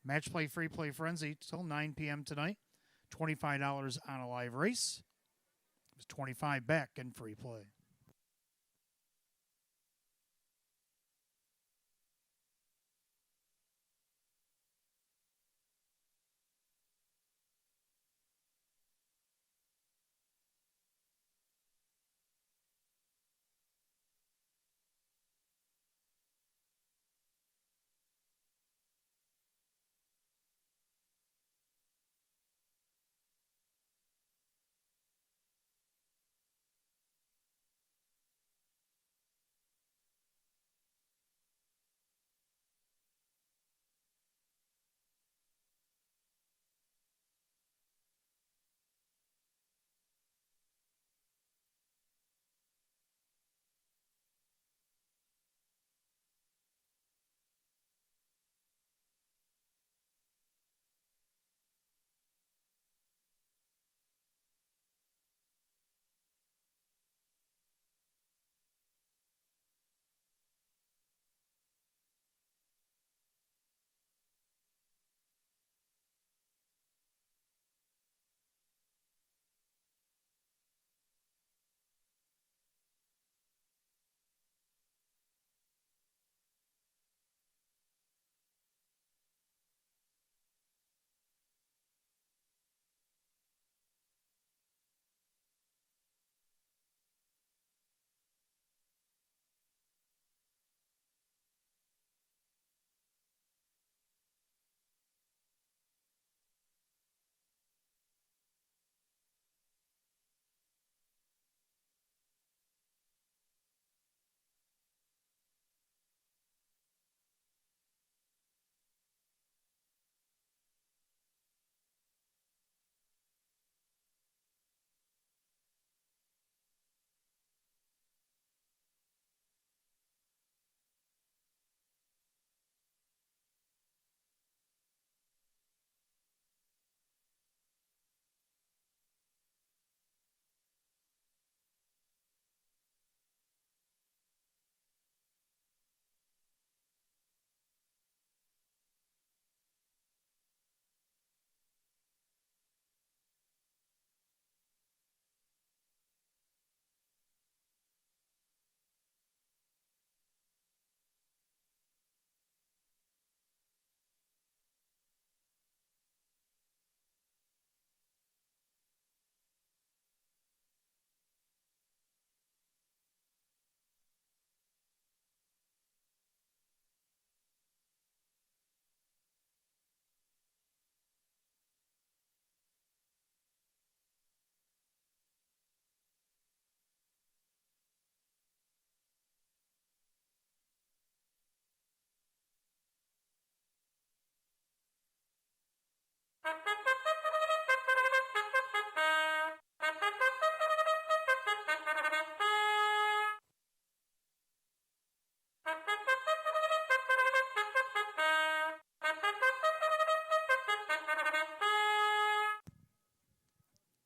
Match play, free play frenzy till 9 p.m. tonight. $25 on a live race. It was $25 back in free play.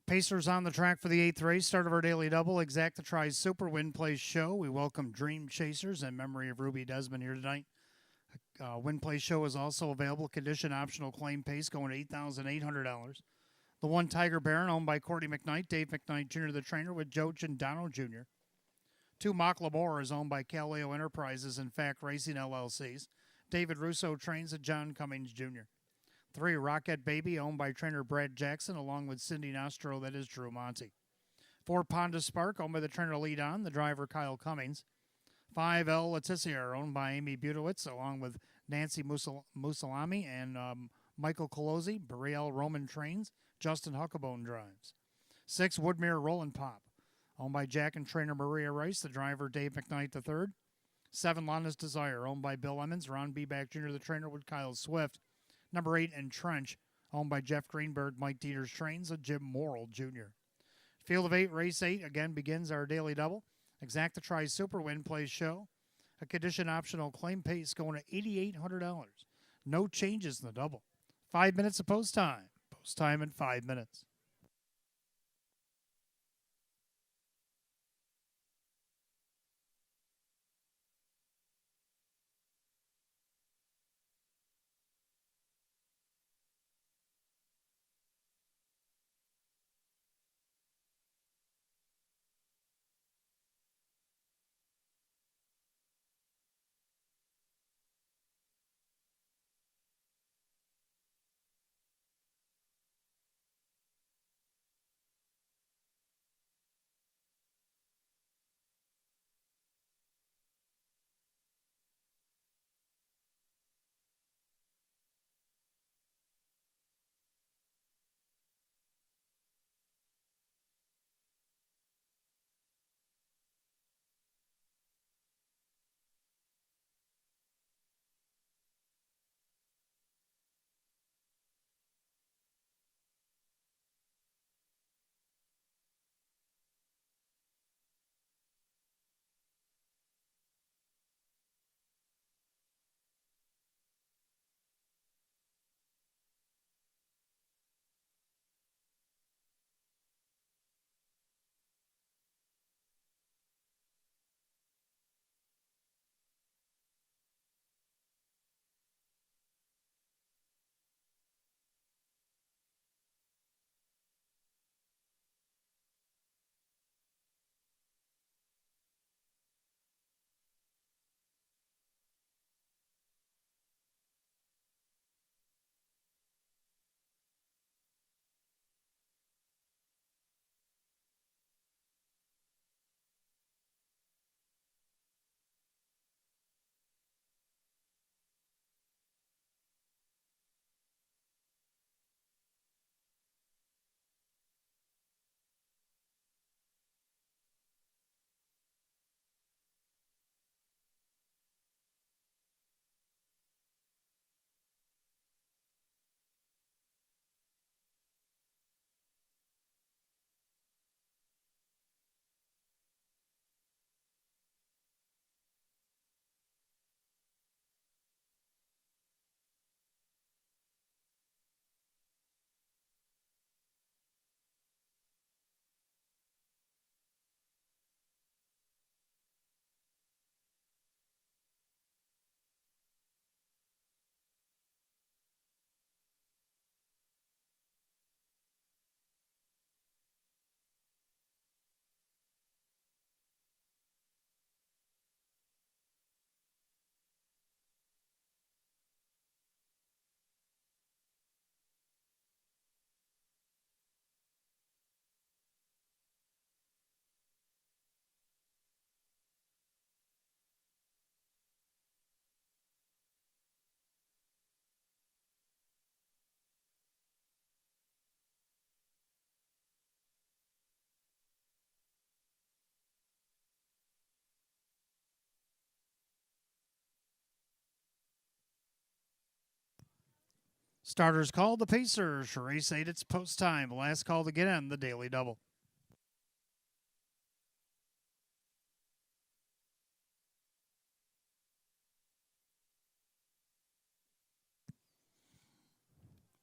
Pacers on the track for the 8th race, start of our daily double. Exacta tries Super Win Plays Show. We welcome Dream Chasers in memory of Ruby Desmond here tonight. Win Play Show is also available. Condition optional claim pace going to $8,800. The 1 Tiger Baron owned by Courtney McKnight, Dave McKnight Jr. the trainer with Joe Chindano Jr. 2 Mock Labor is owned by Caleo Enterprises and Fact Racing LLCs. David Russo trains at John Cummings Jr. 3 Rocket Baby owned by trainer Brad Jackson along with Cindy Nostro, that is Drew Monty. 4 Ponda Spark owned by the trainer Lead On, the driver Kyle Cummings. 5 L Letizier owned by Amy Butowitz along with Nancy Musalami and Michael Colosi, Burial Roman Trains, Justin Huckabone drives. 6, Woodmere Roll Pop, owned by Jack and trainer Maria Rice, the driver Dave McKnight III. 7, Lana's Desire, owned by Bill Emmons, Ron B. Back Jr., the trainer with Kyle Swift. Number 8, Entrench, owned by Jeff Greenberg, Mike Dieters trains, and Jim Morrill Jr. Field of 8, race 8, again begins our daily double. Exacta Tri Super Win plays show. A condition optional claim pace going to $8,800. No changes in the double. 5 minutes of post time. Post time in 5 minutes. Starters called, the Pacers. Race 8, it's post time. Last call to get in the daily double.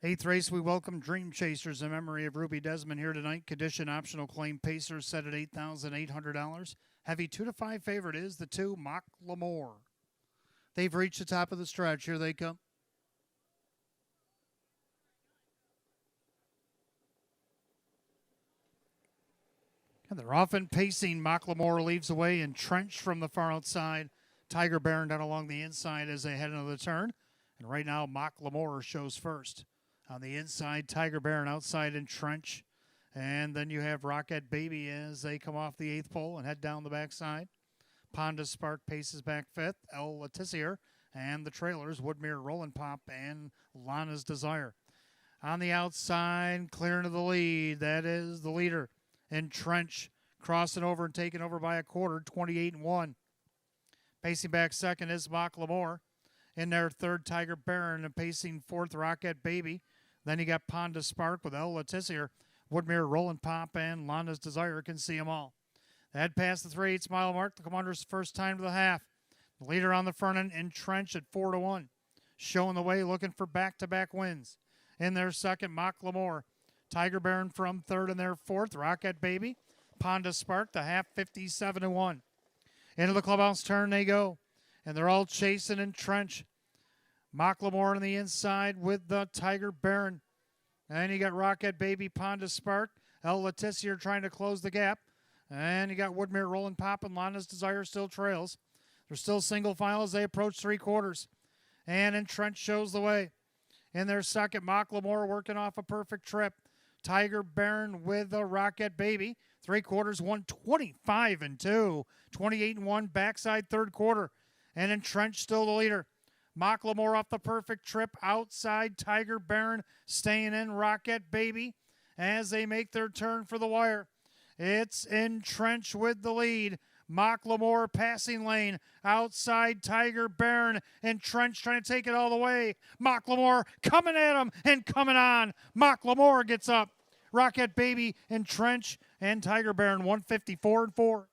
Eighth race, we welcome Dream Chasers in memory of Ruby Desmond here tonight. Condition optional claim Pacers set at $8,800. Heavy 2 to 5 favorite is the 2, Mock L'Amour. They've reached the top of the stretch. Here they come. And they're often pacing. Mock L'Amour leaves away, entrenched from the far outside. Tiger Baron down along the inside as they head into the turn. And right now, Mock L'Amour shows first. On the inside, Tiger Baron outside entrench. And then you have Rocket Baby as they come off the 8th pole and head down the backside. Ponda Spark paces back 5th. El Letizier and the trailers, Woodmere, Rollin' Pop, and Lana's Desire. On the outside, clearing to the lead, that is the leader. And Trench crossing over and taken over by a quarter, 28-1. Pacing back second is Mock-Lamore. In there, third, Tiger Baron, and pacing fourth, Rocket Baby. Then you got Ponda Spark with El Letizier, Woodmere, Rollin' Pop, and Lana's Desire. Can see them all. That passed the 3/8 mile mark. The Commanders' first time to the half. The leader on the front end, Entrenched at 4-1. Showing the way, looking for back-to-back wins. In their second, Mock-Lamore. Tiger Baron from third in their fourth, Rocket Baby. Ponda Spark, the half, 57-1. Into the clubhouse turn they go. And they're all chasing Entrenched. Mock-Lamore on the inside with the Tiger Baron. And you got Rocket Baby, Ponda Spark. El Letizier trying to close the gap. And you got Woodmere, Rollin' Pop, and Lana's Desire still trails. They're still single file as they approach three quarters. And Entrenched shows the way. In their second, Mock-Lamore working off a perfect trip. Tiger Baron with a Rocket Baby. Three quarters, 125-2. 28-1 backside third quarter. And Entrenched still the leader. Mock-Lamore off the perfect trip. Outside, Tiger Baron staying in, Rocket Baby as they make their turn for the wire. It's Entrenched with the lead. Mock-Lamore passing lane. Outside, Tiger Baron. Entrenched trying to take it all the way. Mock-Lamore coming at him and coming on. Mock-Lamore gets up. Rocket Baby, Entrenched, and Tiger Baron, 154-4.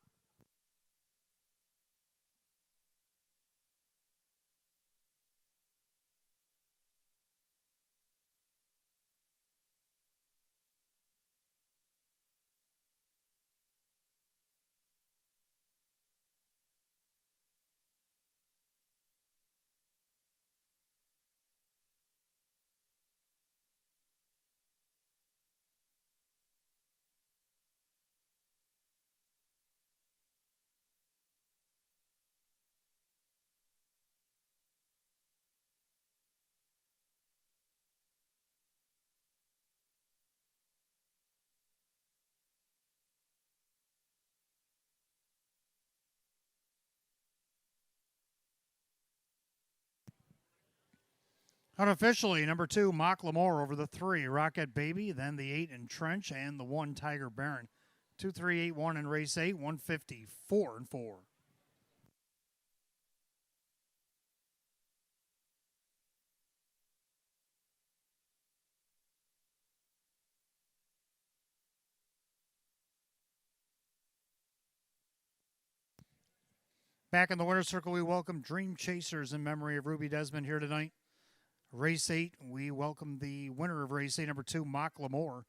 Unofficially, number 2, Mock-Lamore over the 3, Rocket Baby, then the 8, Entrenched, and the 1, Tiger Baron. 2-3-8-1 in race 8, 154-4. Back in the winner's circle, we welcome Dream Chasers in memory of Ruby Desmond here tonight. Race 8, we welcome the winner of Race 8, number 2, Mock-Lamore.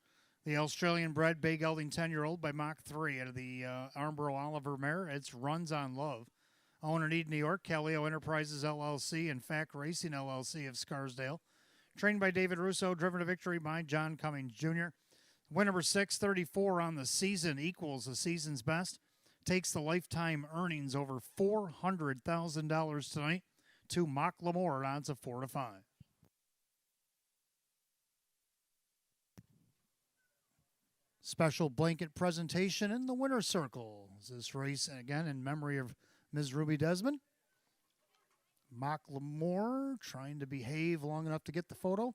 The Australian-bred bay gelding 10-year-old by Mach 3 out of the Armbro Oliver mare. It's Runs on Love. Owner in Eden, New York, Calio Enterprises LLC and Fact Racing LLC of Scarsdale. Trained by David Russo, driven to victory by John Cummings Jr. Win number 634 on the season equals the season's best. Takes the lifetime earnings over $400,000 tonight to Mock-Lamore at odds of 4-5. Special blanket presentation in the winner's circle. This race, again, in memory of Ms. Ruby Desmond. Mock-Lamore trying to behave long enough to get the photo.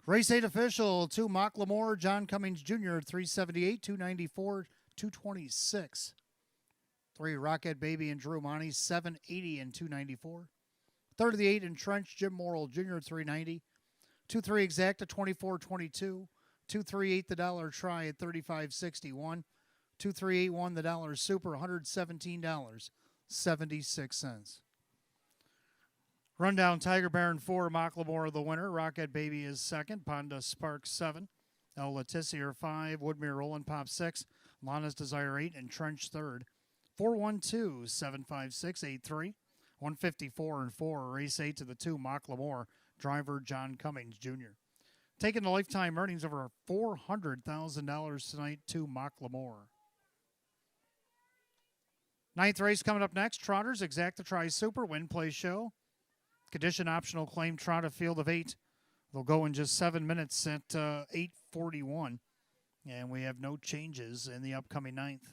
Race 8 official, 2 Mock-Lamore, John Cummings Jr., 378, 294, 226. 3, Rocket Baby and Drew Monty, 780 and 294. Third of the 8, Entrenched Jim Morrill Jr., 390. 2-3 Exacta, 24.22. 2-3-8 the dollar try at 35.61. 2-3-8-1 the dollar super, $117.76. Rundown Tiger Baron 4, Mocklemore the winner. Rocket Baby is second. Ponda Spark 7. El Letizier 5. Woodmere Roland Pop 6. Lana's Desire 8. And Trench third. 412 756 83. 154 and 4. Race 8 to the 2. Mocklemore. Driver John Cummings Jr. Taking the lifetime earnings over $400,000 tonight to Mocklemore. Ninth race coming up next. Trotters, Exacta Tri Super, Win Play Show. Condition optional claim trot a field of 8. They'll go in just 7 minutes at 8:41. And we have no changes in the upcoming ninth.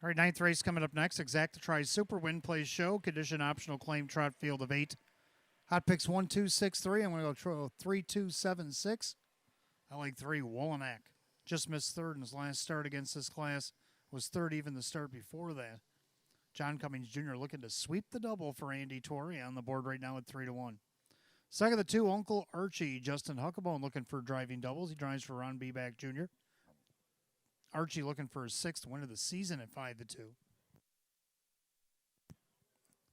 All right, ninth race coming up next. Exacta Tri Super, Win Play Show. Condition optional claim trot field of 8. Hot picks 1, 2, 6, 3. I'm going to go 3, 2, 7, 6. I like 3, Wolonak. Just missed third in his last start against this class. Was third even the start before that. John Cummings Jr. looking to sweep the double for Andy Torrey on the board right now at 3-1. Second of the two, Uncle Archie, Justin Huckabone looking for driving doubles. He drives for Ron Beback Jr. Archie looking for his 6th win of the season at 5-2.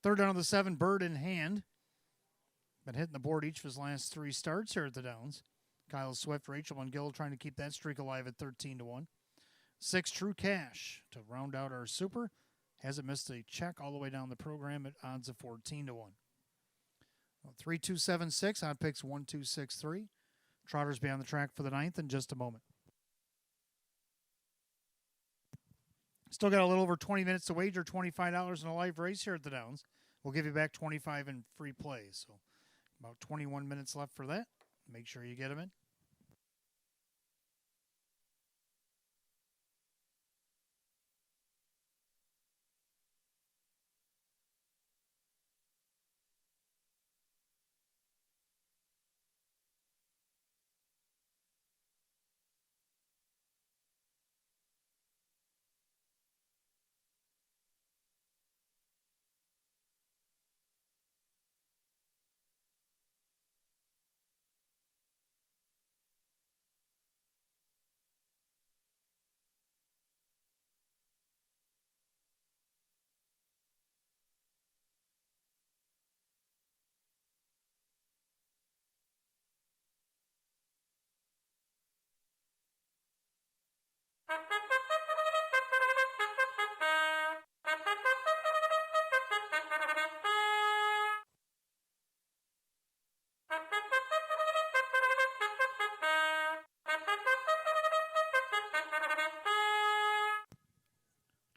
Third down of the 7, Bird in hand. Been hitting the board each of his last 3 starts here at the Downs. Kyle Swift, Rachel Mungill trying to keep that streak alive at 13-1. 6 True Cash to round out our super. Hasn't missed a check all the way down the program at odds of 14-1. 3-2-7-6, odd picks 1-2-6-3. Trotters be on the track for the 9th in just a moment. Still got a little over 20 minutes to wager, $25 in a live race here at the Downs. We'll give you back $25 in free play. So about 21 minutes left for that. Make sure you get them in.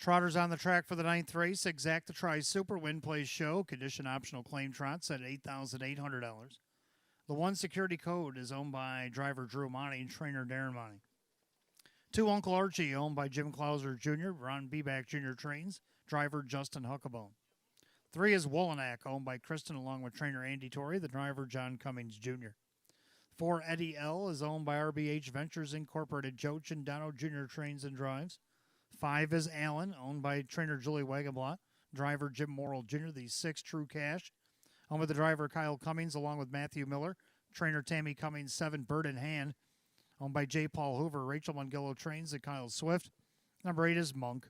Trotters on the track for the 9th race. Exact the Try Super Win Play Show. Condition optional claim trots at $8,800. The 1 security code is owned by driver Drew Monty and trainer Darren Monty. 2 Uncle Archie, owned by Jim Clauser Jr., Ron Beback Jr. trains, driver Justin Huckabone. 3 is Woolanack, owned by Kristen along with trainer Andy Torrey, the driver John Cummings Jr. 4 Eddie L. is owned by RBH Ventures Incorporated, Joe Chindano Jr. trains and drives. 5 is Allen, owned by trainer Julie Wagenblatt, driver Jim Morrill Jr., the 6 True Cash, owned by the driver Kyle Cummings along with Matthew Miller, trainer Tammy Cummings, 7 Bird in hand, owned by J. Paul Hoover, Rachel Mungillo trains at Kyle Swift. Number 8 is Monk,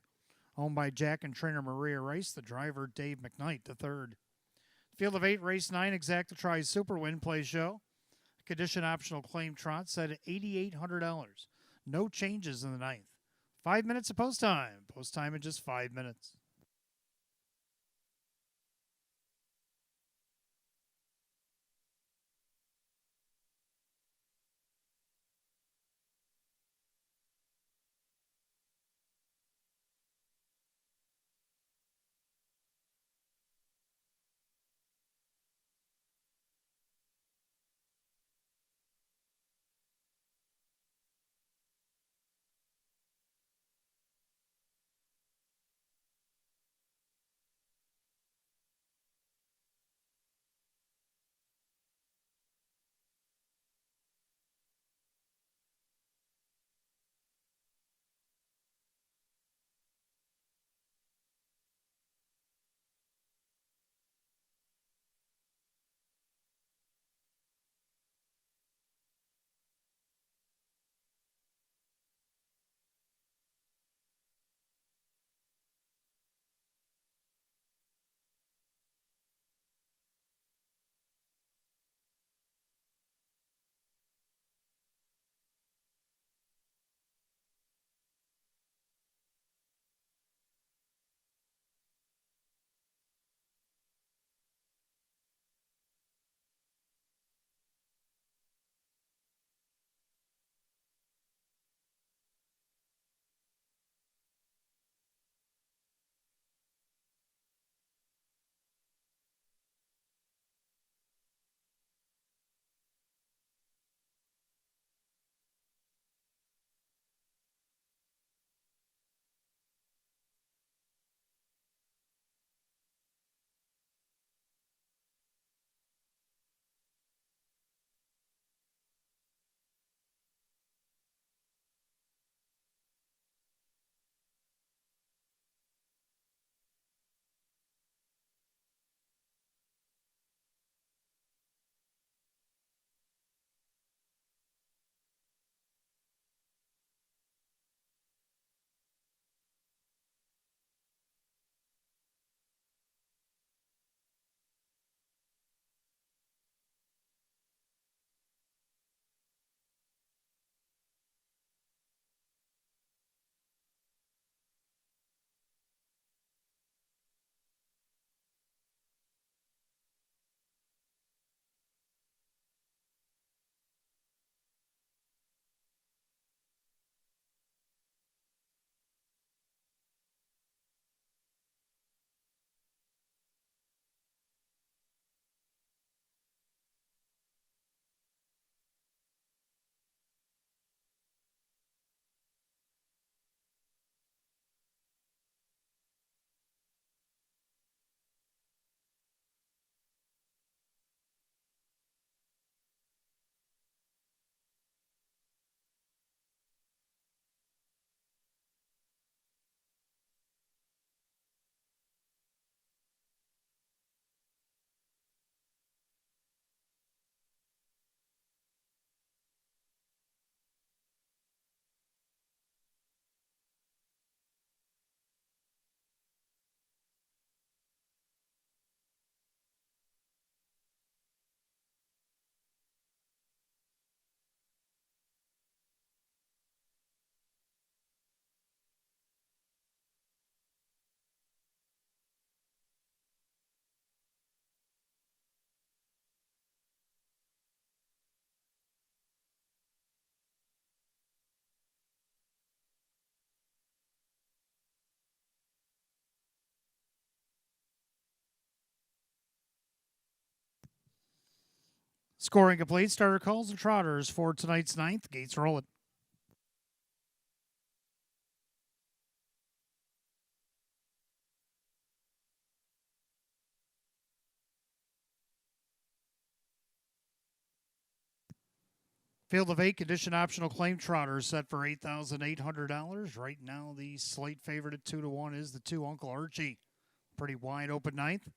owned by Jack and trainer Maria Rice, the driver Dave McKnight, the 3rd. Field of 8, race 9, Exact to Try Super Win Play Show. Condition optional claim trot set at $8,800. No changes in the 9th. 5 minutes of post time. Post time in just 5 minutes. Scoring complete. Starter calls the Trotters for tonight's ninth. Gates roll it. Field of 8, condition optional claim Trotters set for $8,800. Right now, the slate favorite at 2-1 is the 2 Uncle Archie. Pretty wide open ninth.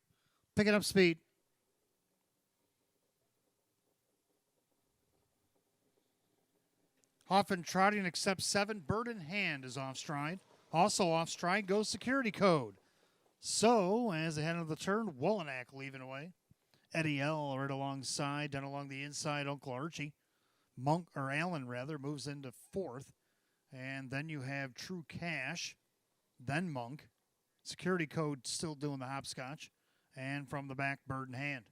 Picking up speed. Hoffman trotting accepts 7. Bird in hand is off stride. Also off stride goes security code. So, as ahead of the turn, Wolenak leaving away. Eddie L right alongside, down along the inside, Uncle Archie. Monk, or Allen rather, moves into 4th. And then you have True Cash, then Monk. Security code still doing the hopscotch. And from the back, Bird in hand.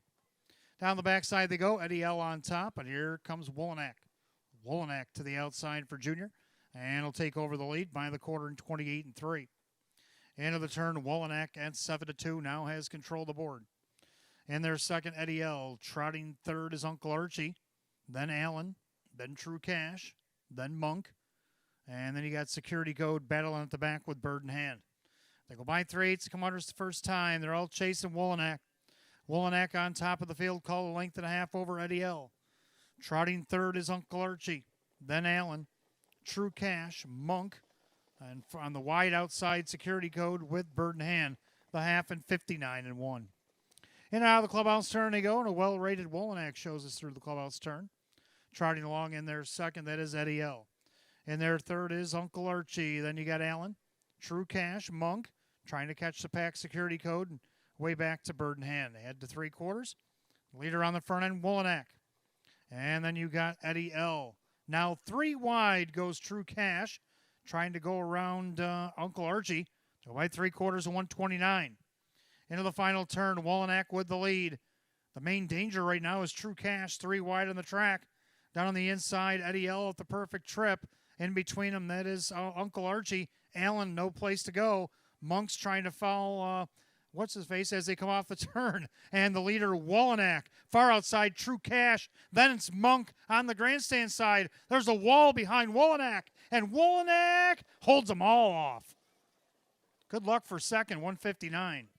Down the backside they go. Eddie L on top, and here comes Wolenak. Wolenak to the outside for Junior, and he'll take over the lead by the quarter in 28-3. End of the turn, Wolenak at 7-2 now has control of the board. In their second, Eddie L. Trotting third is Uncle Archie, then Allen, then True Cash, then Monk, and then you got security code battling at the back with Bird in hand. They go by 3/8, come under the first time. They're all chasing Wolenak. Wolenak on top of the field, call a length and a half over Eddie L. Trotting third is Uncle Archie, then Allen, True Cash, Monk, and on the wide outside security code with Bird in hand, the half and 59-1. In and out of the clubhouse turn they go, and a well-rated Wolenak shows us through the clubhouse turn. Trotting along in their second, that is Eddie L. In their third is Uncle Archie. Then you got Allen, True Cash, Monk, trying to catch the pack security code, and way back to Bird in hand. They head to 3/4. Leader on the front end, Wolenak. And then you got Eddie L. Now 3 wide goes True Cash, trying to go around Uncle Archie. So by 3/4 and 129. Into the final turn, Wolenak with the lead. The main danger right now is True Cash, 3 wide on the track. Down on the inside, Eddie L at the perfect trip. In between them, that is Uncle Archie. Allen, no place to go. Monk's trying to foul what's-his-face as they come off the turn. And the leader, Wolenak, far outside True Cash. Then it's Monk on the grandstand side. There's a wall behind Wolenak, and Wolenak holds them all off. Good luck for second, 159.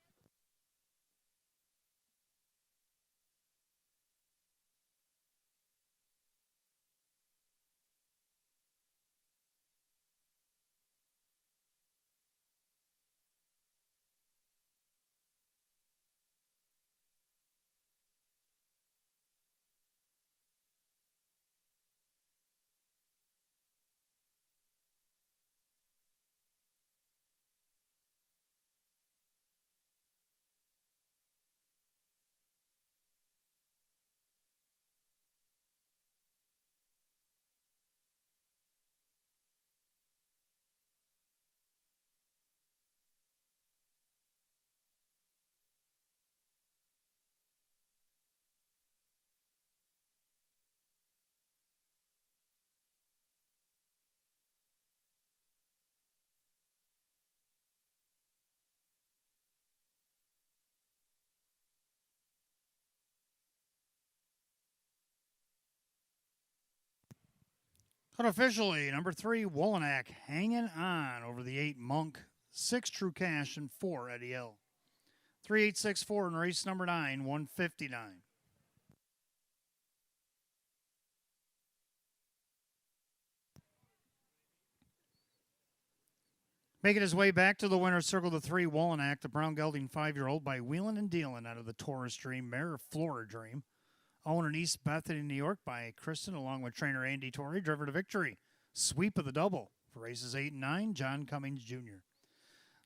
Unofficially, number 3, Wolenak, hanging on over the 8, Monk, 6, True Cash, and 4, Eddie L. 3-8-6-4 in race number 9, 159. Making his way back to the winner's circle, the 3, Wolenak, the brown gelding 5-year-old by Wheelin' and Dealin' out of the Taurus Dream, mare of Flora Dream. Owned in East Bethany, New York by Kristen, along with trainer Andy Torrey, driver to victory. Sweep of the double for races 8 and 9, John Cummings Jr.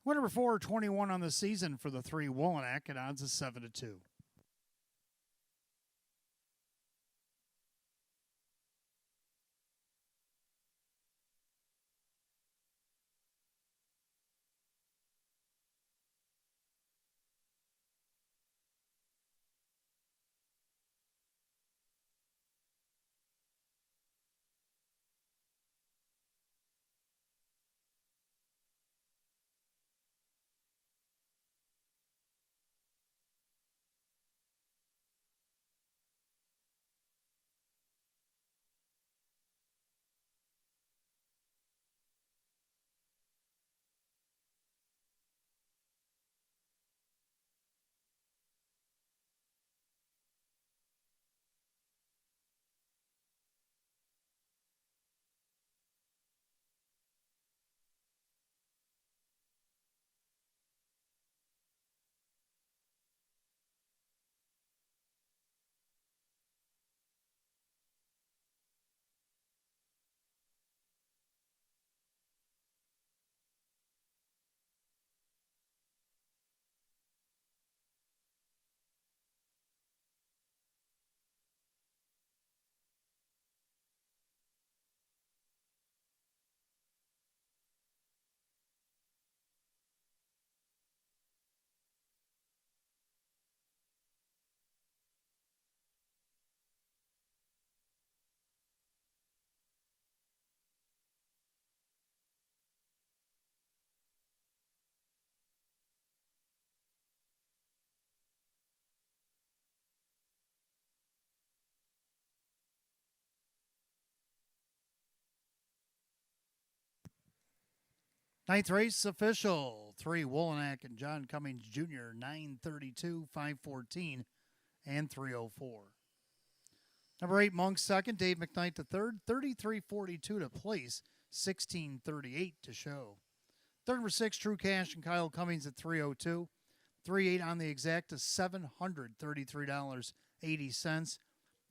Winner before 21 on the season for the 3, Wolenak, at odds of 7-2. Ninth race official. 3 Wolonak and John Cummings Jr. 932, 514, and 304. Number 8 Monk second. Dave McKnight the third. 3342 to place. 1638 to show. Third number 6 True Cash and Kyle Cummings at 302. 3-8 on the exact to $733.80.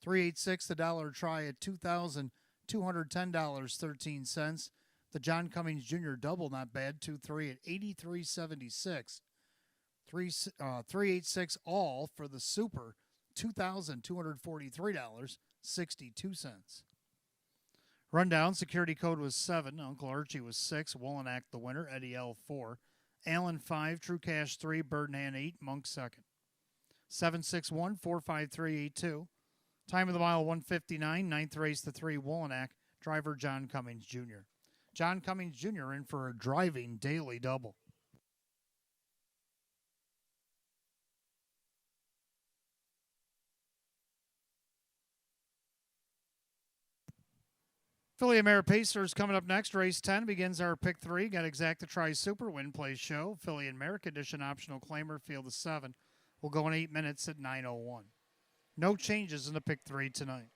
386 the dollar try at $2,210.13. The John Cummings Jr. double not bad 2-3 at $83.76. 386 all for the Super $2,243.62. Rundown security code was 7. Uncle Archie was 6. Wolonak the winner. Eddie L 4. Allen 5. True Cash 3. Birdman 8. Monk second. 761 45382. Time of the mile 159. Ninth race the 3 Wolonak. Driver John Cummings Jr. John Cummings Jr. in for a driving daily double. Philly Mare Pacers coming up next. Race 10 begins our pick 3. Got Exacta Tri Super Win Play Show. Philly and Mare Condition Optional Claimer Field of 7. Will go in 8 minutes at 9:01. No changes in the pick 3 tonight.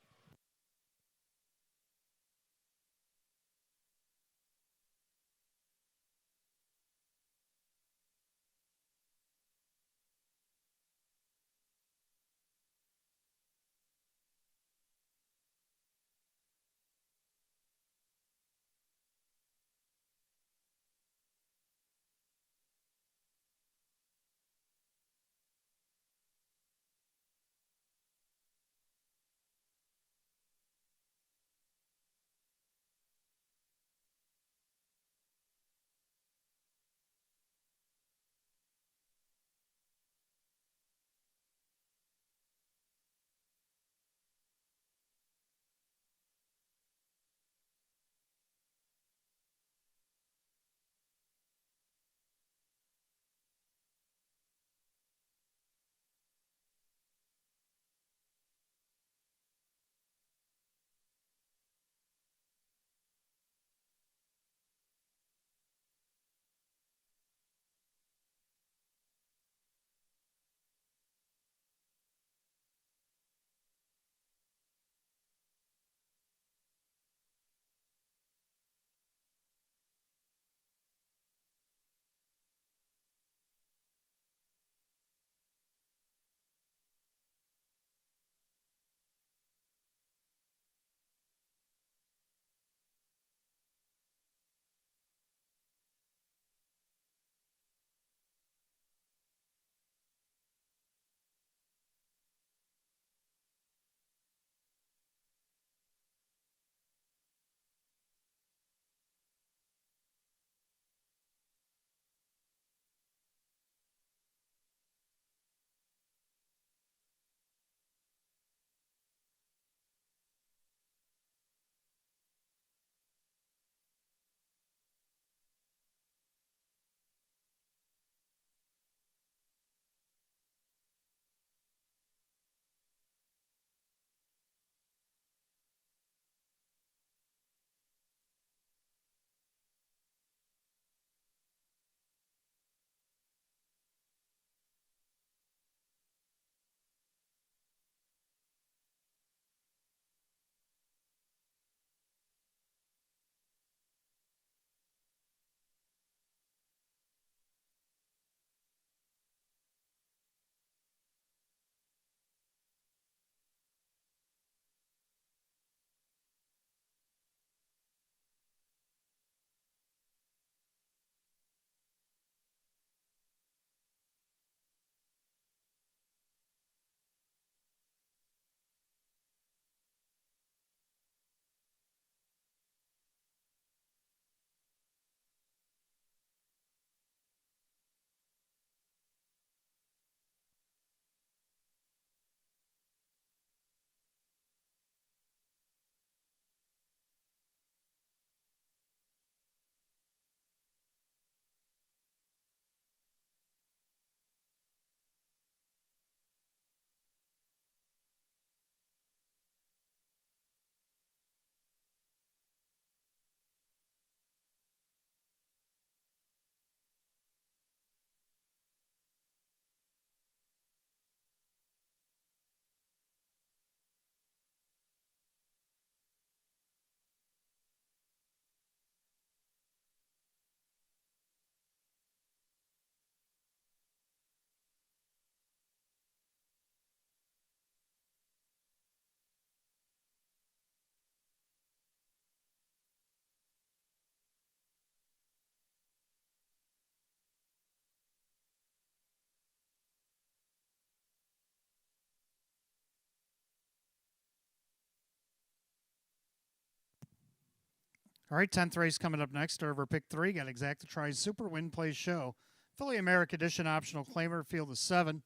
All right, 10th race coming up next. Over pick 3, got Exacta Tries Super Win Plays Show. Philly America Edition optional claimer, field of 7.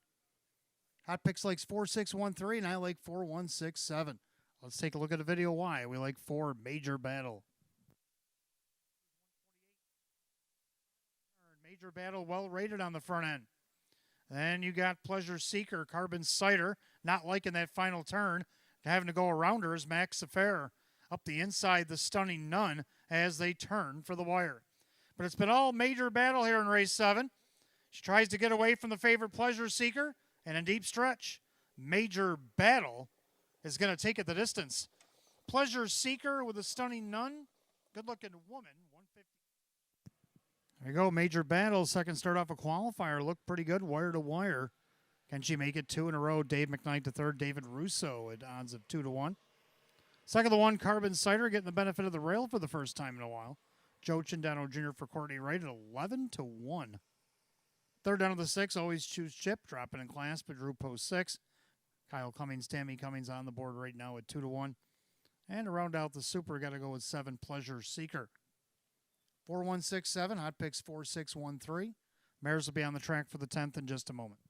Hot Picks likes 4613, and I like 4167. Let's take a look at the video why we like 4 Major Battle. Major Battle well rated on the front end. Then you got Pleasure Seeker, Carbon Cider, not liking that final turn, having to go around her is Max Affair. Up the inside, the Stunning Nun as they turn for the wire. But it's been all Major Battle here in race 7. She tries to get away from the favorite Pleasure Seeker, and in deep stretch, Major Battle is going to take it the distance. Pleasure Seeker with a Stunning Nun, good-looking woman, 150. There you go, Major Battle, second start off a qualifier, looked pretty good, wire to wire. Can she make it 2 in a row? Dave McKnight to third, David Russo at odds of 2-1. Second the 1, Carbon Cider, getting the benefit of the rail for the first time in a while. Joe Chindano Jr. for Courtney Wright at 11-1. Third down of the 6, Always Choose Chip, dropping in class, but Drew post 6. Kyle Cummings, Tammy Cummings on the board right now at 2-1. And to round out the super, got to go with 7, Pleasure Seeker. 4167, Hot Picks 4613. Mares will be on the track for the 10th in just a moment.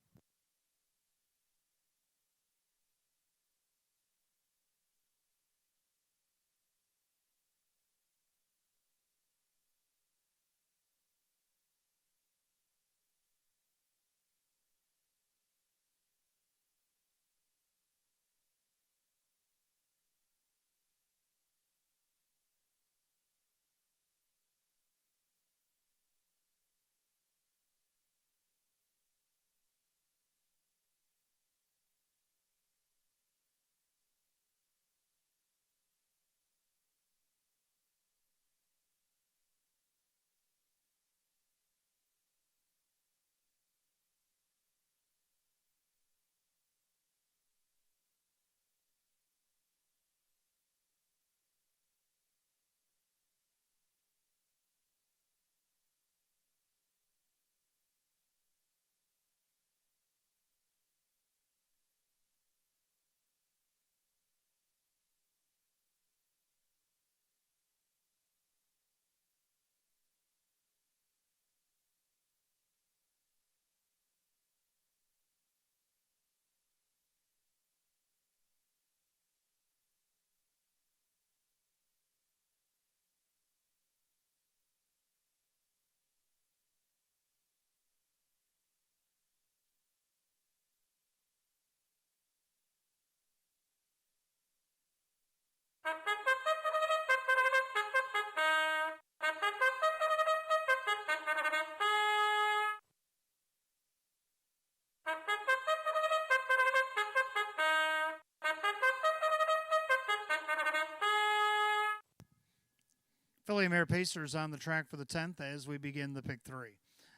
Philly Mare Pacers on the track for the 10th as we begin the pick 3.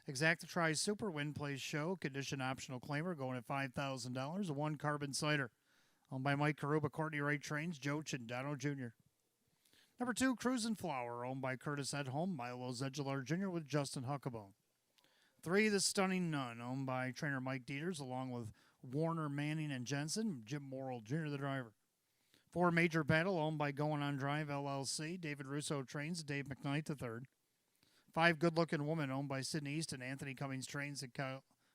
Exacta Tries Super Win Plays Show, condition optional claimer going at $5,000. 1, Carbon Cider, owned by Mike Karuba, Courtney Wright Trains, Joe Chindano Jr. Number 2, Cruisin' Flower, owned by Curtis Edholm, Milo Zedular Jr. with Justin Huckabone. 3, The Stunning Nun, owned by trainer Mike Dieters, along with Warner, Manning, and Jensen, Jim Morrill Jr., the driver. 4, Major Battle, owned by Going On Drive LLC, David Russo Trains, Dave McKnight the third. 5, Good Looking Woman, owned by Sydney East and Anthony Cummings Trains and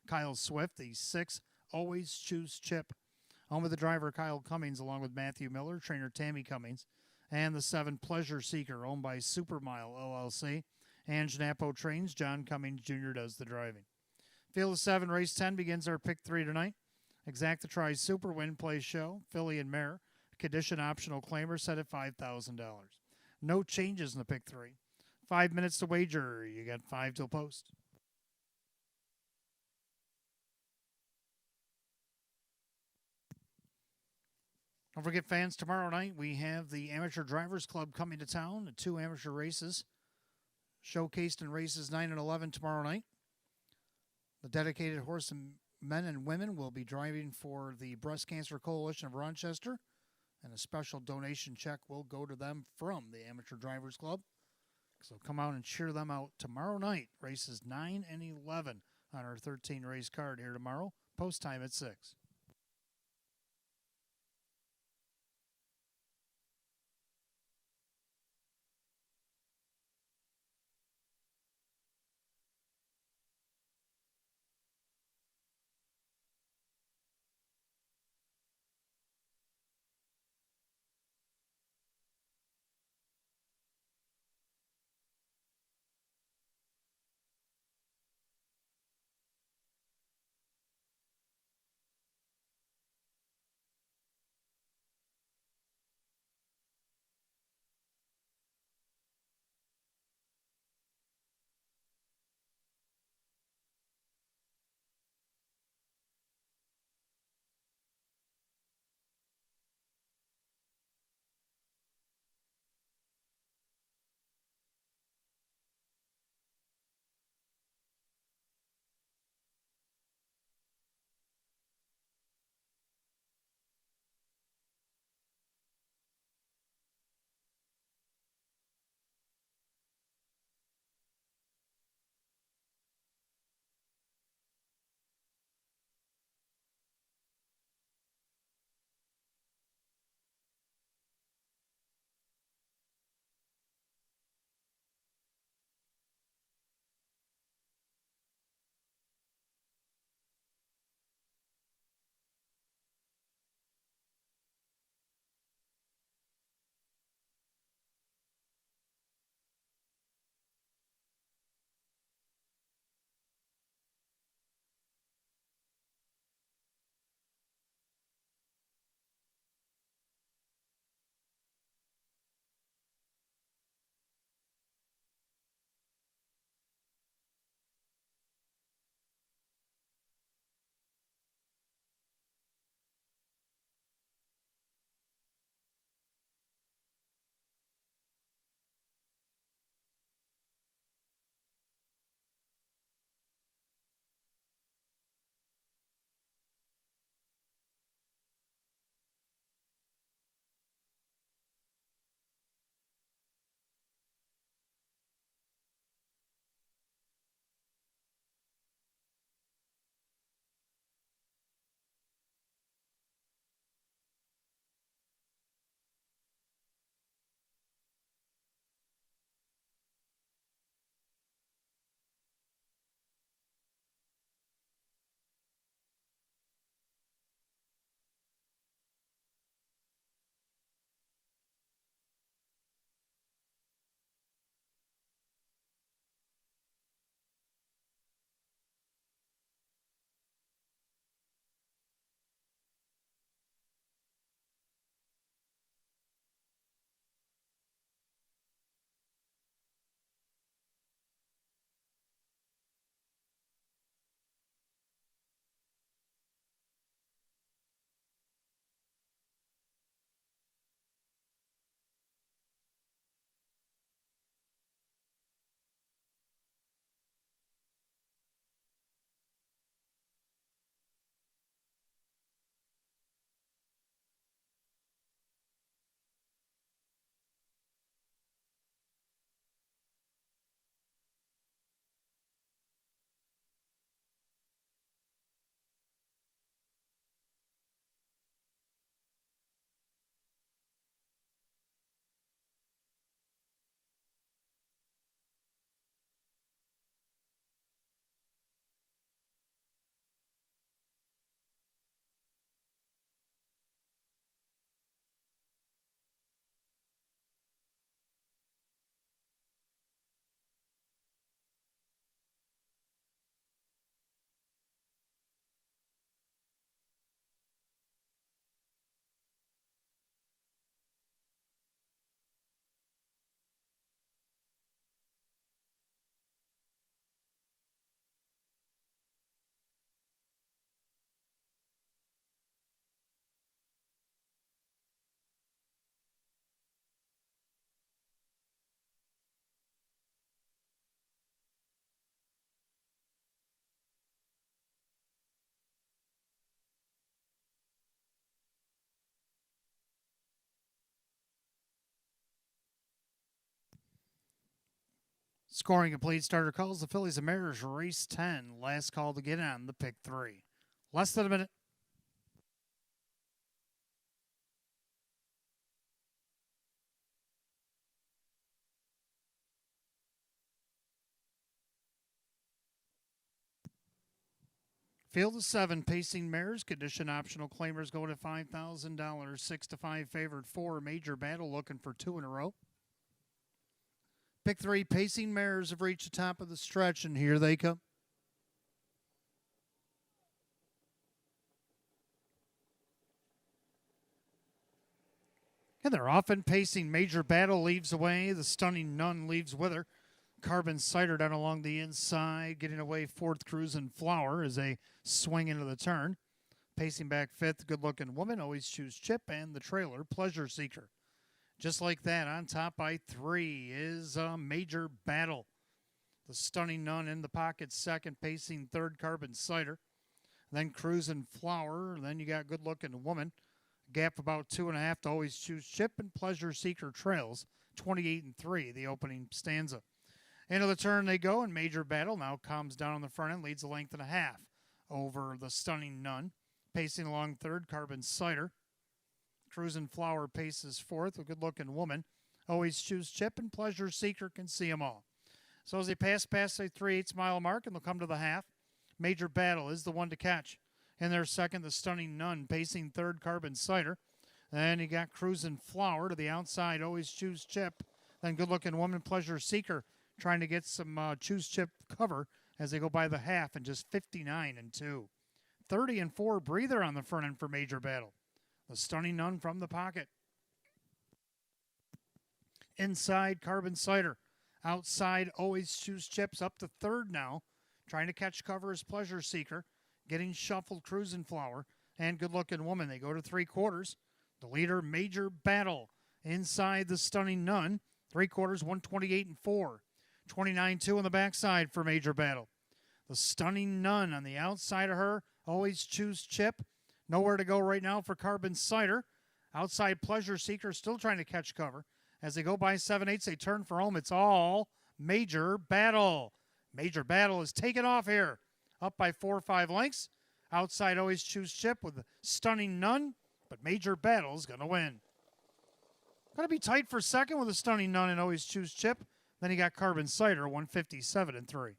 Kyle Swift. The 6, Always Choose Chip, owned by the driver Kyle Cummings, along with Matthew Miller, trainer Tammy Cummings. And the 7, Pleasure Seeker, owned by Supermile LLC and Janapo Trains. John Cummings Jr. does the driving. Field of 7, race 10 begins our pick 3 tonight. Exacta Tries Super Win Plays Show, Philly and Mare. Condition optional claimer set at $5,000. No changes in the pick 3. 5 minutes to wager. You got 5 till post. Don't forget, fans, tomorrow night we have the Amateur Drivers Club coming to town. 2 amateur races showcased in races 9 and 11 tomorrow night. The dedicated horse and men and women will be driving for the Breast Cancer Coalition of Rochester, and a special donation check will go to them from the Amateur Drivers Club. So come out and cheer them out tomorrow night, races 9 and 11 on our 13 race card here tomorrow, post time at 6. Scoring complete. Starter calls the Phillies and Mariners race 10. Last call to get on the pick 3. Less than a minute. Field of 7, pacing mares, condition optional claimers going at $5,000. 6 to 5 favored 4. Major Battle looking for 2 in a row. Pick 3, pacing mares have reached the top of the stretch, and here they come. And they're often pacing. Major Battle leaves away. The Stunning Nun leaves with her. Carbon Cider down along the inside, getting away 4th, Cruisin' Flower as they swing into the turn. Pacing back 5th, Good Looking Woman, Always Choose Chip, and the trailer, Pleasure Seeker. Just like that, on top by 3 is a Major Battle. The Stunning Nun in the pocket 2nd, pacing 3rd, Carbon Cider. Then Cruisin' Flower. Then you got Good Looking Woman. Gap about 2.5 to Always Choose Chip, and Pleasure Seeker trails 28 and 3, the opening stanza. Into the turn they go, and Major Battle now calms down on the front end, leads a length and a half over the Stunning Nun. Pacing along 3rd, Carbon Cider. Cruisin' Flower paces 4th, a good-looking woman. Always Choose Chip, and Pleasure Seeker can see them all. So as they pass the 3/8 mile mark, and they'll come to the half, Major Battle is the one to catch. In their 2nd, the Stunning Nun, pacing 3rd, Carbon Cider. Then you got Cruisin' Flower to the outside, Always Choose Chip. Then good-looking woman, Pleasure Seeker, trying to get some Choose Chip cover as they go by the half, and just 59 and 2. 30 and 4 breather on the front end for Major Battle. The Stunning Nun from the pocket. Inside, Carbon Cider. Outside, Always Choose Chips up to 3rd now. Trying to catch cover is Pleasure Seeker. Getting shuffled, Cruisin' Flower. And Good Looking Woman. They go to 3/4. The leader, Major Battle. Inside, the Stunning Nun. 3/4, 128 and 4. 29-2 on the backside for Major Battle. The Stunning Nun on the outside of her. Always Choose Chip. Nowhere to go right now for Carbon Cider. Outside, Pleasure Seeker still trying to catch cover. As they go by 7/8, they turn for home. It's all Major Battle. Major Battle is taken off here. Up by 4 or 5 lengths. Outside, Always Choose Chip with the Stunning Nun. But Major Battle's going to win. Going to be tight for 2nd with the Stunning Nun and Always Choose Chip. Then you got Carbon Cider, 157 and 3.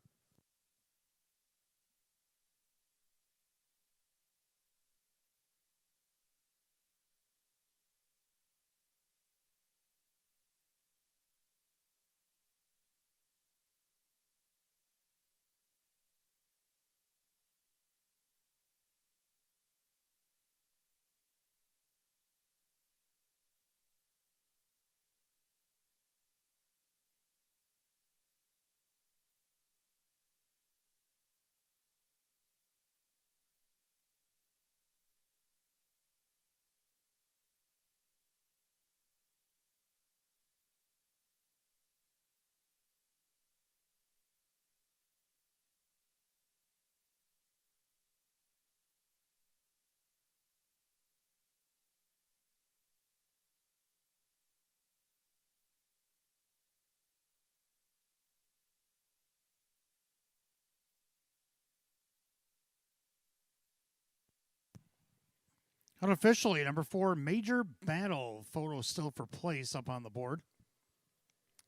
Unofficially, number 4, Major Battle. Photo still for place up on the board.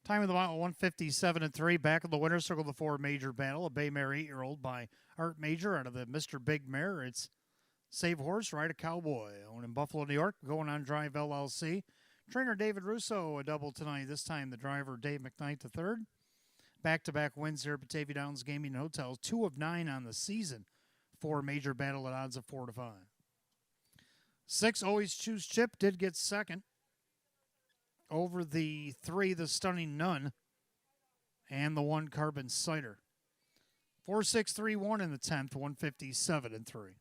Time of the mile, 157 and 3. Back of the winner's circle, the 4, Major Battle. A bay mare 8-year-old by Art Major out of the Mr. Big Mare. It's Save Horse, Ride a Cowboy. Owned in Buffalo, New York. Going on Drive LLC. Trainer David Russo, a double tonight. This time the driver Dave McKnight III. Back-to-back wins here at Batavia Downs Gaming and Hotels. 2 of 9 on the season for Major Battle at odds of 4 to 5. 6, Always Choose Chip, did get 2nd. Over the 3, the Stunning Nun, and the 1, Carbon Cider. 4-6-3-1 in the 10th, 157 and 3.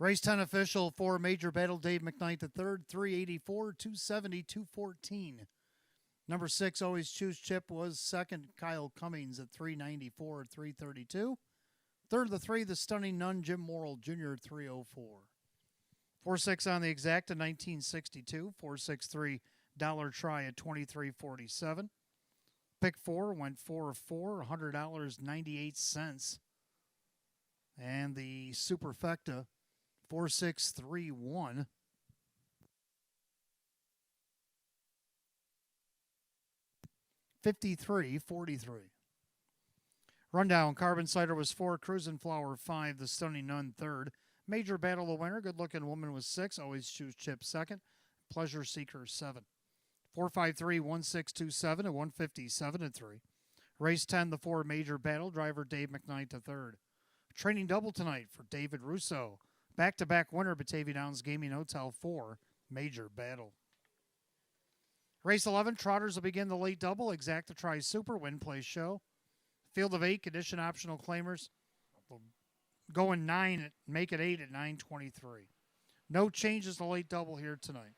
Race 10 official for Major Battle, Dave McKnight III, 384, 270, 214. Number 6, Always Choose Chip, was second. Kyle Cummings at 394, 332. Third of the 3, The Stunning Nun, Jim Morrill Jr., 304. 4-6 on the exacta, 1962. 4-6-3 Dollar Try at 23.47. Pick 4 went 4 of 4, $100.98. And the Superfecta, 4-6-3-1. $53.43. Rundown, Carbon Cider was 4, Cruisin' Flower 5, The Stunning Nun 3rd. Major Battle the winner, Good Looking Woman was 6, Always Choose Chip 2nd. Pleasure Seeker 7. 4-5-3-1-6-2-7 at 157 and 3. Race 10, the 4 Major Battle, driver Dave McKnight III. Training double tonight for David Russo. Back-to-back winner, Batavia Downs Gaming Hotel 4, Major Battle. Race 11, Trotters will begin the late double. Exacta Try Super, Win Play Show. Field of 8, condition optional claimers. We'll go in 9, make it 8 at 9:23. No changes to late double here tonight.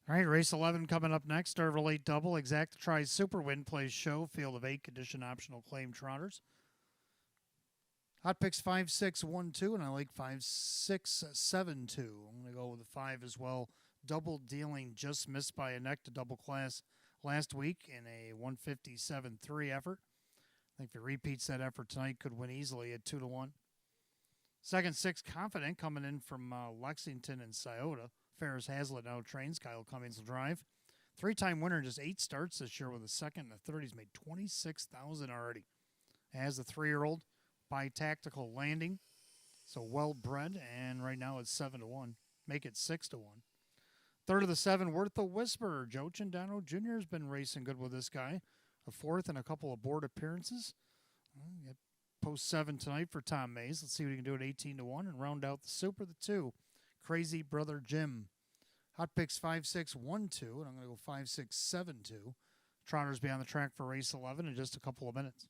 All right, race 11 coming up next. Start of a late double. Exacta Try Super, Win Play Show. Field of 8, condition optional claim trotters. Hot picks 5-6-1-2, and I like 5-6-7-2. I'm going to go with the 5 as well. Double dealing, just missed by a neck to double class last week in a 157-3 effort. I think if he repeats that effort tonight, could win easily at 2-1. Second 6, Confident, coming in from Lexington and Scioto. Ferris Hazlitt now trains. Kyle Cummings will drive. 3-time winner in just 8 starts this year with a second and a third. He's made $26,000 already. As a 3-year-old, by tactical landing. So well bred, and right now it's 7-1. Make it 6-1. Third of the 7, Worth the Whisperer. Joe Cindano Jr. has been racing good with this guy. A 4th and a couple of board appearances. Post 7 tonight for Tom Mays. Let's see what he can do at 18-1 and round out the Super. The 2, Crazy Brother Jim. Hot picks 5-6-1-2, and I'm going to go 5-6-7-2. Trotters be on the track for race 11 in just a couple of minutes.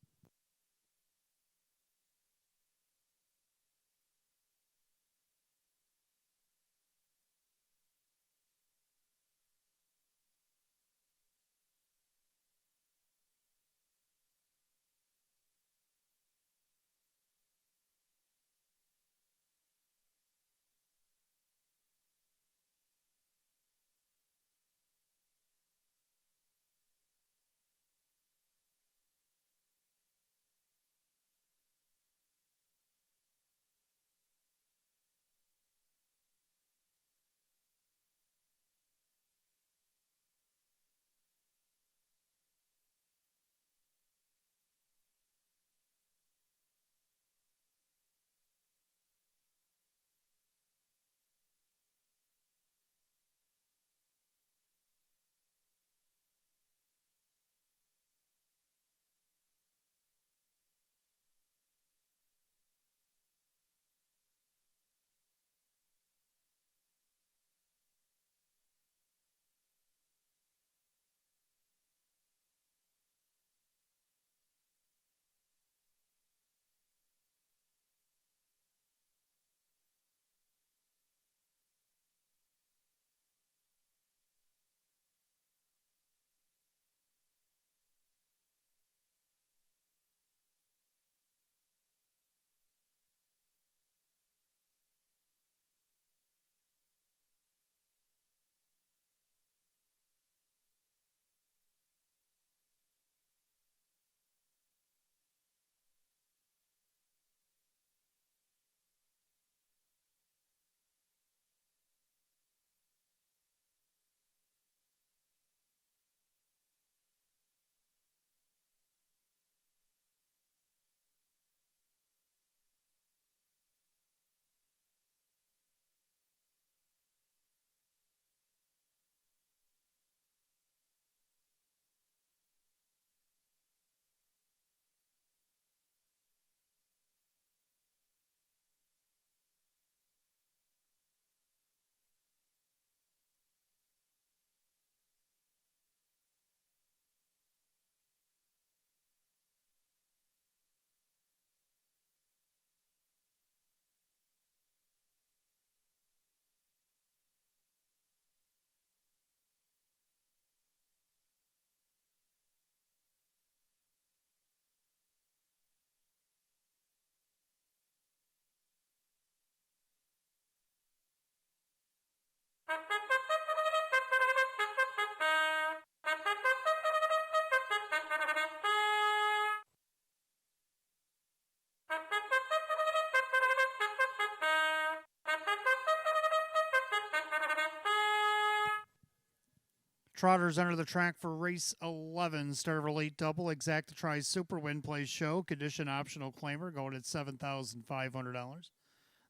Trotters enter the track for race 11. Start of a late double. Exacta tries Super Win Plays Show. Condition optional claimer going at $7,500.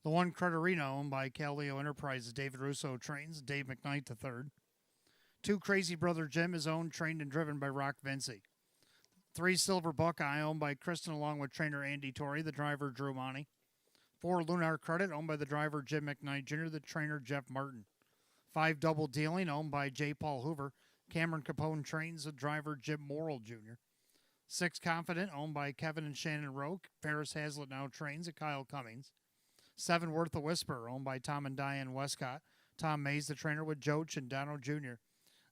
The 1 Creditorino owned by Calio Enterprises. David Russo trains. Dave McKnight the 3rd. 2 Crazy Brother Jim is owned, trained, and driven by Rock Vinci. 3 Silver Buckeye owned by Kristen along with trainer Andy Torrey, the driver Drew Monty. 4 Lunar Credit owned by the driver Jim McKnight Jr., the trainer Jeff Martin. 5 Double Dealing owned by J. Paul Hoover. Cameron Capone trains the driver Jim Morrill Jr. 6 Confident owned by Kevin and Shannon Rowe. Ferris Hazlitt now trains at Kyle Cummings. 7 Worth the Whisper owned by Tom and Diane Westcott. Tom Mays the trainer with Joe Cindano Jr.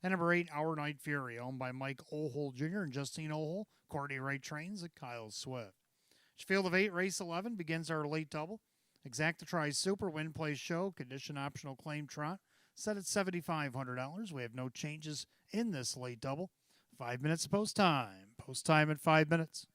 And number 8 Our Night Fury owned by Mike O'Hole Jr. and Justine O'Hole. Courtney Wright trains at Kyle Swift. Field of 8, race 11 begins our late double. Exacta Tri Super Win Play Show, condition optional claim trot, set at $7,500. We have no changes in this late double. 5 minutes post time. Post time at 5 minutes.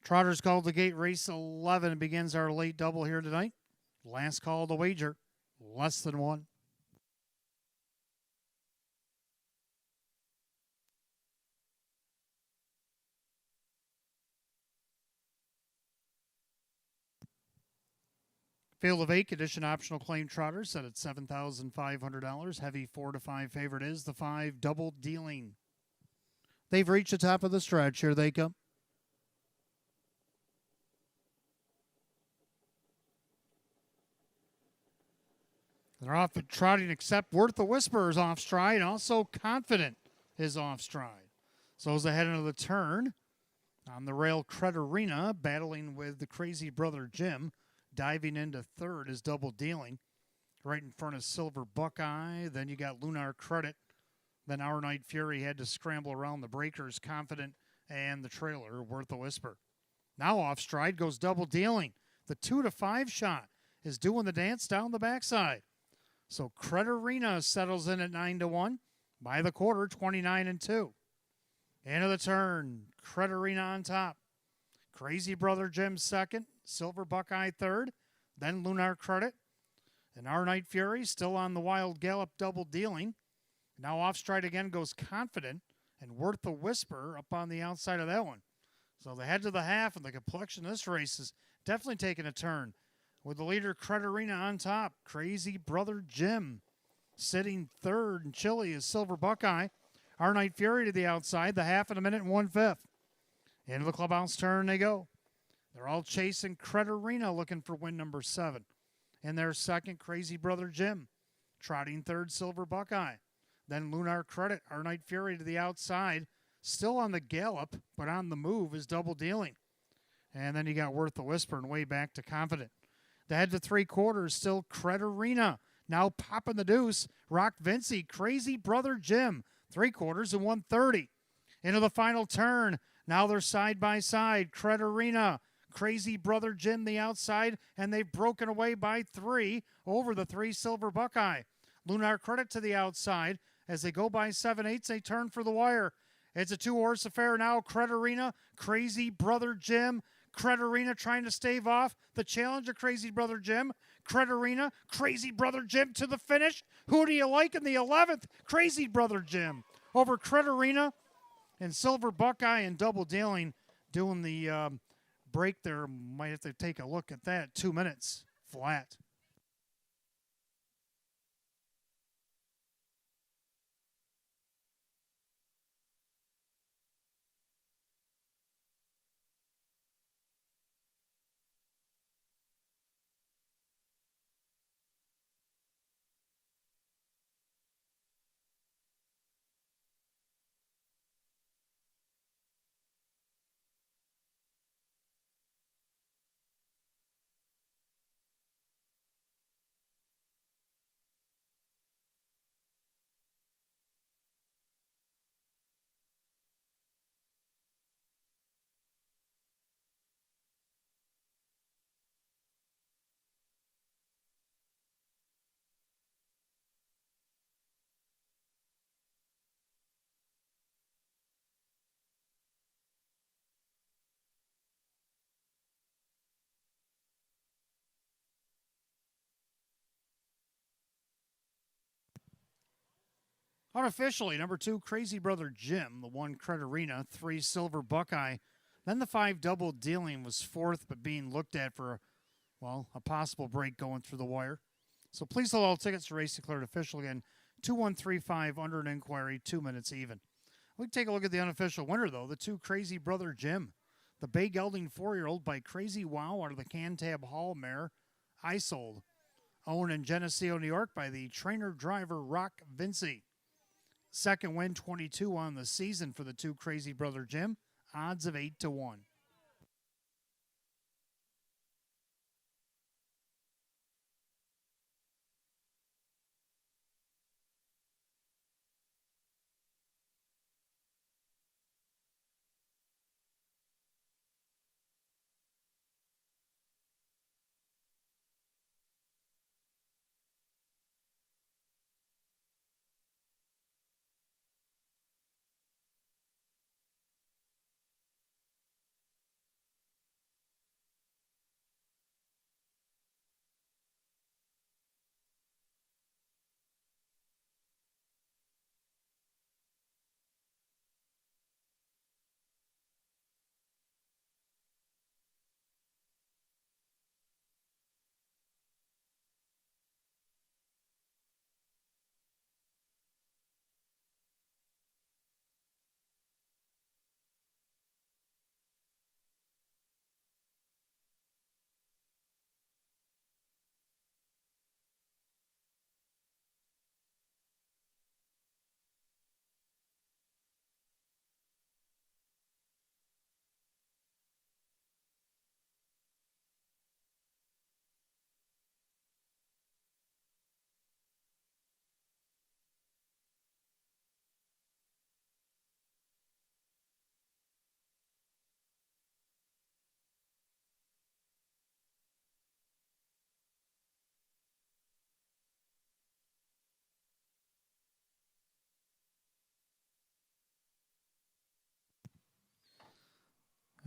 Trotters called the gate, race 11 begins our late double here tonight. Last call to wager, less than one. Field of 8, condition optional claim trotters set at $7,500. Heavy 4 to 5 favorite is the 5, Double Dealing. They've reached the top of the stretch. Here they come. They're off at trotting, except Worth the Whisper is off stride. Also Confident is off stride. So as ahead into the turn on the rail, Cred Arena battling with the crazy brother Jim. Diving into third is Double Dealing. Right in front of Silver Buckeye. Then you got Lunar Credit. Then Our Night Fury had to scramble around the breakers, Confident, and the trailer, Worth a Whisper. Now off stride goes Double Dealing. The 2 to 5 shot is doing the dance down the backside. So Cred Arena settles in at 9 to 1. By the quarter, 29 and 2. Into the turn, Cred Arena on top. Crazy Brother Jim second, Silver Buckeye third, then Lunar Credit. And Our Night Fury still on the Wild Gallop double dealing. Now off stride again goes Confident and Worth the Whisper up on the outside of that one. So the head to the half and the complexion of this race is definitely taking a turn. With the leader Credit Arena on top, Crazy Brother Jim sitting third, and Chili is Silver Buckeye. Our Night Fury to the outside, the half in a minute and 1/5. Into the clubhouse turn they go. They're all chasing Credit Arena looking for win number 7. In their second, Crazy Brother Jim. Trotting third, Silver Buckeye. Then Lunar Credit, Our Night Fury to the outside. Still on the gallop, but on the move is double dealing. And then you got Worth the Whisper and way back to Confident. The head to 3/4, still Credit Arena. Now popping the deuce, Rock Vinci, Crazy Brother Jim. 3/4 and 130. Into the final turn. Now they're side by side. Credit Arena, Crazy Brother Jim the outside, and they've broken away by 3 over the 3 Silver Buckeye. Lunar Credit to the outside. As they go by 7/8, they turn for the wire. It's a 2-horse affair now. Credit Arena, Crazy Brother Jim. Credit Arena trying to stave off the challenge of Crazy Brother Jim. Credit Arena, Crazy Brother Jim to the finish. Who do you like in the 11th? Crazy Brother Jim over Credit Arena and Silver Buckeye and double dealing, doing the break there. Might have to take a look at that. 2 minutes flat. Unofficially, number 2, Crazy Brother Jim. The 1, Credit Arena. 3, Silver Buckeye. Then the 5, double dealing was 4th, but being looked at for, a possible break going through the wire. So please hold all tickets to race declared official again. 2135 under an inquiry, 2 minutes even. We can take a look at the unofficial winner, though. The 2, Crazy Brother Jim. The bay gelding 4-year-old by Crazy Wow out of the Cantab Hall mare. I sold. Owned in Geneseo, New York by the trainer-driver Rock Vinci. Second win, 22 on the season for the 2, Crazy Brother Jim. Odds of 8-1.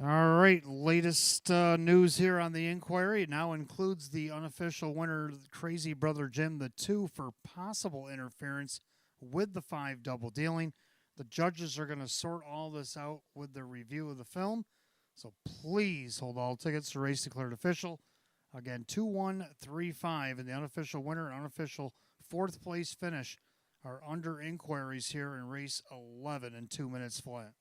All right, latest news here on the inquiry. It now includes the unofficial winner, Crazy Brother Jim, the 2 for possible interference with the 5 double dealing. The judges are going to sort all this out with their review of the film. So please hold all tickets to race declared official. Again, 2-1-3-5, and the unofficial winner and unofficial 4th place finish are under inquiries here in race 11 in 2 minutes flat.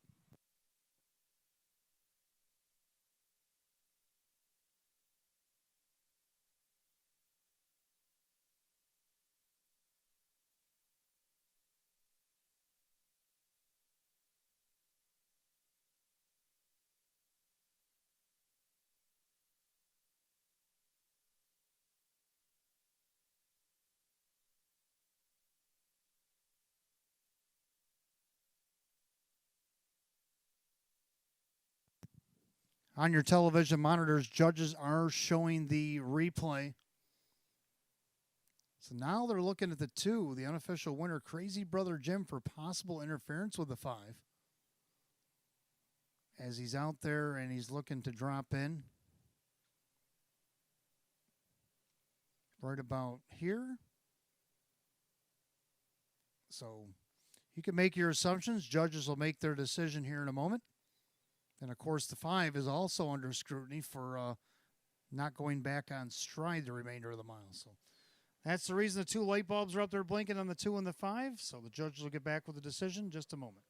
On your television monitors, judges are showing the replay. So now they're looking at the 2, the unofficial winner, Crazy Brother Jim, for possible interference with the 5. As he's out there and he's looking to drop in. Right about here. So you can make your assumptions. Judges will make their decision here in a moment. And of course, the 5 is also under scrutiny for not going back on stride the remainder of the mile. So that's the reason the 2 light bulbs are up there blinking on the 2 and the 5. So the judges will get back with a decision in just a moment.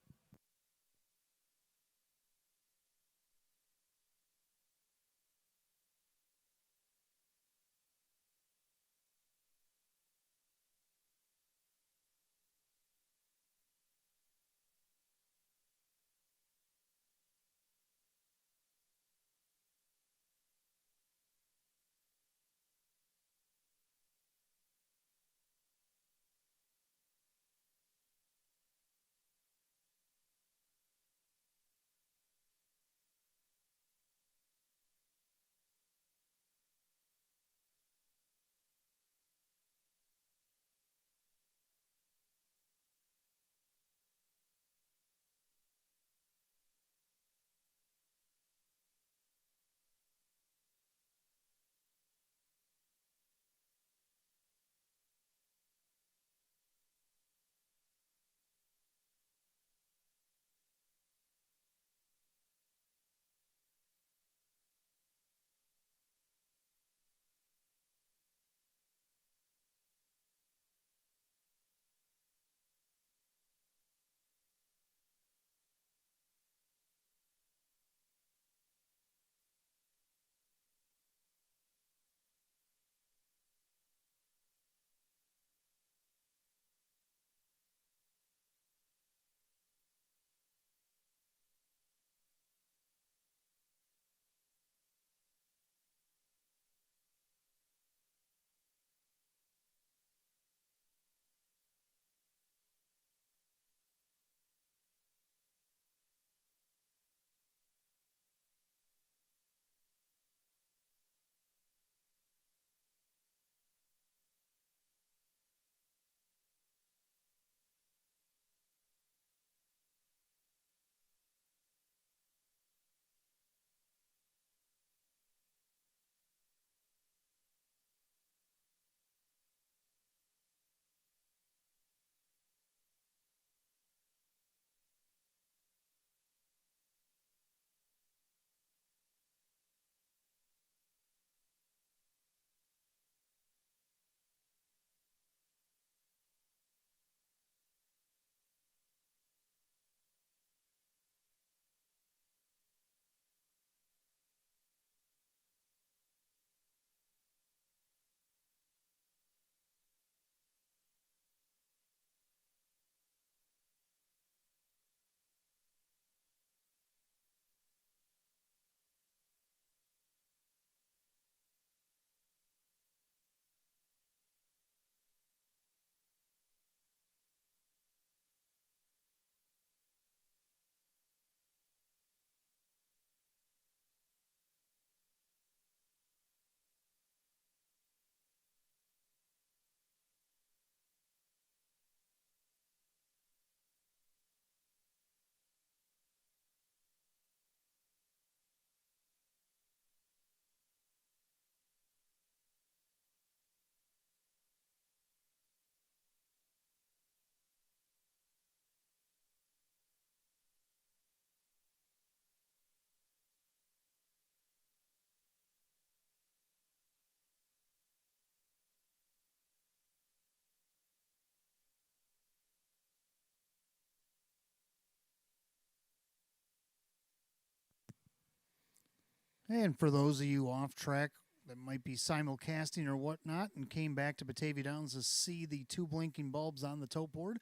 And for those of you off track that might be simulcasting or whatnot and came back to Batavia Downs to see the two blinking bulbs on the tote board,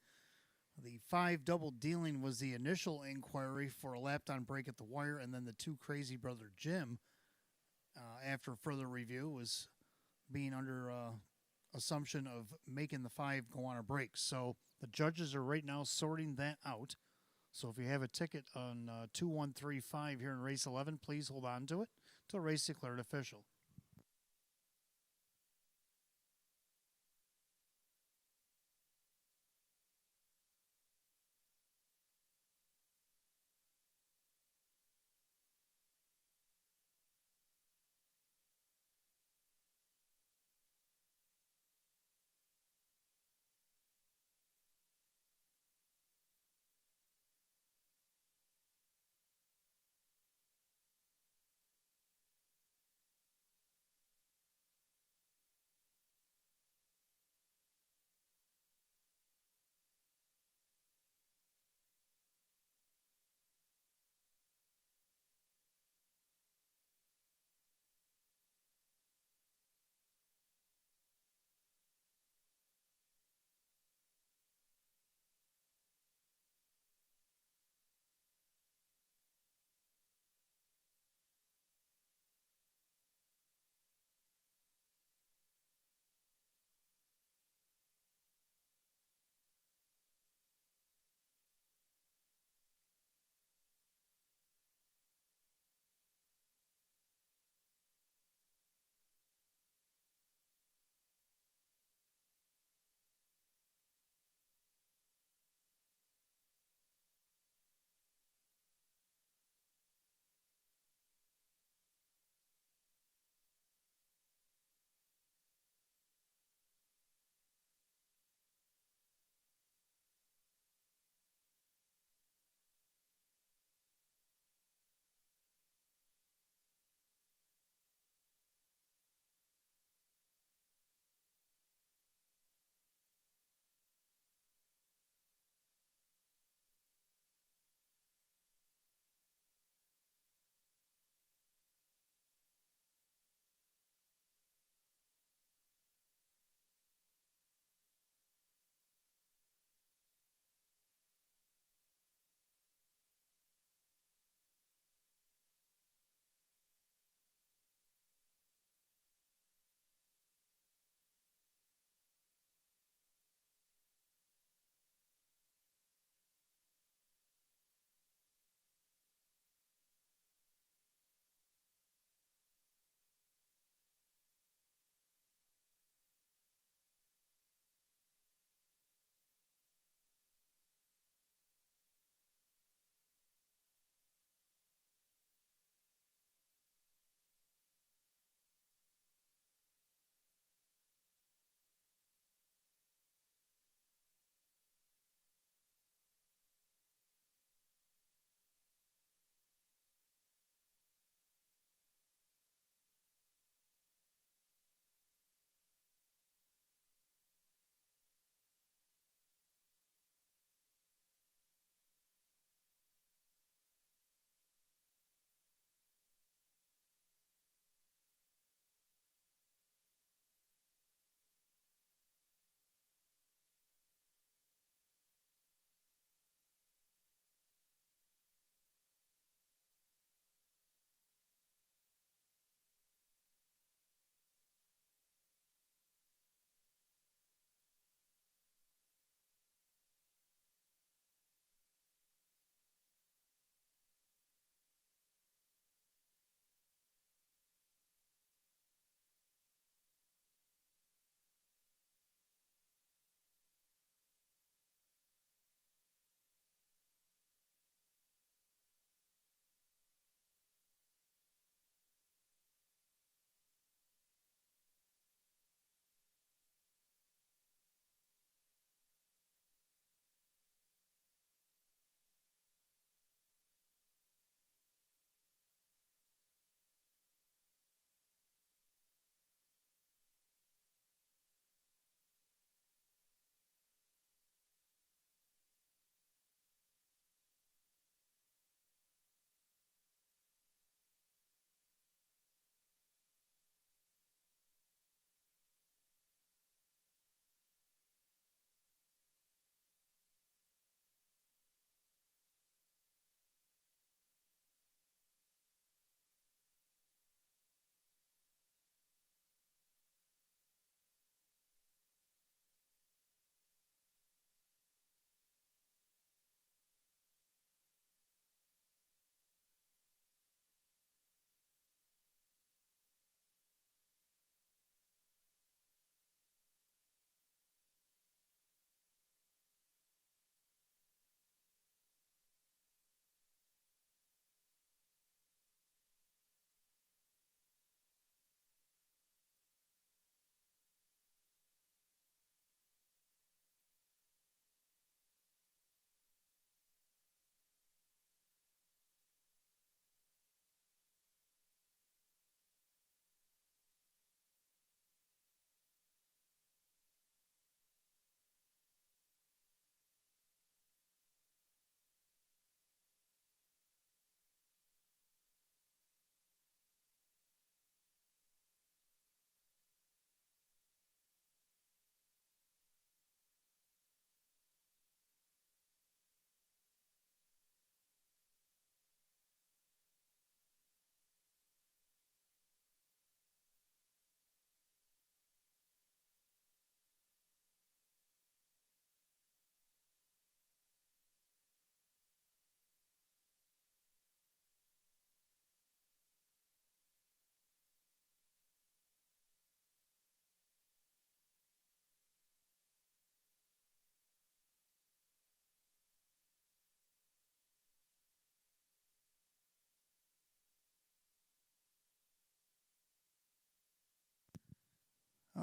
the 5 double dealing was the initial inquiry for a lapped on break at the wire, and then the two crazy brother Jim, after further review, was being under assumption of making the 5 go on a break. So the judges are right now sorting that out. So if you have a ticket on 2135 here in race 11, please hold on to it till race declared official.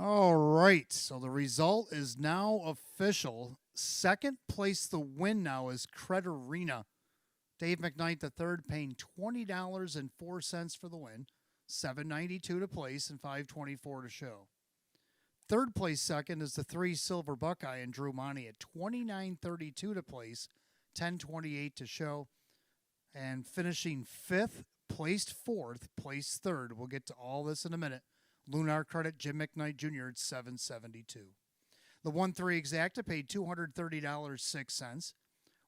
All right. So the result is now official. Second place, the win now is Credit Arena. Dave McKnight the third, paying $20.04 for the win, $7.92 to place, and $5.24 to show. Third place second is the 3 Silver Buckeye and Drew Monty at $29.32 to place, $10.28 to show. And finishing fifth, placed fourth, placed third. We'll get to all this in a minute. Lunar Credit, Jim McKnight Jr. at $7.72. The 1-3 exacta paid $230.06.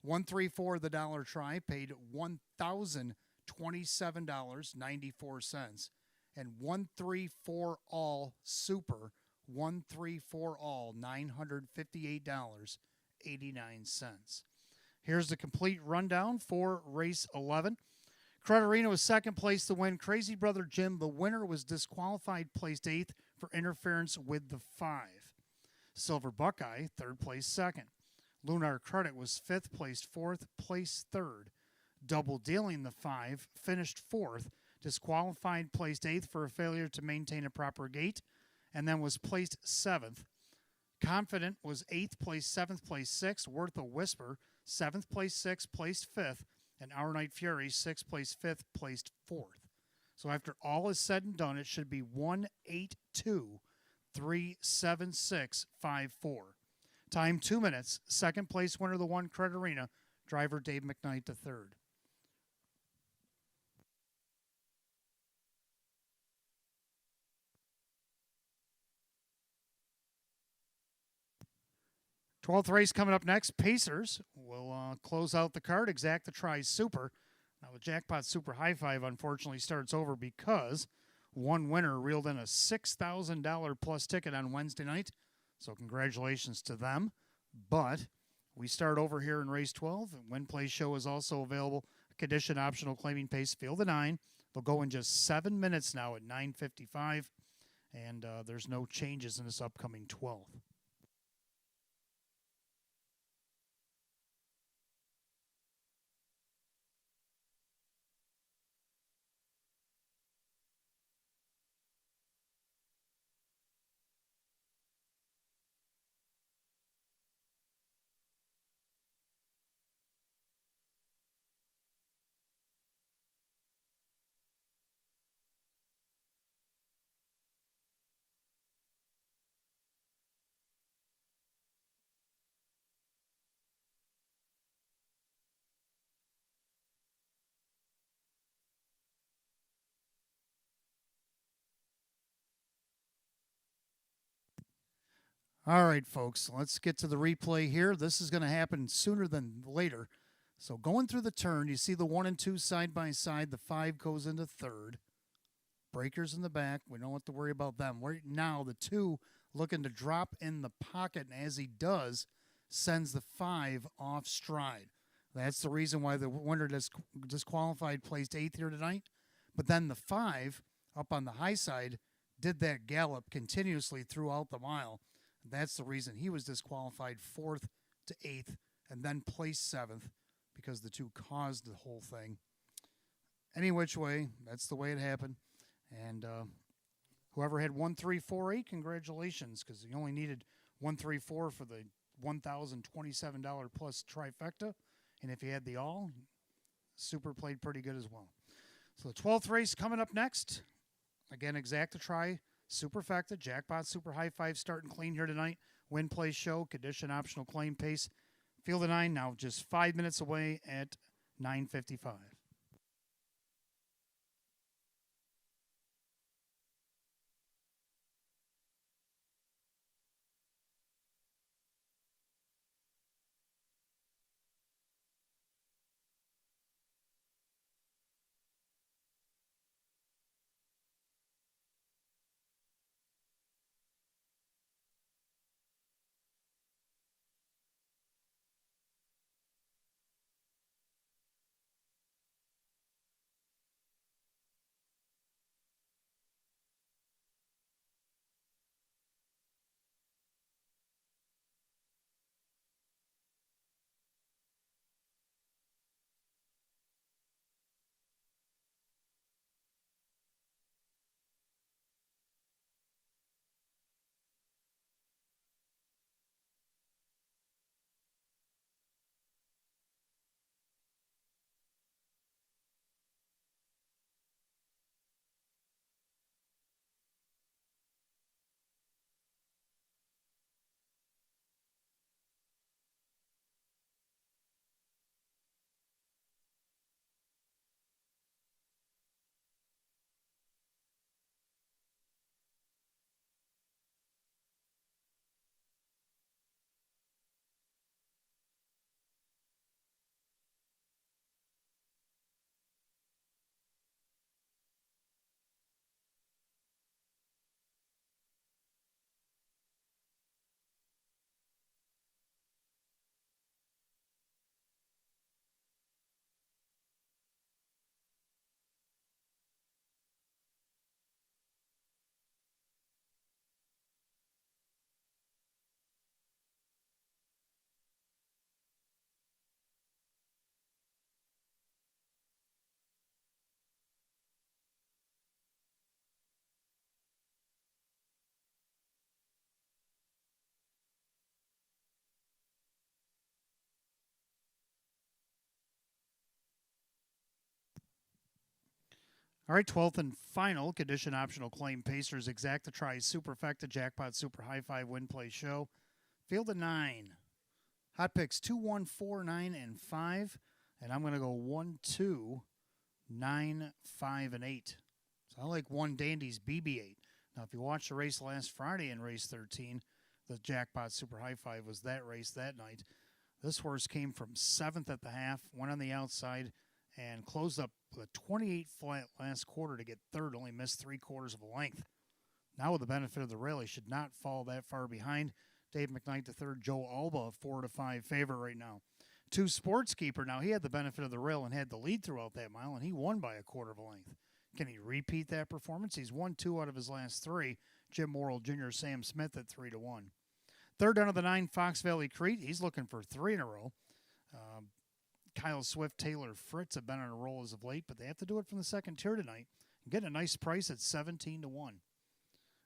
1-3-4 the dollar try paid $1,027.94. And 1-3-4 all super, 1-3-4 all, $958.89. Here's the complete rundown for race 11. Credit Arena was second place to win. Crazy Brother Jim, the winner, was disqualified, placed eighth for interference with the 5. Silver Buckeye, third place second. Lunar Credit was fifth, placed fourth, placed third. Double Dealing the 5, finished fourth, disqualified, placed eighth for a failure to maintain a proper gait, and then was placed seventh. Confident was eighth, placed seventh, placed sixth. Worth a Whisper, seventh, placed sixth, placed fifth. And Our Night Fury, sixth, placed fifth, placed fourth. So after all is said and done, it should be 1:8:2:3:7:6:5:4. Time 2 minutes. Second place winner, the 1 Credit Arena. Driver Dave McKnight the third. Twelfth race coming up next. Pacers will close out the card. Exacta tries Super. Now the Jackpot Super High Five unfortunately starts over because one winner reeled in a $6,000 plus ticket on Wednesday night. So congratulations to them. But we start over here in race 12. Win Play Show is also available. Condition optional claiming pace, field of 9. They'll go in just 7 minutes now at 9:55. And there's no changes in this upcoming 12th. All right, folks, let's get to the replay here. This is going to happen sooner than later. So going through the turn, you see the 1 and 2 side by side. The 5 goes into third. Breakers in the back. We don't have to worry about them. Right now, the 2 looking to drop in the pocket, and as he does, sends the 5 off stride. That's the reason why the winner disqualified placed 8th here tonight. But then the 5 up on the high side did that gallop continuously throughout the mile. That's the reason he was disqualified 4th to 8th and then placed 7th because the 2 caused the whole thing. Any which way, that's the way it happened. And whoever had 1-3-4-8, congratulations, because you only needed 1-3-4 for the $1,027 plus trifecta. And if you had the all, Super played pretty good as well. So the 12th race coming up next. Again, exacta try. Superfecta, Jackpot Super High Five starting clean here tonight. Win Play Show, condition optional claim pace. Field of 9 now just 5 minutes away at 9:55. All right, 12th and final condition optional claim Pacers exacta try superfecta jackpot super high five win play show. Field of 9. Hot picks 2, 1, 4, 9, and 5. And I'm going to go 1, 2, 9, 5, and 8. So I like one Dandy's BB8. Now, if you watched the race last Friday in race 13, the jackpot super high five was that race that night. This horse came from 7th at the half, went on the outside, and closed up with a 28 flat last quarter to get third, only missed 3/4 of a length. Now with the benefit of the rail, he should not fall that far behind. Dave McKnight III, Joe Alba, 4-5 favorite right now. 2 Sportskeeper, now he had the benefit of the rail and had the lead throughout that mile, and he won by 1/4 of a length. Can he repeat that performance? He's won 2 out of his last 3. Jim Morrill Jr., Sam Smith at 3-1. Third down of the 9, Fox Valley Crete. He's looking for 3 in a row. Kyle Swift, Taylor Fritz have been on a roll as of late, but they have to do it from the second tier tonight. Getting a nice price at 17-1.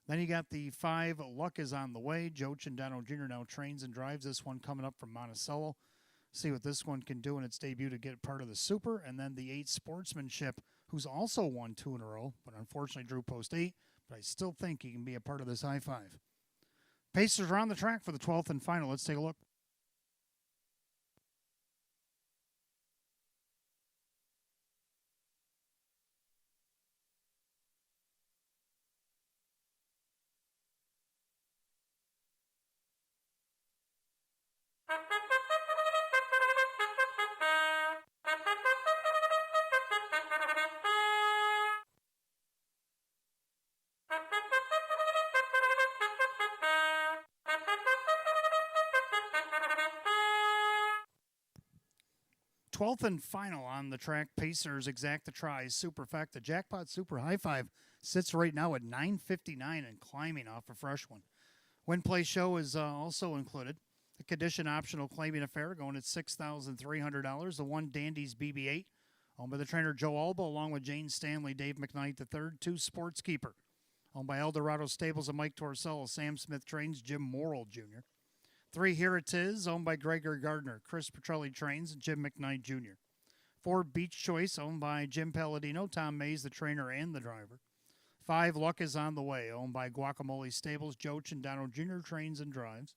Then you got the 5, Luck is on the way. Joe Cindano Jr. now trains and drives this one coming up from Monticello. See what this one can do in its debut to get part of the Super. And then the 8, Sportsmanship, who's also won 2 in a row, but unfortunately drew post 8. But I still think he can be a part of this high five. Pacers are on the track for the 12th and final. Let's take a look. Twelfth and final on the track, Pacers exacta tries superfecta. Jackpot Super High Five sits right now at 959 and climbing off a fresh one. Win Play Show is also included. The condition optional claiming affair going at $6,300. The 1 Dandy's BB8, owned by the trainer Joe Alba, along with Jane Stanley, Dave McKnight III. 2 Sportskeeper, owned by Eldorado Stables and Mike Torsello. Sam Smith trains, Jim Morrill Jr. 3 Here It Is, owned by Gregory Gardner. Chris Petrelli trains, Jim McKnight Jr. 4 Beach Choice, owned by Jim Palladino, Tom Mays, the trainer and the driver. 5 Luck is on the Way, owned by Guacamole Stables. Joe Cindano Jr. trains and drives.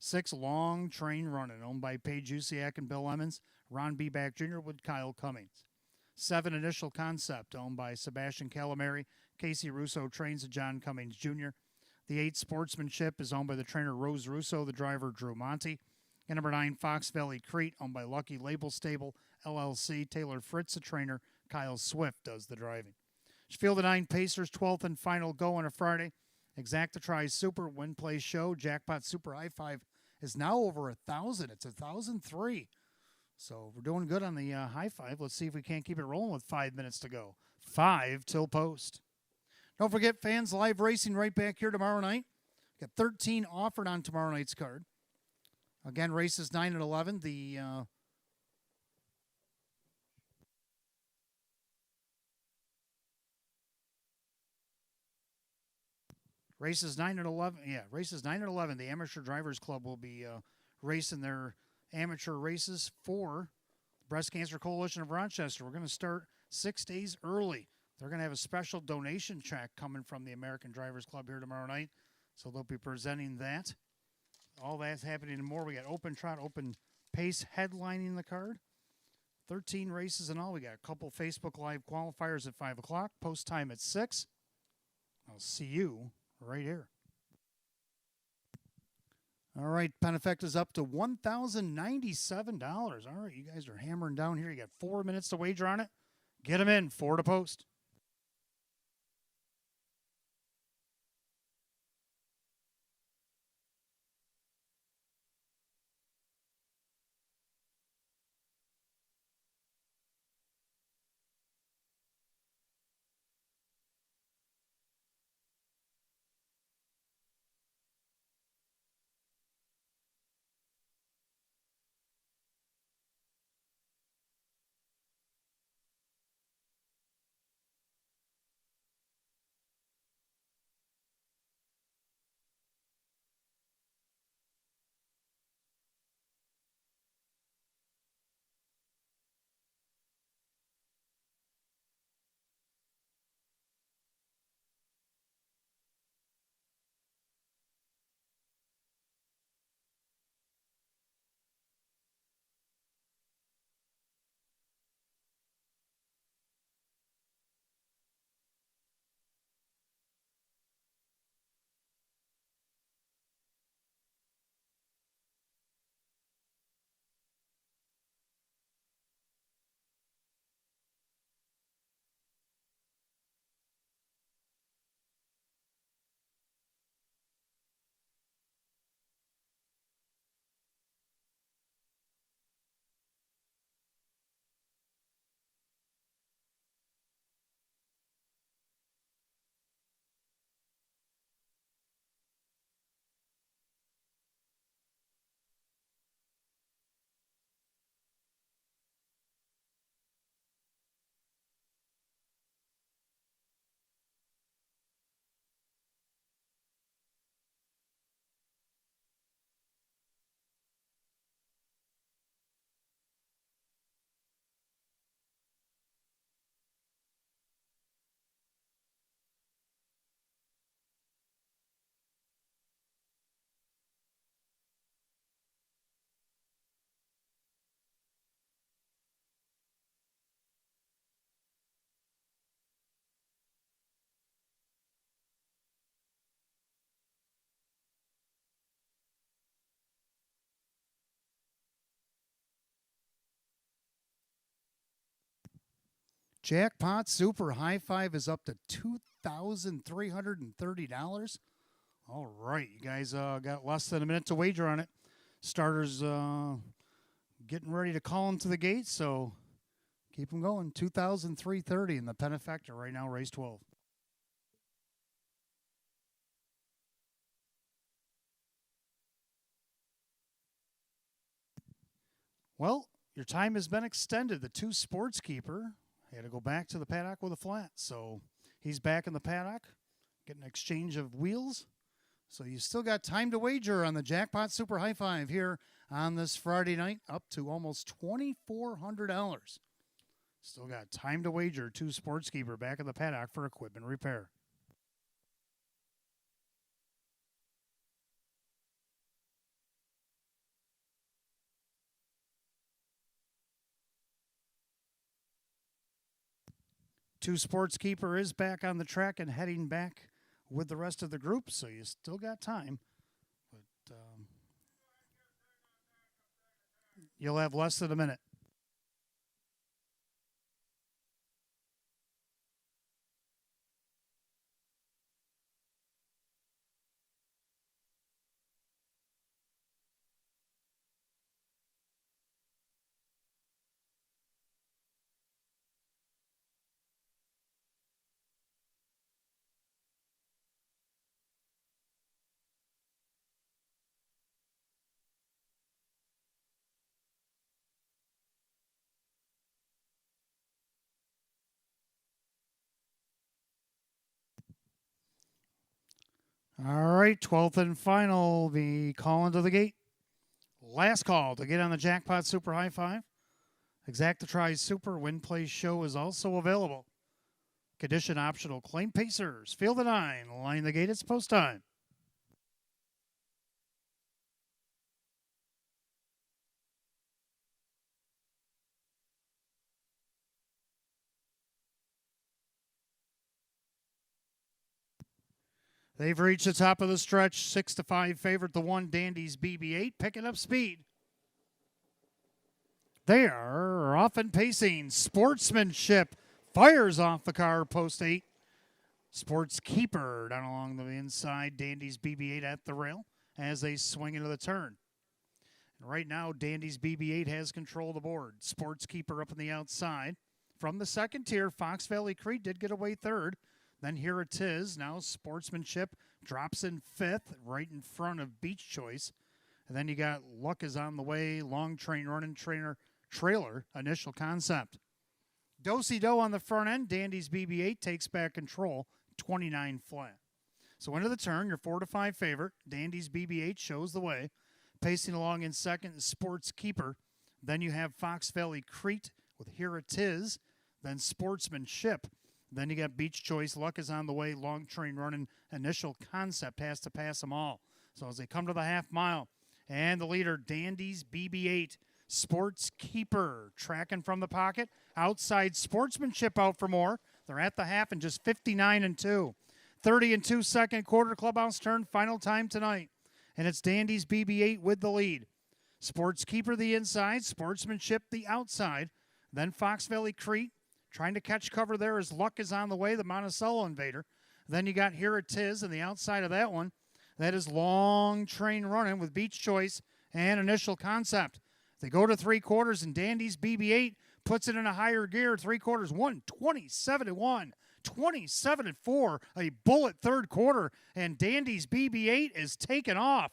6 Long Train Running, owned by Paige Usiak and Bill Emmons. Ron B. Back Jr. with Kyle Cummings. 7 Initial Concept, owned by Sebastian Calamari. Casey Russo trains and John Cummings Jr. The 8 Sportsmanship is owned by the trainer Rose Russo, the driver Drew Monty. And number 9 Fox Valley Crete, owned by Lucky Label Stable, LLC. Taylor Fritz, the trainer. Kyle Swift does the driving. Field of 9 Pacers, 12th and final go on a Friday. Exacta tries Super Win Play Show. Jackpot Super High Five is now over 1,000. It's 1,003. So we're doing good on the high five. Let's see if we can't keep it rolling with 5 minutes to go. 5 till post. Don't forget, fans, live racing right back here tomorrow night. Got 13 offered on tomorrow night's card. Again, races 9 and 11. The races 9 and 11. Yeah, races 9 and 11. The Amateur Drivers Club will be racing their amateur races for the Breast Cancer Coalition of Rochester. We're going to start 6 days early. They're going to have a special donation check coming from the American Drivers Club here tomorrow night. So they'll be presenting that. All that's happening and more. We got Open Trot, Open Pace headlining the card. 13 races in all. We got a couple Facebook Live qualifiers at 5 o'clock. Post time at 6. I'll see you right here. All right, Penefecta's up to $1,097. All right, you guys are hammering down here. You got 4 minutes to wager on it. Get them in. 4 to post. Jackpot Super High Five is up to $2,330. All right, you guys got less than a minute to wager on it. Starters getting ready to call into the gate, so keep them going. 2,330 in the Penefector right now, race 12. Well, your time has been extended. The two sports keeper had to go back to the paddock with a flat, so he's back in the paddock, getting an exchange of wheels. So you still got time to wager on the Jackpot Super High Five here on this Friday night, up to almost $2,400. Still got time to wager. Two sportskeeper back in the paddock for equipment repair. Two sportskeeper is back on the track and heading back with the rest of the group, so you still got time. But you'll have less than a minute. All right, 12th and final, the call into the gate. Last call to get on the Jackpot Super High Five. Exactatri Super Win Play Show is also available. Condition optional. Claim Pacers. Field the 9. Line the gate. It's post time. They've reached the top of the stretch. 6-5 favorite. The 1 Dandy's BB8 picking up speed. They are off and pacing. Sportsmanship fires off the car. Post 8. Sports Keeper down along the inside. Dandy's BB8 at the rail as they swing into the turn. And right now, Dandy's BB8 has control of the board. Sports Keeper up on the outside. From the second tier, Fox Valley Creek did get away third. Then Here It Is. Now Sportsmanship drops in fifth, right in front of Beach Choice. And then you got Luck is on the way, Long Train Running Trailer, Initial Concept. Do-si-do on the front end. Dandy's BB8 takes back control, 29 flat. So into the turn, your 4-5 favorite. Dandy's BB8 shows the way. Pacing along in second is Sports Keeper. Then you have Fox Valley Crete with Here It Is. Then Sportsmanship. Then you got Beach Choice. Luck is on the way. Long Train Running. Initial Concept has to pass them all. So as they come to the half mile, and the leader, Dandy's BB8. Sports Keeper tracking from the pocket. Outside Sportsmanship out for more. They're at the half and just 59-2. 30-2 second quarter clubhouse turn. Final time tonight. And it's Dandy's BB8 with the lead. Sports Keeper the inside. Sportsmanship the outside. Then Fox Valley Crete. Trying to catch cover there as Luck is on the way, the Monticello Invader. Then you got Here It Is on the outside of that one. That is Long Train Running with Beach Choice and Initial Concept. They go to three quarters, and Dandy's BB8 puts it in a higher gear. Three quarters, 127-1, 27-4, a bullet third quarter, and Dandy's BB8 is taken off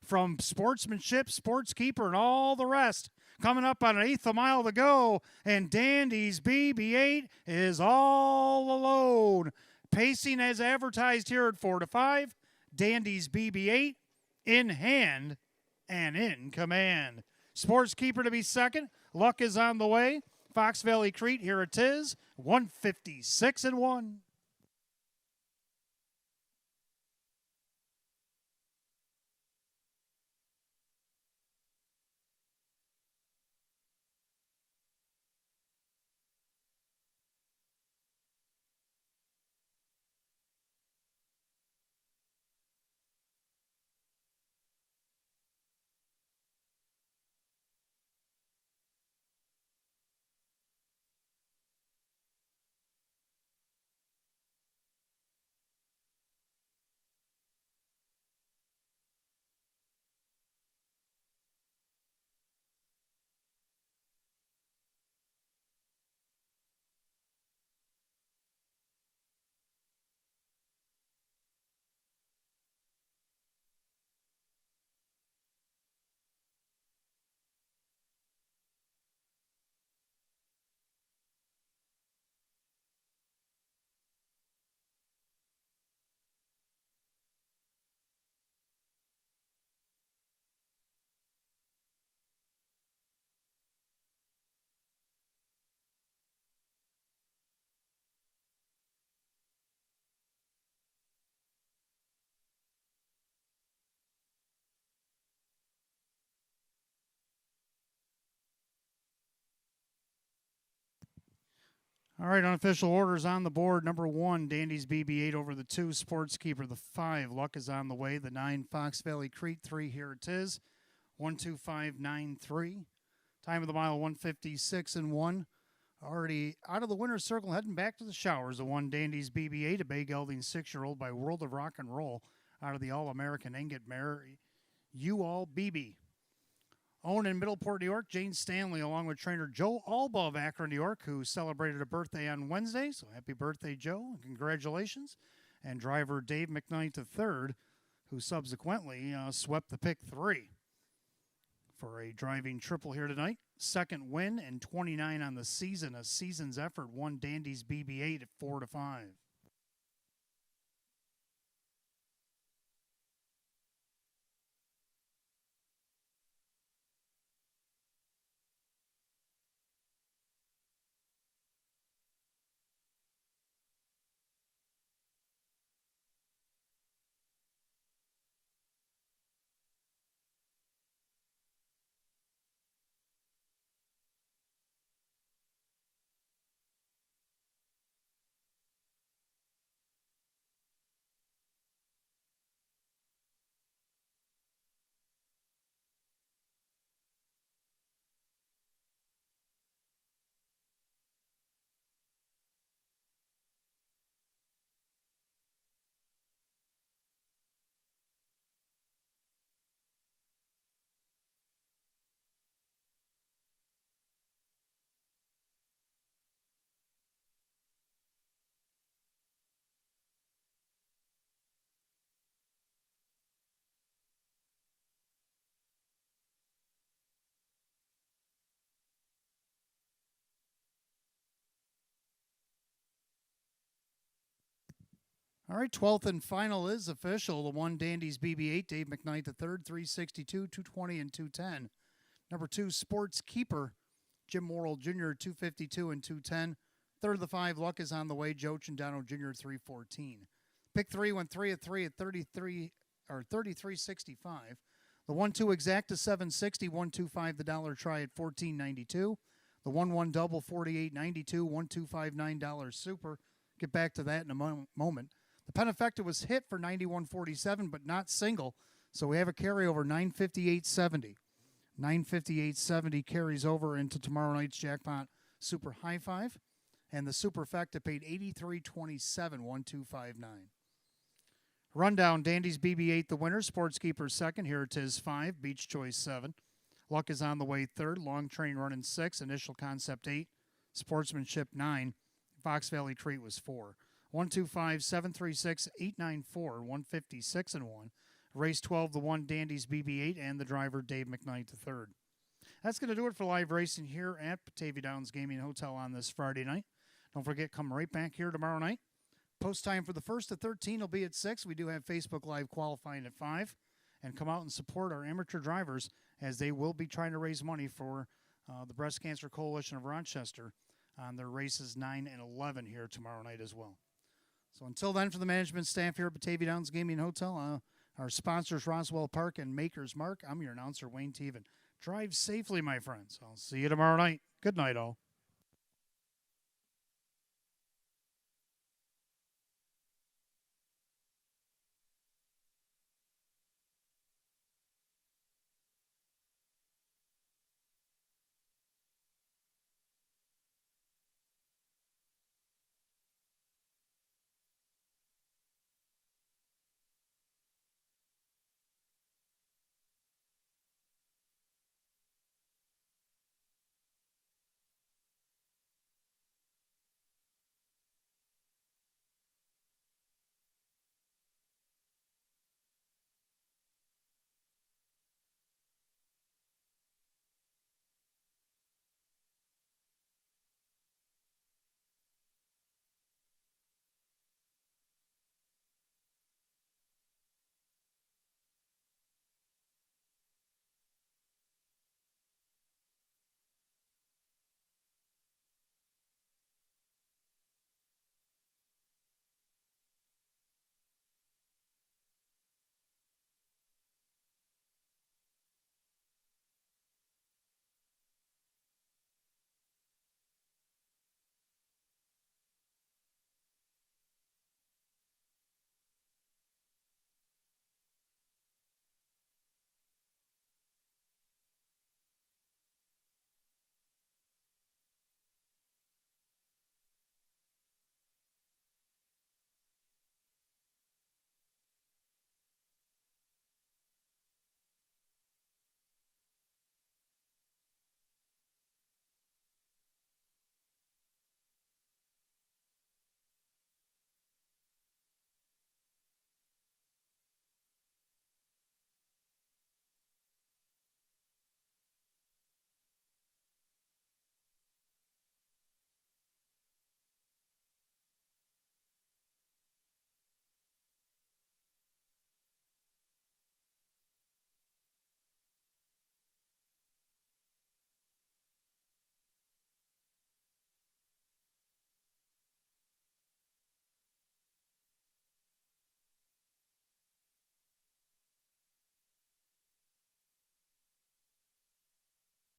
from Sportsmanship, Sports Keeper, and all the rest. Coming up on an eighth a mile to go, and Dandy's BB8 is all alone. Pacing as advertised here at 4-5. Dandy's BB8 in hand and in command. Sports Keeper to be second. Luck is on the way. Fox Valley Crete, Here It Is, 156-1. All right, unofficial orders on the board. Number 1, Dandy's BB-8 over the 2, Sportskeeper. The 5, Luck is on the way. The 9, Fox Valley Crete. 3, Here It Is. 12593. Time of the mile, 156 and 1. Already out of the winner's circle, heading back to the showers. The 1, Dandy's BB-8, a bay gelding 6-year-old by World of Rock and Roll out of the All-American Ingot Mare, You All BB. Owned in Middleport, New York, Jane Stanley, along with trainer Joe Alba of Akron, New York, who celebrated a birthday on Wednesday. So happy birthday, Joe, and congratulations. And driver Dave McKnight III, who subsequently swept the pick 3 for a driving triple here tonight. Second win and 29 on the season. A season's effort. 1, Dandy's BB-8 at 4-5. All right, 12th and final is official. The 1, Dandy's BB-8, Dave McKnight III, 362, 220, and 210. Number 2, Sportskeeper, Jim Morrill Jr., 252 and 210. Third of the 5, Luck is on the way, Joe Chindano Jr., 314. Pick 3 went 3 at 3 at 33.65. The 1-2 Exacta 760, 125 the dollar try at 14.92. The 1-1 double 48.92, 125 $9 super. Get back to that in a moment. The Penifecta was hit for 91.47, but not single, so we have a carryover 958.70. 958.70 carries over into tomorrow night's jackpot super high five, and the superfecta paid 83.27, 1259. Rundown: Dandy's BB-8 the winner, Sportskeeper second, Here It Is 5, Beach Choice 7, Luck is on the way third, Long Train Running 6, Initial Concept 8, Sportsmanship 9, Fox Valley Crete was 4. 125, 736, 894, 156 and 1. Race 12, the 1, Dandy's BB-8, and the driver, Dave McKnight III. That's going to do it for live racing here at Batavia Downs Gaming Hotel on this Friday night. Don't forget, come right back here tomorrow night. Post time for the 1st to 13 will be at 6. We do have Facebook Live qualifying at 5. And come out and support our amateur drivers as they will be trying to raise money for the Breast Cancer Coalition of Rochester on their races 9 and 11 here tomorrow night as well. So until then, for the management staff here at Batavia Downs Gaming Hotel, our sponsors Roswell Park and Maker's Mark, I'm your announcer, Wayne Teven. Drive safely, my friends. I'll see you tomorrow night. Good night, all.